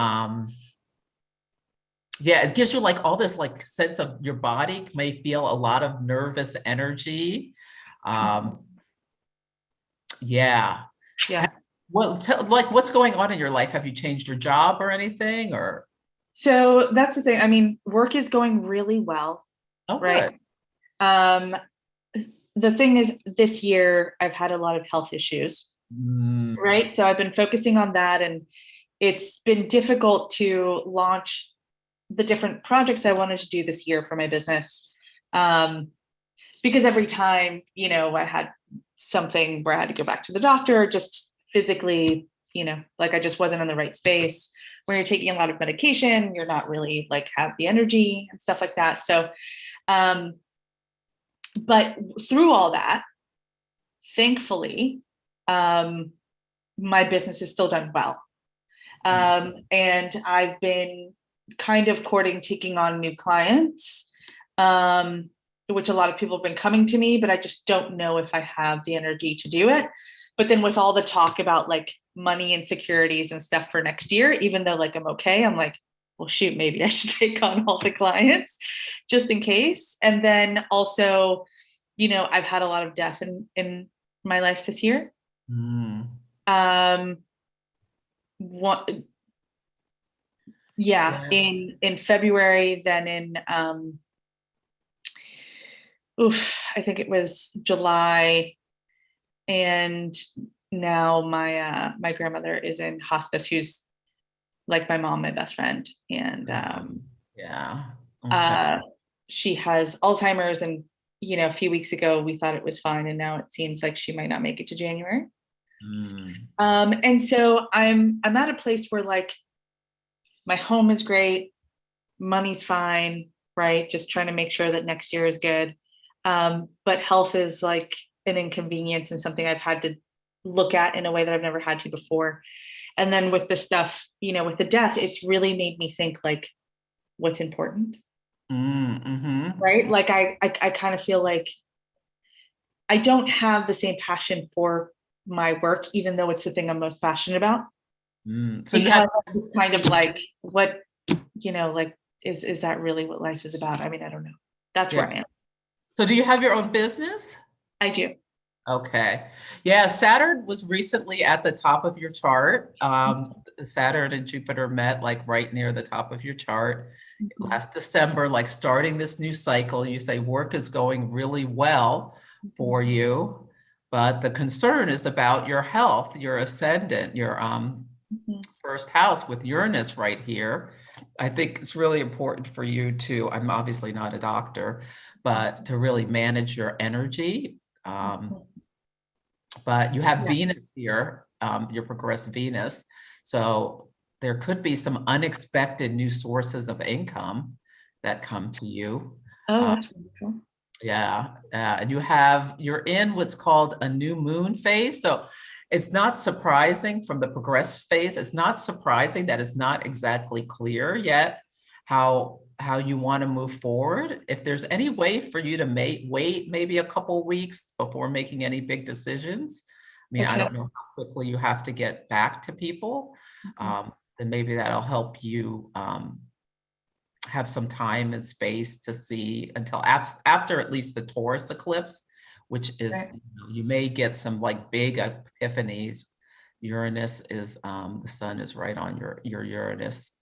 it gives you like all this like sense of your body may feel a lot of nervous energy. Well, like what's going on in your life? Have you changed your job or anything, or? So that's the thing. I mean, work is going really well. Oh, right. Good. The thing is, this year I've had a lot of health issues. Right. So I've been focusing on that, and it's been difficult to launch the different projects I wanted to do this year for my business. Because every time, I had something where I had to go back to the doctor, just physically, like I just wasn't in the right space. When you're taking a lot of medication, you're not really like have the energy and stuff like that. So, but through all that, thankfully, my business is still done well. And I've been kind of courting taking on new clients, which a lot of people have been coming to me, but I just don't know if I have the energy to do it. But then with all the talk about like money and securities and stuff for next year, even though like I'm okay, I'm like, well, shoot, maybe I should take on all the clients just in case. And then also, I've had a lot of death in my life this year. In February, then in I think it was July, and now my grandmother is in hospice, who's like my mom, my best friend, and she has Alzheimer's, and a few weeks ago we thought it was fine, and now it seems like she might not make it to January. And so I'm at a place where like my home is great, money's fine, right? Just trying to make sure that next year is good. But health is like an inconvenience and something I've had to look at in a way that I've never had to before. And then with the stuff, with the death, it's really made me think like, what's important, right? Like I kind of feel like I don't have the same passion for my work, even though it's the thing I'm most passionate about. So you have this kind of like, what, like, is that really what life is about? I mean, I don't know. That's where I am. So do you have your own business? I do. Okay. Yeah, Saturn was recently at the top of your chart. Saturn and Jupiter met like right near the top of your chart last December, like starting this new cycle. You say work is going really well for you, but the concern is about your health, your ascendant, your first house with Uranus right here. I think it's really important for you to, I'm obviously not a doctor, but to really manage your energy. But you have Venus here, your progressed Venus. So there could be some unexpected new sources of income that come to you. Oh, that's really cool. And you're in what's called a new moon phase. So it's not surprising from the progressed phase. It's not surprising that it's not exactly clear yet how you want to move forward. If there's any way for you to wait maybe a couple of weeks before making any big decisions. I mean, I don't know how quickly you have to get back to people. Then maybe that'll help you have some time and space to see until after at least the Taurus eclipse, which is, Right. you may get some like big epiphanies. Uranus is, the sun is right on your Uranus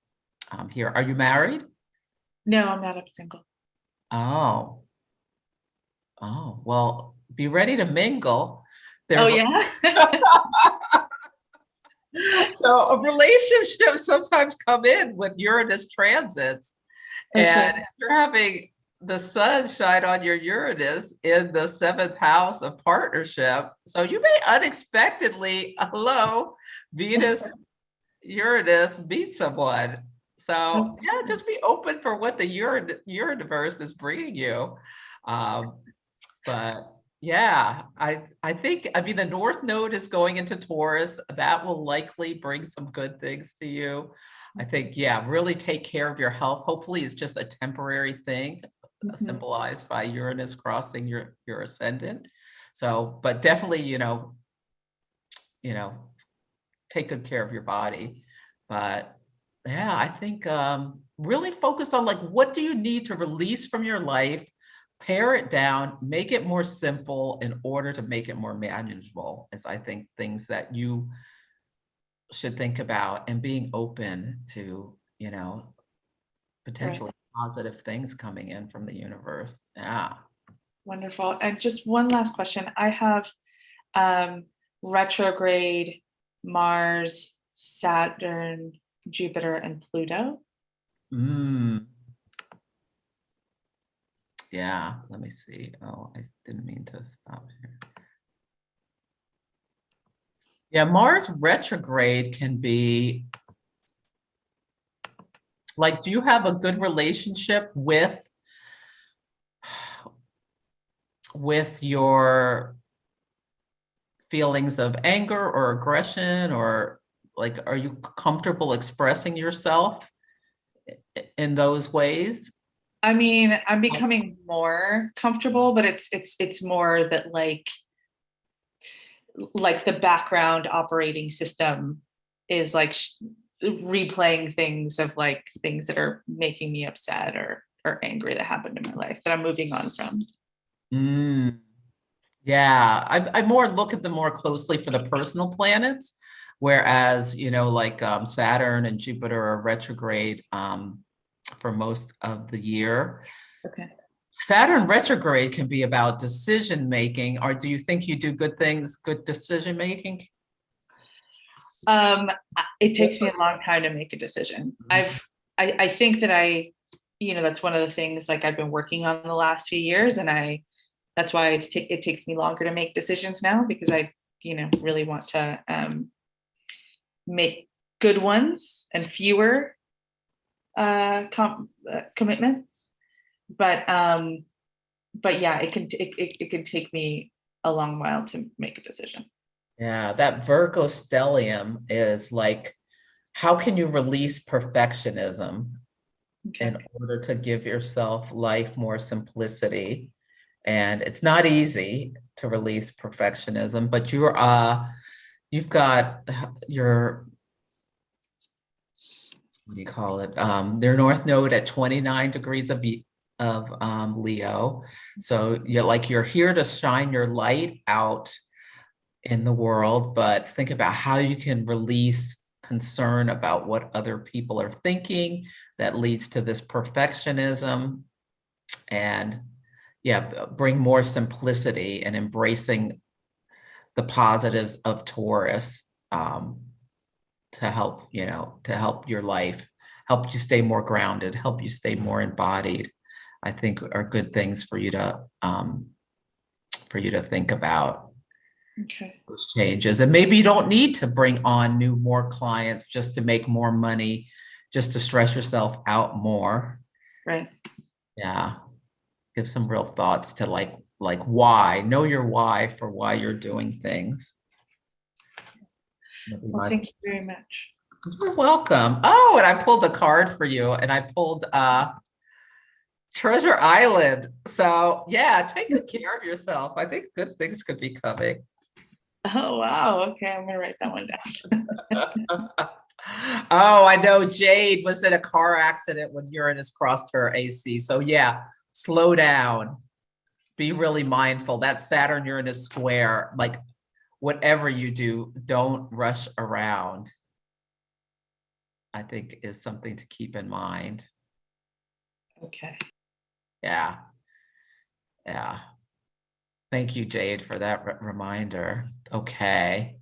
here. Are you married? No, I'm not. I'm single. Oh, well, be ready to mingle. Oh, yeah. So a relationship sometimes come in with Uranus transits, and Okay. you're having the sun shine on your Uranus in the 7th house of partnership. So you may unexpectedly, hello, Venus, Uranus, meet someone. So yeah, just be open for what the universe is bringing you. But yeah, I think, I mean, the North Node is going into Taurus. That will likely bring some good things to you. I think, yeah, really take care of your health. Hopefully it's just a temporary thing, symbolized by Uranus crossing your ascendant. So, but definitely, take good care of your body. But yeah, I think really focused on like, what do you need to release from your life? Pare it down, make it more simple in order to make it more manageable, is I think things that you should think about, and being open to, potentially positive things coming in from the universe. Yeah. Wonderful. And just one last question. I have retrograde Mars, Saturn, Jupiter, and Pluto. Yeah, let me see. Oh, I didn't mean to stop here. Yeah, Mars retrograde can be like, do you have a good relationship with your feelings of anger or aggression, or like, are you comfortable expressing yourself in those ways? I mean, I'm becoming more comfortable, but it's more that like the background operating system is like replaying things of like things that are making me upset or angry that happened in my life that I'm moving on from. Yeah, I more look at them more closely for the personal planets, whereas, like Saturn and Jupiter are retrograde for most of the year. Okay. Saturn retrograde can be about decision making, or do you think you do good things, good decision making? It takes me a long time to make a decision. I think that that's one of the things like I've been working on the last few years, and that's why it takes me longer to make decisions now, because I really want to make good ones and fewer commitments. But yeah, it can take me a long while to make a decision. Yeah, that Virgo stellium is like, how can you release perfectionism in order to give yourself life more simplicity? And it's not easy to release perfectionism, but you've got your, what do you call it? Their North Node at 29 degrees of Leo. So you're here to shine your light out in the world, but think about how you can release concern about what other people are thinking that leads to this perfectionism, and bring more simplicity and embracing the positives of Taurus to help your life, help you stay more grounded, help you stay more embodied. I think are good things for you to think about. Okay. Those changes, and maybe you don't need to bring on more clients just to make more money, just to stress yourself out more. Right. Yeah. Give some real thoughts to like why. Know your why for why you're doing things. Well, thank you very much. You're welcome. Oh, and I pulled a card for you, and I pulled Treasure Island. So yeah, take good care of yourself. I think good things could be coming. Oh, wow. Okay, I'm gonna write that one down. Oh, I know Jade was in a car accident when Uranus crossed her AC. So yeah, slow down. be really mindful. That Saturn Uranus square, like whatever you do, don't rush around, I think is something to keep in mind. Okay. Yeah. Yeah. Thank you, Jade, for that reminder. Okay.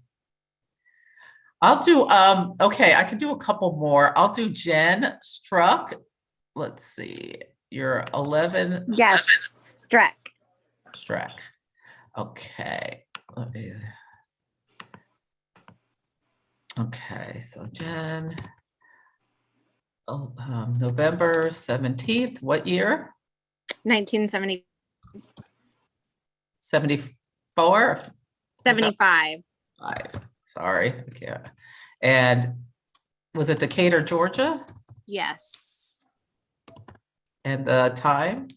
I'll do, okay, I can do a couple more. I'll do Jen Struck. Let's see, you're 11. Yes, Struck. Struck. Okay. Let me. Okay, so Jen. Oh, November 17th. What year? 1970. 74? 75. 5. Sorry. Okay. And was it Decatur, Georgia? Yes. And the time?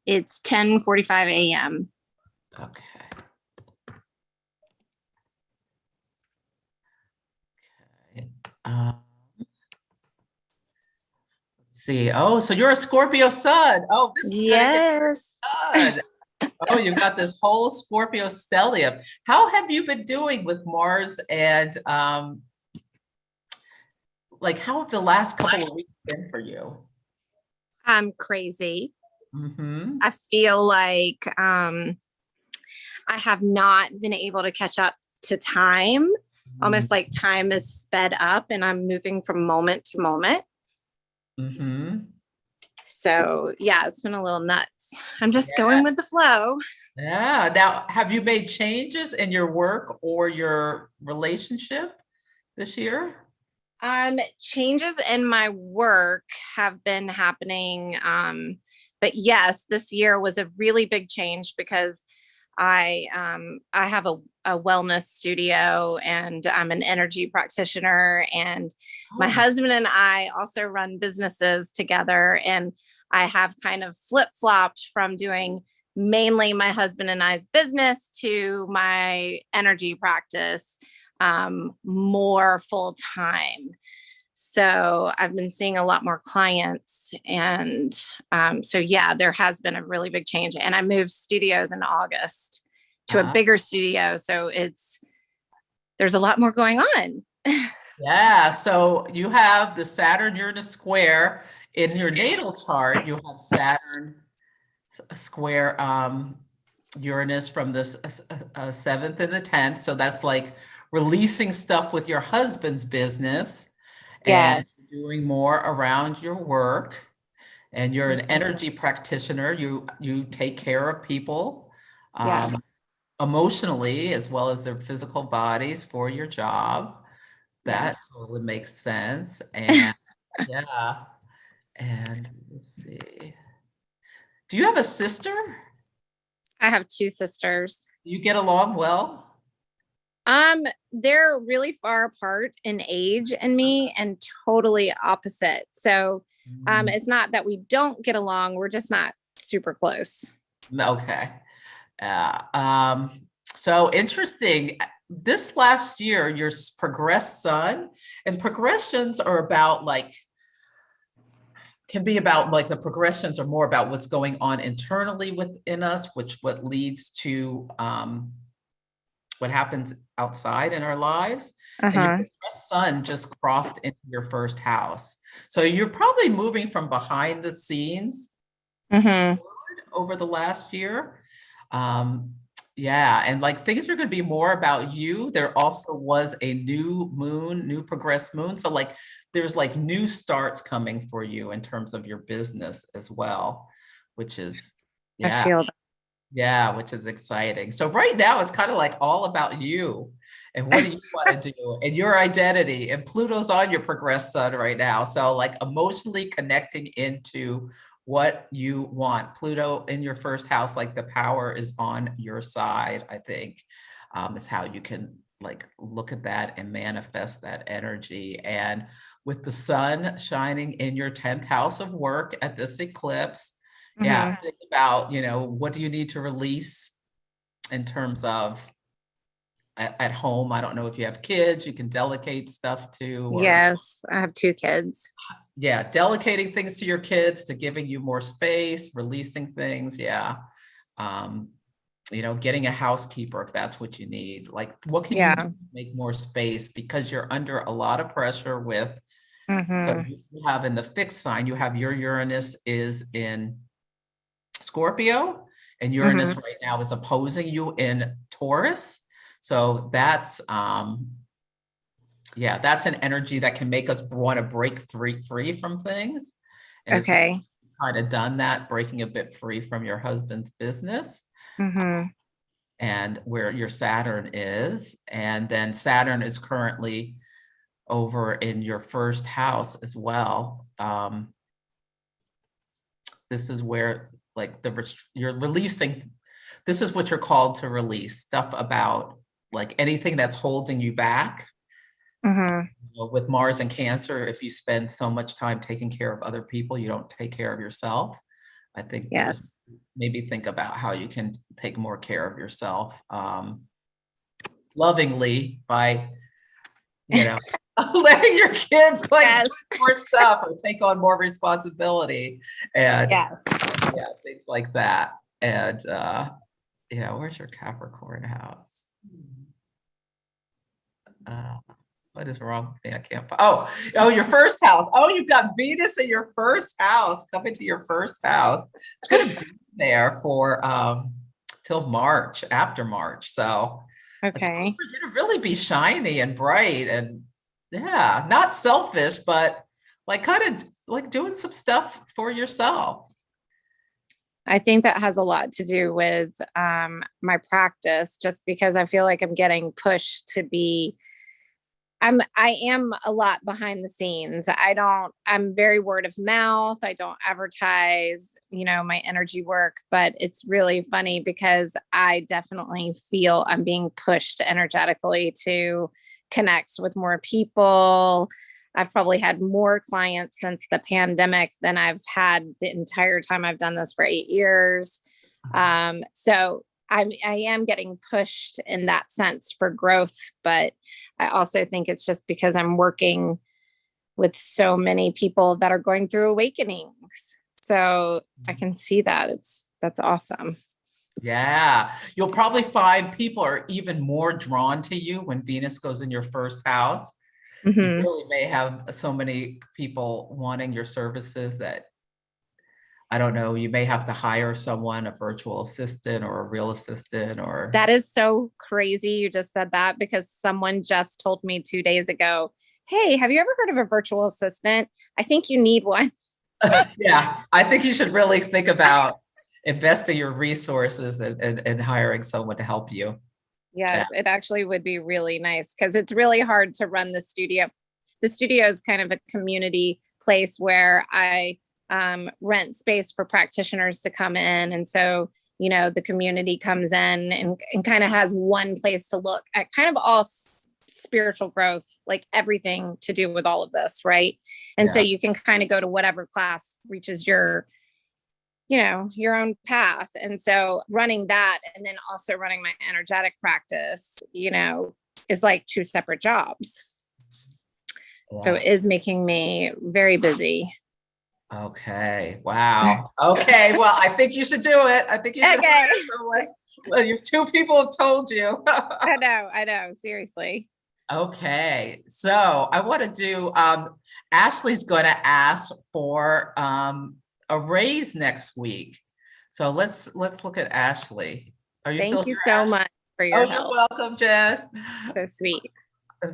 It's 10:45 a.m. Okay. Okay. Let's see. Oh, so you're a Scorpio sun. Oh, this is Yes. good. Oh, you've got this whole Scorpio stellium. How have you been doing with Mars and like how have the last couple of weeks been for you? I'm crazy. Mm-hmm. I feel like I have not been able to catch up to time. Almost like time is sped up and I'm moving from moment to moment. Mm-hmm. So yeah, it's been a little nuts. I'm just going with the flow. Yeah. Now, have you made changes in your work or your relationship this year? Changes in my work have been happening. But yes, this year was a really big change because I have a wellness studio and I'm an energy practitioner, and my husband and I also run businesses together, and I have kind of flip-flopped from doing mainly my husband and I's business to my energy practice more full time. So I've been seeing a lot more clients, and so yeah, there has been a really big change. And I moved studios in August to a bigger studio, so there's a lot more going on. Yeah. So you have the Saturn Uranus square in your natal chart. You have Saturn square Uranus from the 7th and the 10th. So that's like releasing stuff with your husband's business. And doing more around your work, and you're an energy practitioner. You take care of people emotionally as well as their physical bodies for your job. That totally makes sense. And yeah. And let's see. Do you have a sister? I have 2 sisters. Do you get along well? They're really far apart in age and me, and totally opposite. So, it's not that we don't get along. We're just not super close. Okay. So interesting. This last year, your progressed sun, and progressions are about like, can be about like the progressions are more about what's going on internally within us, what leads to what happens outside in our lives. And your progressed sun just crossed into your first house. So you're probably moving from behind the scenes over the last year. Yeah, and like things are going to be more about you. There also was a new moon, new progressed moon. So like there's like new starts coming for you in terms of your business as well, which is, I feel that. Yeah, which is exciting. So right now it's kind of like all about you and what do you want to do and your identity, and Pluto's on your progressed sun right now. So like emotionally connecting into what you want. Pluto in your first house, like the power is on your side, I think, is how you can like look at that and manifest that energy. And with the sun shining in your 10th house of work at this eclipse, think about, what do you need to release in terms of at home? I don't know if you have kids, you can delegate stuff to. Yes, I have 2 kids. Yeah, delegating things to your kids, to giving you more space, releasing things. Yeah, getting a housekeeper if that's what you need. Like, what can you do to make more space, because you're under a lot of pressure with, so you have in the fixed sign, you have your Uranus is in Scorpio, and Uranus right now is opposing you in Taurus. So that's, that's an energy that can make us want to break free from things. And Okay. Kind of done that, breaking a bit free from your husband's business. And where your Saturn is. And then Saturn is currently over in your first house as well. This is where like you're releasing, this is what you're called to release, stuff about like anything that's holding you back. With Mars and Cancer, if you spend so much time taking care of other people, you don't take care of yourself. I think maybe think about how you can take more care of yourself lovingly by, letting your kids do more stuff or take on more responsibility and things like that. And where's your Capricorn house? What is wrong with me? I can't find. Oh, your first house. Oh, you've got Venus in your first house, coming to your first house. It's going to be there for till March, after March. So it's good for you to really be shiny and bright and not selfish, but like kind of like doing some stuff for yourself. I think that has a lot to do with my practice, just because I feel like I'm getting pushed to be, I am a lot behind the scenes. I'm very word of mouth. I don't advertise, my energy work, but it's really funny because I definitely feel I'm being pushed energetically to connect with more people. I've probably had more clients since the pandemic than I've had the entire time I've done this for 8 years. So I am getting pushed in that sense for growth, but I also think it's just because I'm working with so many people that are going through awakenings. So I can see that that's awesome. Yeah. You'll probably find people are even more drawn to you when Venus goes in your first house. You really may have so many people wanting your services that, I don't know, you may have to hire someone, a virtual assistant or a real assistant or. That is so crazy. You just said that because someone just told me 2 days ago, hey, have you ever heard of a virtual assistant? I think you need one. Yeah, I think you should really think about investing your resources and hiring someone to help you. Yes, it actually would be really nice because it's really hard to run the studio. The studio is kind of a community place where I rent space for practitioners to come in. And so, the community comes in and kind of has one place to look at kind of all spiritual growth, like everything to do with all of this. Right. And so you can kind of go to whatever class reaches your own path. And so running that and then also running my energetic practice, is like 2 separate jobs. Yeah. So it is making me very busy. Okay. Wow. Okay. Well, I think you should do it. I think you should. Okay. Well, you've 2 people have told you. I know. Seriously. Okay. So I want to do, Ashley's going to ask for, a raise next week. So let's look at Ashley. Are you still here? Thank you so much for your help. You're welcome, Jen. So sweet.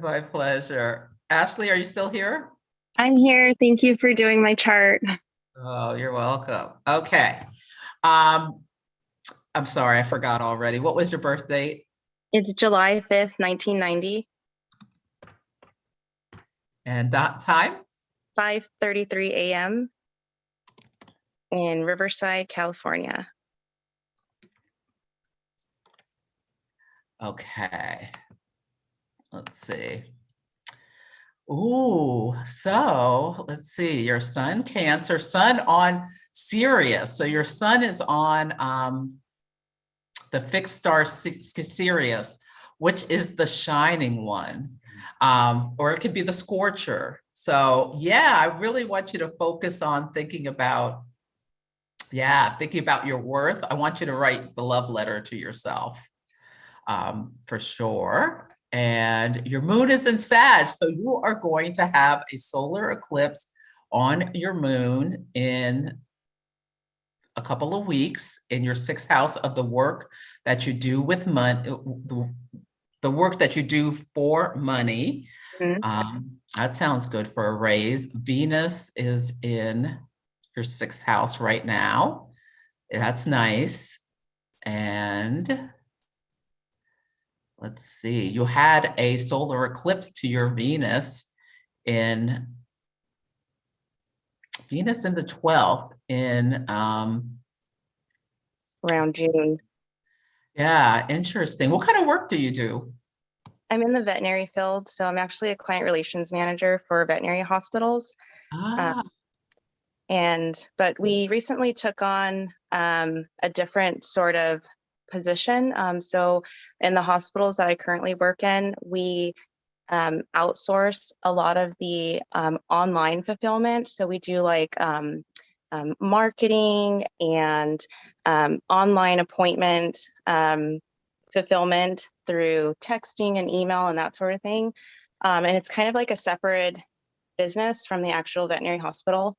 My pleasure. Ashley, are you still here? I'm here. Thank you for doing my chart. Oh, you're welcome. Okay. I'm sorry, I forgot already. What was your birth date? It's July 5th, 1990. And that time? 5:33 a.m. in Riverside, California. Okay. Let's see. Ooh, so let's see. Your sun, Cancer, sun on Sirius. So your sun is on the fixed star Sirius, which is the shining one. Or it could be the scorcher. So yeah, I really want you to focus on thinking about Yeah, thinking about your worth. I want you to write the love letter to yourself, for sure. And your moon is in Sag, so you are going to have a solar eclipse on your moon in a couple of weeks in your 6th house of the work that you do with money, the work that you do for money. That sounds good for a raise. Venus is in your 6th house right now. That's nice. And let's see, you had a solar eclipse to your Venus in the 12th in around June. Yeah, interesting. What kind of work do you do? I'm in the veterinary field, so I'm actually a client relations manager for veterinary hospitals. But we recently took on a different sort of position. So in the hospitals that I currently work in, we outsource a lot of the online fulfillment. So we do like marketing and online appointment fulfillment through texting and email and that sort of thing. And it's kind of like a separate business from the actual veterinary hospital.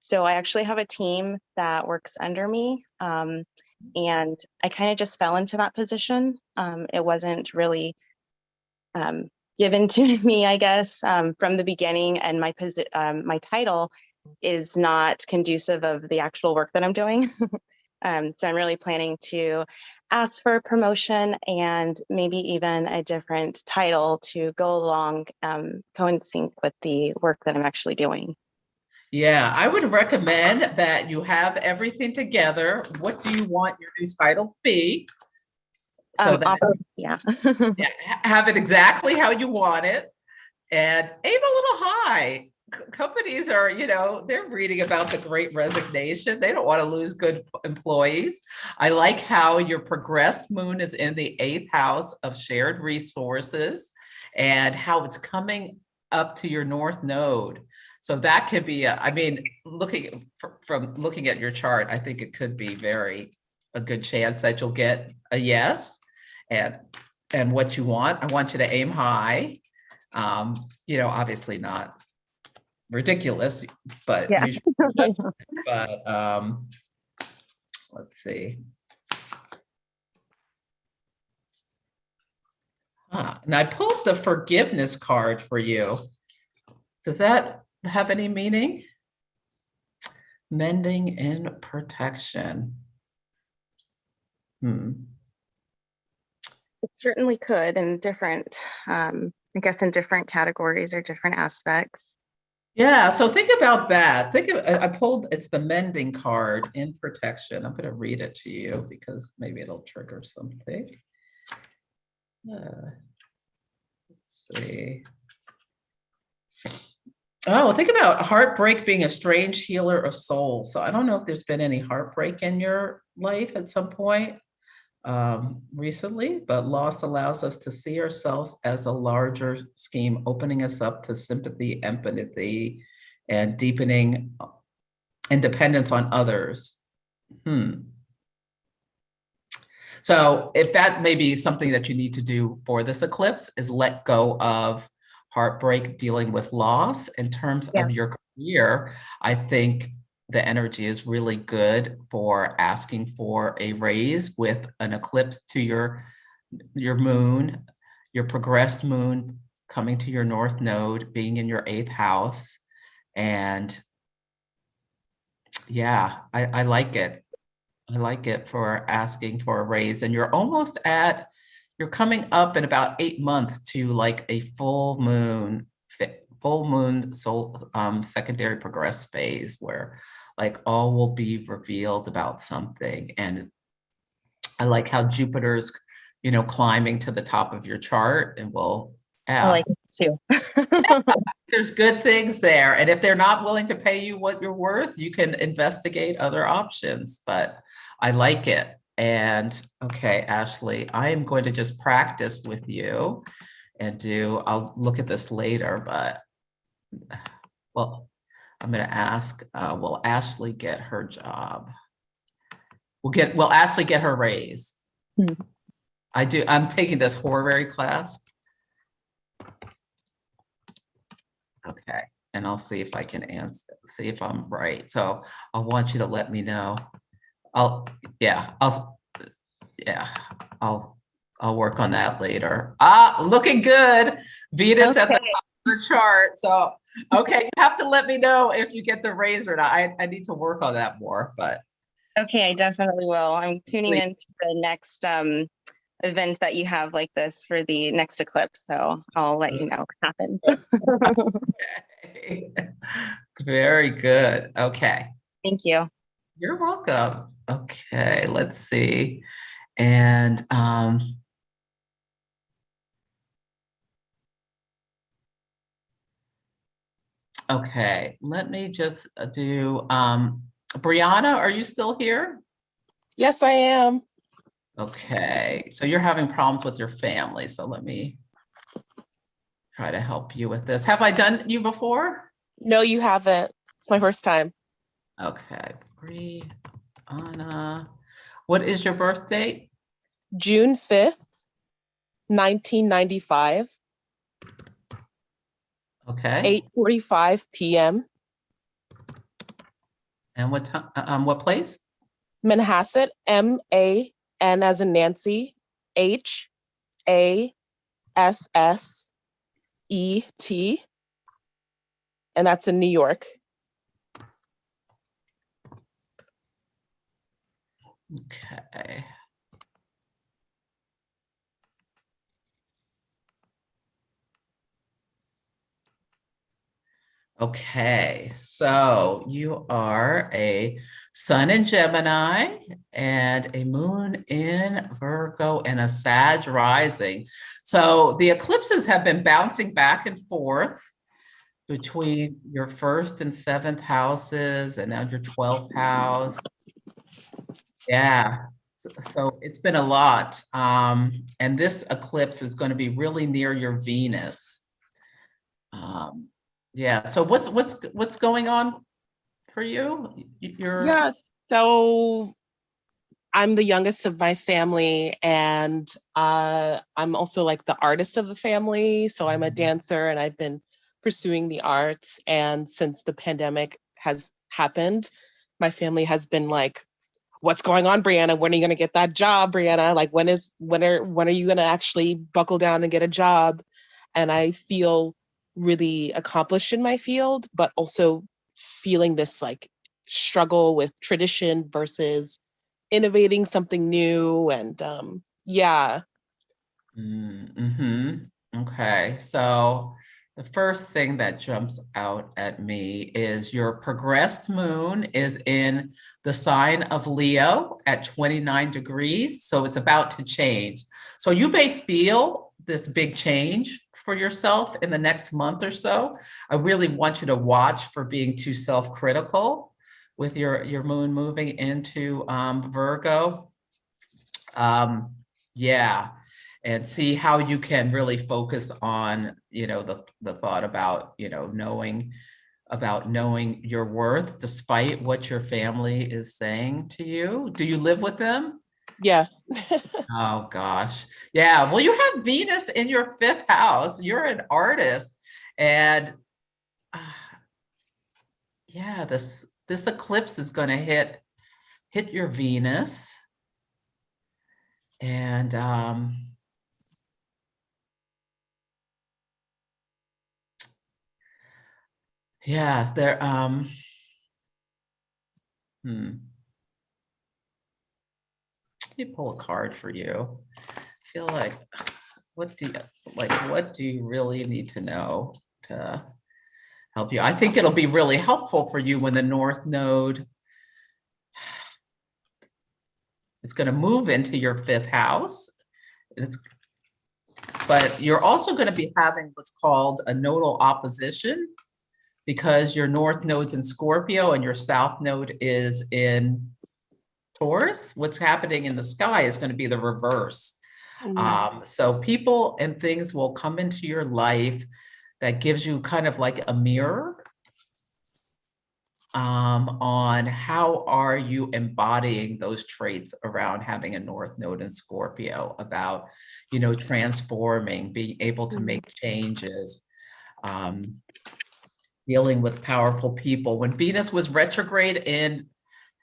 So I actually have a team that works under me. And I kind of just fell into that position. It wasn't really given to me, I guess, from the beginning, and my title is not conducive of the actual work that I'm doing. So I'm really planning to ask for a promotion and maybe even a different title to go along, coincide with the work that I'm actually doing. Yeah, I would recommend that you have everything together. What do you want your new title to be? So have it exactly how you want it, and aim a little high. Companies are, they're reading about the Great Resignation. They don't want to lose good employees. I like how your progressed moon is in the 8th house of shared resources and how it's coming up to your north node. So that could be, looking at your chart, I think it could be a good chance that you'll get a yes and what you want. I want you to aim high. Obviously not ridiculous, but yeah. Let's see. And I pulled the forgiveness card for you. Does that have any meaning? Mending and protection. It certainly could in different, I guess in different categories or different aspects. Yeah, so think about that. It's the mending card in protection. I'm going to read it to you because maybe it'll trigger something. Let's see. Oh, think about heartbreak being a strange healer of souls. So I don't know if there's been any heartbreak in your life at some point recently, but loss allows us to see ourselves as a larger scheme, opening us up to sympathy, empathy, and deepening independence on others. So if that may be something that you need to do for this eclipse, is let go of heartbreak, dealing with loss. In terms of your career, I think the energy is really good for asking for a raise with an eclipse to your moon, your progressed moon coming to your north node, being in your 8th house. And yeah, I like it. I like it for asking for a raise. And you're coming up in about 8 months to like a full moon secondary progress phase where like all will be revealed about something. And I like how Jupiter's, climbing to the top of your chart, and will ask. I like it too. There's good things there. And if they're not willing to pay you what you're worth, you can investigate other options, but I like it. And okay, Ashley, I am going to just practice with you and I'll look at this later, but well, I'm going to ask, will Ashley get her job? Will Ashley get her raise? I'm taking this horary class. Okay, and I'll see if I can answer, see if I'm right. So I want you to let me know. I'll work on that later. Looking good. Venus at the top of the chart. So, okay, you have to let me know if you get the raise or not. I need to work on that more, but. Okay, I definitely will. I'm tuning into the next event that you have like this for the next eclipse. So I'll let you know what happens. Okay. Very good. Okay. Thank you. You're welcome. Okay, let's see. And okay, let me just do Brianna, are you still here? Yes, I am. Okay, so you're having problems with your family. So let me try to help you with this. Have I done you before? No, you haven't. It's my first time. Okay, Brianna. What is your birth date? June 5th, 1995. Okay. 8:45 p.m. And what time? What place? Manhasset, M-A-N as in Nancy, H-A-S-S-E-T, and that's in New York. Okay. Okay, so you are a sun in Gemini and a moon in Virgo and a Sag rising. So the eclipses have been bouncing back and forth between your first and seventh houses and now your 12th house. Yeah, so it's been a lot. And this eclipse is going to be really near your Venus. Yeah, so what's going on for you? Yeah, so I'm the youngest of my family, and I'm also like the artist of the family. So I'm a dancer and I've been pursuing the arts. And since the pandemic has happened, my family has been like, what's going on, Brianna? When are you going to get that job, Brianna? Like, when are you going to actually buckle down and get a job? And I feel really accomplished in my field, but also feeling this like struggle with tradition versus innovating something new. And yeah. Okay, so the first thing that jumps out at me is your progressed moon is in the sign of Leo at 29 degrees. So it's about to change. So you may feel this big change for yourself in the next month or so. I really want you to watch for being too self-critical with your moon moving into Virgo. Yeah. And see how you can really focus on, the thought about, knowing your worth despite what your family is saying to you. Do you live with them? Yes. Oh gosh. Yeah. Well, you have Venus in your 5th house. You're an artist. And yeah, this eclipse is going to hit your Venus. And yeah, there let me pull a card for you. I feel like what do you really need to know to help you? I think it'll be really helpful for you when the North Node is going to move into your 5th house. But you're also going to be having what's called a nodal opposition because your North Node's in Scorpio and your South Node is in Taurus. What's happening in the sky is going to be the reverse. So people and things will come into your life that gives you kind of like a mirror. on how are you embodying those traits around having a North Node in Scorpio, about, transforming, being able to make changes, dealing with powerful people. When Venus was retrograde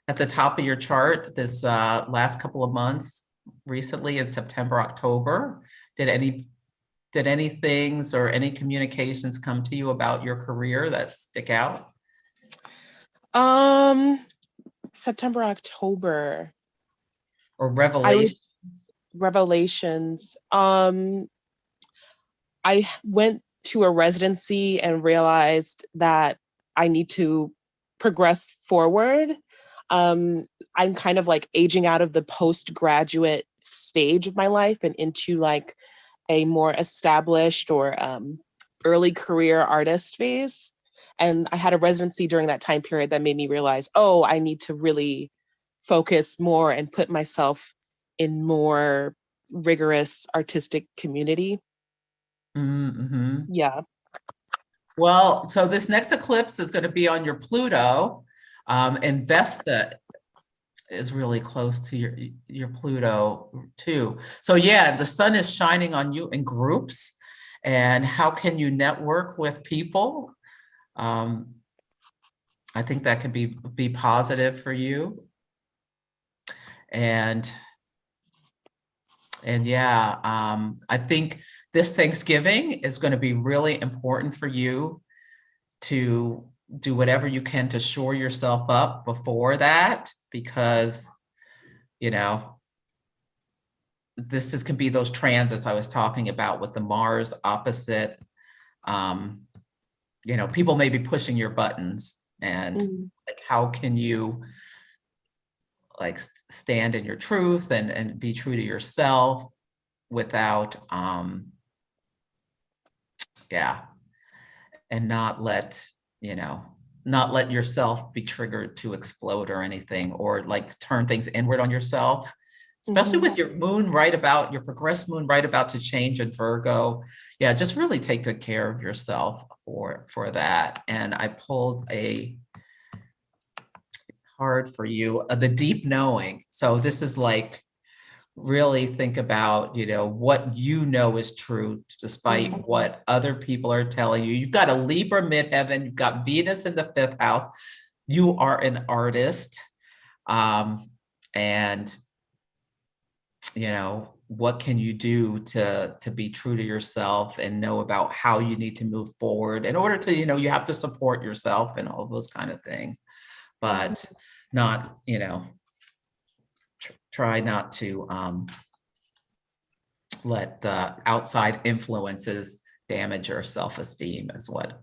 at the top of your chart this last couple of months, recently in September, October, did any things or any communications come to you about your career that stick out? September, October. Or revelations? Revelations. I went to a residency and realized that I need to progress forward. I'm kind of like aging out of the postgraduate stage of my life and into like a more established or early career artist phase. And I had a residency during that time period that made me realize, oh, I need to really focus more and put myself in more rigorous artistic community. Mm-hmm. Yeah. Well, so this next eclipse is going to be on your Pluto. And Vesta is really close to your Pluto too. So yeah, the sun is shining on you in groups. And how can you network with people? I think that could be positive for you. And yeah, I think this Thanksgiving is going to be really important for you to do whatever you can to shore yourself up before that, because, this can be those transits I was talking about with the Mars opposite. People may be pushing your buttons, and like, how can you like stand in your truth and be true to yourself without, and not let yourself be triggered to explode or anything, or like turn things inward on yourself, especially with your moon your progressed moon right about to change in Virgo. Yeah, just really take good care of yourself for that. And I pulled a card for you, the deep knowing. So this is like, really think about, what is true despite what other people are telling you. You've got a Libra midheaven, you've got Venus in the 5th house. You are an artist. And what can you do to be true to yourself and know about how you need to move forward in order to, you have to support yourself and all those kind of things, but not, try not to let the outside influences damage your self-esteem, is what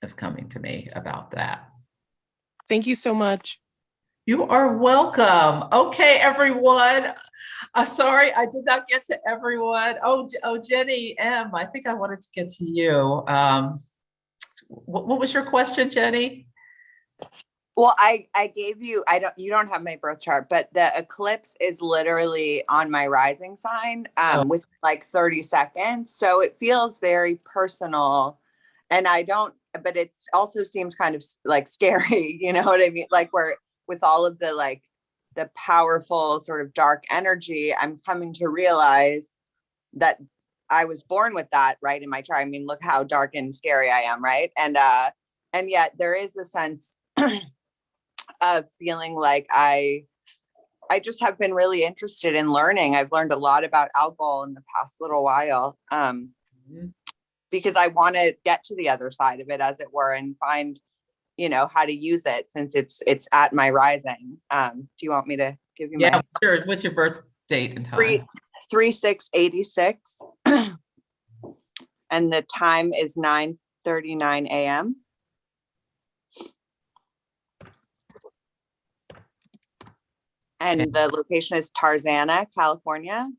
is coming to me about that. Thank you so much. You are welcome. Okay, everyone. Sorry, I did not get to everyone. Oh, Jenny M, I think I wanted to get to you. What was your question, Jenny? Well, I gave you, you don't have my birth chart, but the eclipse is literally on my rising sign with like 30 seconds. So it feels very personal, and but it also seems kind of like scary, you know what I mean? Like, where with all of the like the powerful sort of dark energy, I'm coming to realize that I was born with that right in my chart. I mean, look how dark and scary I am, right? And yet there is a sense of feeling like I just have been really interested in learning. I've learned a lot about alcohol in the past little while, because I want to get to the other side of it, as it were, and find, how to use it, since it's at my rising. Do you want me to give you my? Sure. What's your birth date and time? 3/6/86, and the time is 9:39 a.m. And the location is Tarzana, California.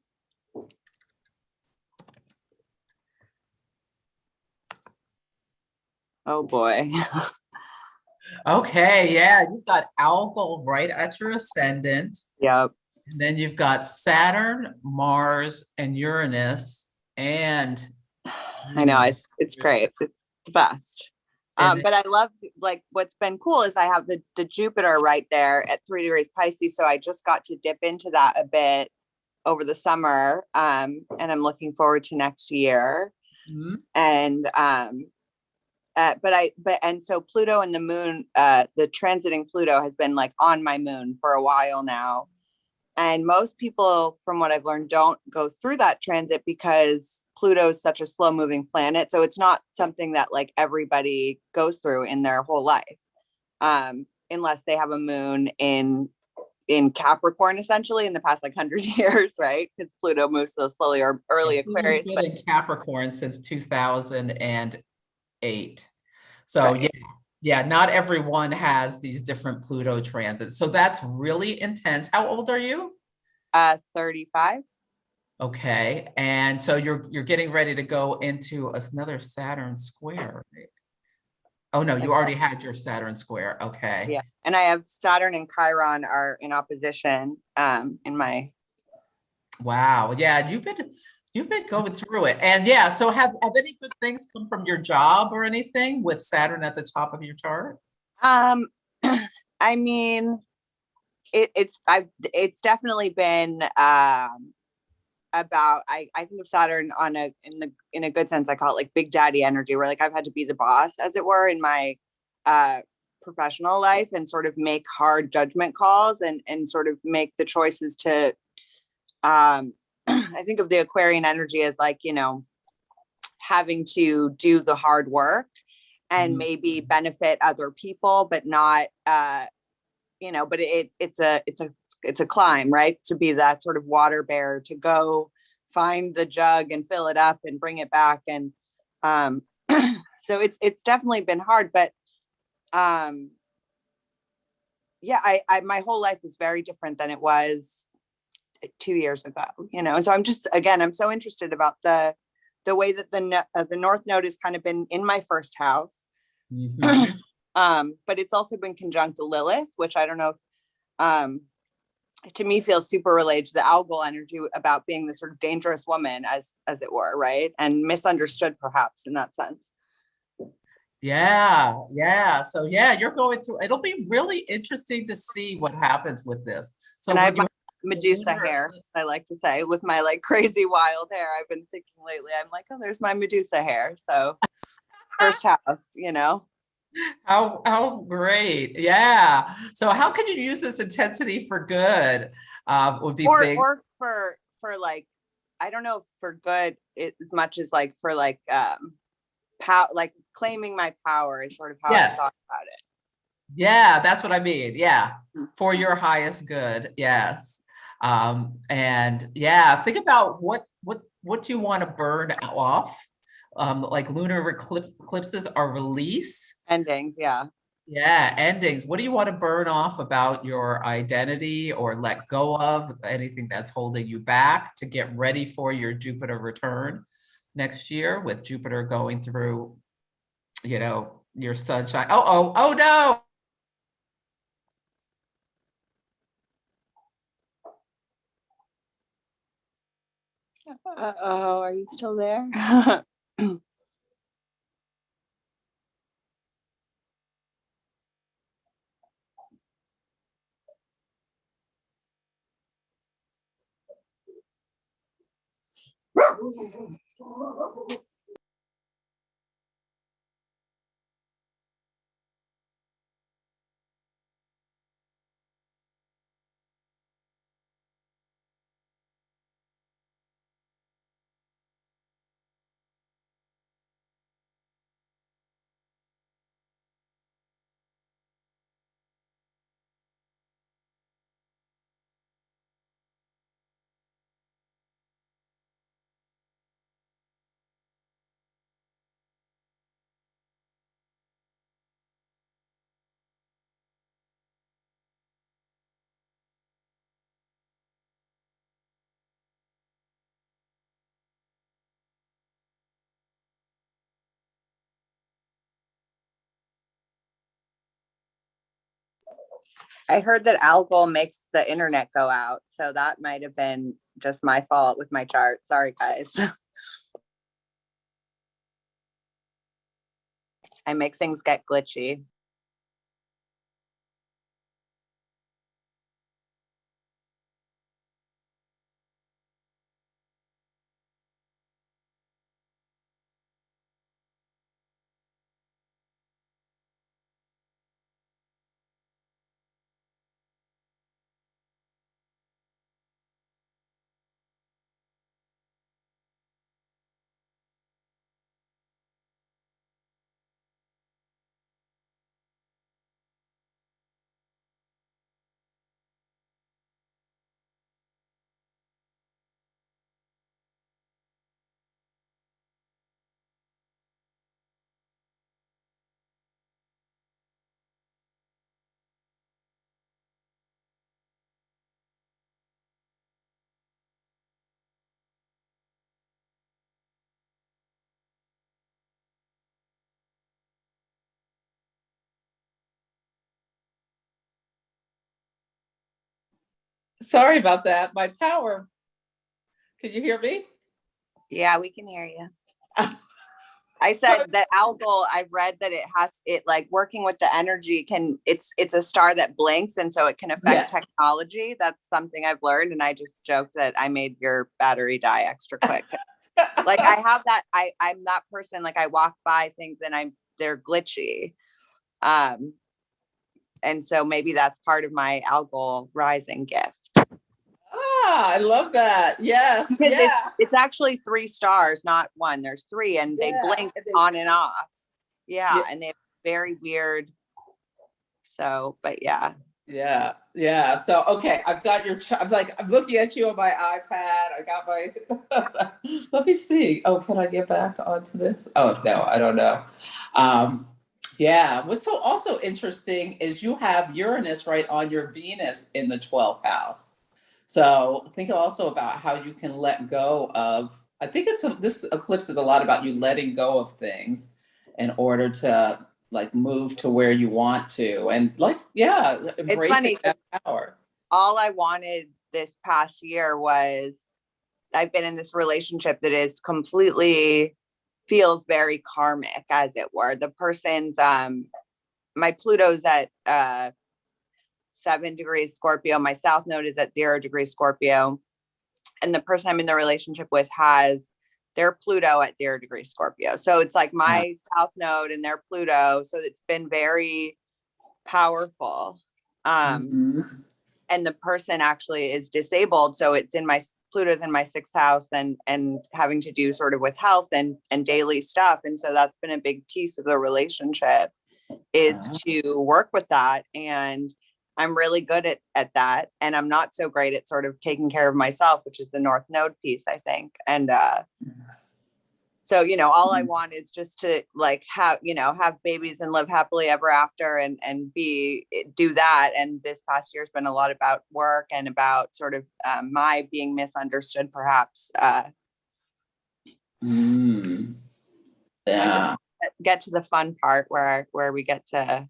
Oh boy. Okay, yeah, you've got algal right at your ascendant. Yep. And then you've got Saturn, Mars, and Uranus. And I know, it's great. It's the best. But I love, like, what's been cool is I have the Jupiter right there at 3 degrees Pisces. So I just got to dip into that a bit over the summer. And I'm looking forward to next year. Mhm. And and so Pluto and the moon, the transiting Pluto has been like on my moon for a while now. And most people, from what I've learned, don't go through that transit because Pluto is such a slow moving planet. So it's not something that like everybody goes through in their whole life, unless they have a moon in Capricorn, essentially in the past like 100 years, right? Because Pluto moves so slowly, or early Aquarius. Pluto's been in Capricorn since 2008. So Right. yeah, not everyone has these different Pluto transits. So that's really intense. How old are you? 35. Okay. And so you're getting ready to go into another Saturn square, right? Oh no, you already had your Saturn square. Okay. Yeah. And I have Saturn and Chiron are in opposition in my. Wow. Yeah, you've been going through it. And yeah, so have any good things come from your job or anything with Saturn at the top of your chart? I mean, it's definitely been about I think of Saturn in a good sense. I call it like big daddy energy, where like I've had to be the boss, as it were, in my professional life, and sort of make hard judgment calls and sort of make the choices to I think of the Aquarian energy as like, you know, having to do the hard work and maybe benefit other people, but not you know, but it's a climb, right? To be that sort of water bearer, to go find the jug and fill it up and bring it back. And so it's definitely been hard, but yeah, I my whole life is very different than it was 2 years ago, you know. And so I'm just, again, I'm so interested about the way that the North Node has kind of been in my first house. But it's also been conjunct to Lilith, which I don't know if to me feels super related to the algal energy about being the sort of dangerous woman, as it were, right? And misunderstood perhaps in that sense. Yeah. So yeah, you're going through, it'll be really interesting to see what happens with this. So and I have my Medusa hair, I like to say, with my like crazy wild hair. I've been thinking lately, I'm like, oh, there's my Medusa hair. So first house, you know. How great. Yeah. So how can you use this intensity for good? Would be big. Or for like, I don't know, for good as much as like for like like claiming my power is sort of how I thought about it. Yeah, that's what I mean. Yeah. For your highest good. Yes. And yeah, think about what you want to burn off. Like lunar eclipses are release. Endings, yeah. Yeah, endings. What do you want to burn off about your identity or let go of? Anything that's holding you back to get ready for your Jupiter return next year, with Jupiter going through, you know, your sunshine. Oh no. Oh, are you still there? I heard that algal makes the internet go out, so that might have been just my fault with my chart. Sorry, guys. I make things get glitchy. Sorry about that. My power. Can you hear me? Yeah, we can hear you. I said that algal, I've read that it like working with the energy it's a star that blinks, and so it can affect technology. That's something I've learned. And I just joked that I made your battery die extra quick. Like I have that, I'm that person, like I walk by things and they're glitchy. And so maybe that's part of my algal rising gift. Ah, I love that. Yes. Because it's actually 3 stars, not 1. There's 3, and they blink on and off. Yeah, and they're very weird. So, but yeah. Yeah. So, okay, I've got I'm looking at you on my iPad. I got my, let me see. Oh, can I get back onto this? Oh, no, I don't know. Yeah, what's so also interesting is you have Uranus right on your Venus in the 12th house. So think also about how you can let go of, I think this eclipse is a lot about you letting go of things in order to like move to where you want to. And like, embracing that power. All I wanted this past year was, I've been in this relationship that is completely feels very karmic, as it were. The person's, my Pluto's at 7 degrees Scorpio. My South Node is at 0 degrees Scorpio. And the person I'm in the relationship with has their Pluto at 0 degrees Scorpio. So it's like my South Node and their Pluto. So it's been very powerful. And the person actually is disabled. So it's Pluto's in my 6th house and having to do sort of with health and daily stuff. And so that's been a big piece of the relationship, is to work with that. And I'm really good at that. And I'm not so great at sort of taking care of myself, which is the North Node piece, I think. And so, all I want is just to like have babies and live happily ever after and do that. And this past year has been a lot about work and about sort of my being misunderstood, perhaps. Yeah. Get to the fun part where we get to.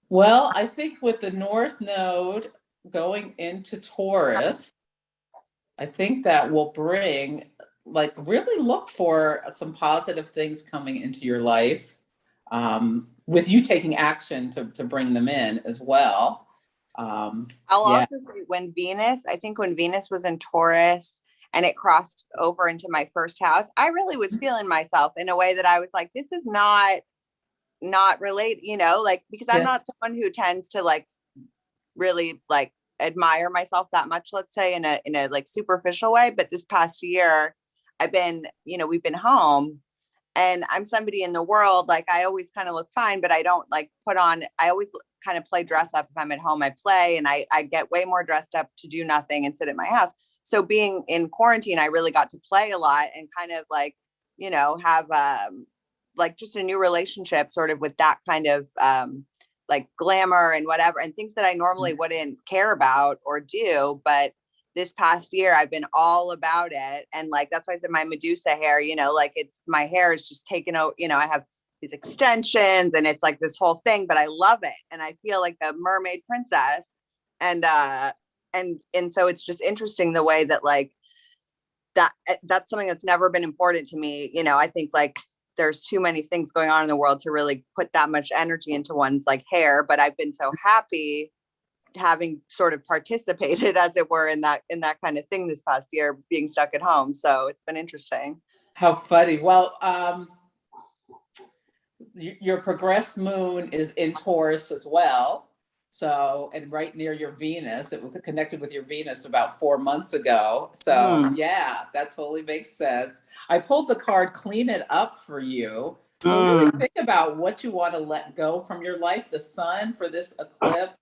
Well, I think with the North Node going into Taurus, I think that will bring, like, really look for some positive things coming into your life, with you taking action to bring them in as well. I'll also say when Venus was in Taurus and it crossed over into my 1st house, I really was feeling myself in a way that I was like, this is not related, because I'm not someone who tends to like really like admire myself that much, let's say in a like superficial way. But this past year I've been, we've been home and I'm somebody in the world, like I always kind of look fine, but I don't like I always kind of play dress up. If I'm at home, I play, and I get way more dressed up to do nothing and sit at my house. So being in quarantine, I really got to play a lot and kind of like, have like just a new relationship sort of with that kind of like glamour and whatever, and things that I normally wouldn't care about or do. But this past year I've been all about it. And like, that's why I said my Medusa hair, like my hair is just taken out, I have these extensions and it's like this whole thing, but I love it. And I feel like a mermaid princess. And so it's just interesting the way that like, that's something that's never been important to me. I think like there's too many things going on in the world to really put that much energy into one's like hair. But I've been so happy having sort of participated, as it were, in that kind of thing this past year, being stuck at home. So it's been interesting. How funny. Well, your progressed moon is in Taurus as well. So, and right near your Venus, it was connected with your Venus about 4 months ago. So yeah, that totally makes sense. I pulled the card Clean It Up for you. So really think about what you want to let go from your life. The sun for this eclipse.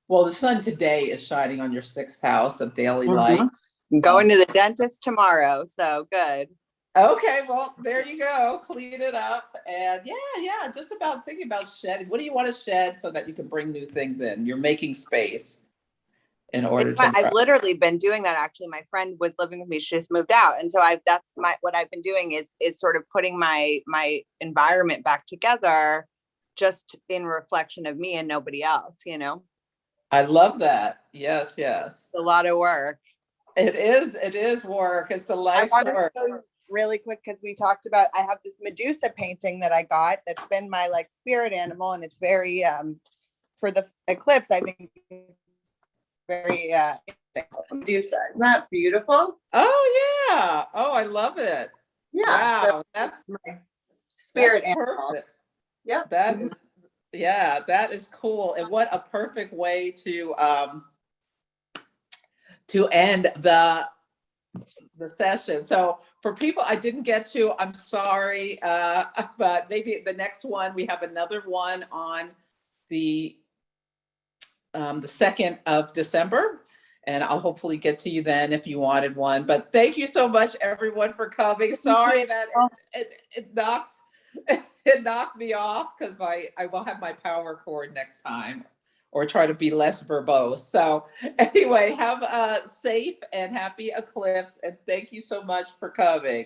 Well, the sun today is shining on your 6th house of daily life. I'm going to the dentist tomorrow. So good. Okay, well, there you go. Clean it up. And yeah, just about thinking about shedding. What do you want to shed so that you can bring new things in? You're making space in order to. I've literally been doing that. Actually, my friend was living with me. She just moved out. And so what I've been doing is sort of putting my environment back together, just in reflection of me and nobody else, you know? I love that. Yes. It's a lot of work. It is work. It's the life's work. Really quick, because we talked about, I have this Medusa painting that I got that's been my like spirit animal, and it's very for the eclipse, I think it's very Medusa. Isn't that beautiful? Oh yeah. Oh, I love it. Yeah. Wow, So that's my spirit that's animal. perfect. Yeah. That is cool. And what a perfect way to end the session. So for people I didn't get to, I'm sorry, but maybe the next one, we have another one on the 2nd of December, and I'll hopefully get to you then if you wanted one. But thank you so much, everyone, for coming. Sorry that it knocked me off, because I will have my power cord next time, or try to be less verbose. So anyway, have a safe and happy eclipse, and thank you so much for coming.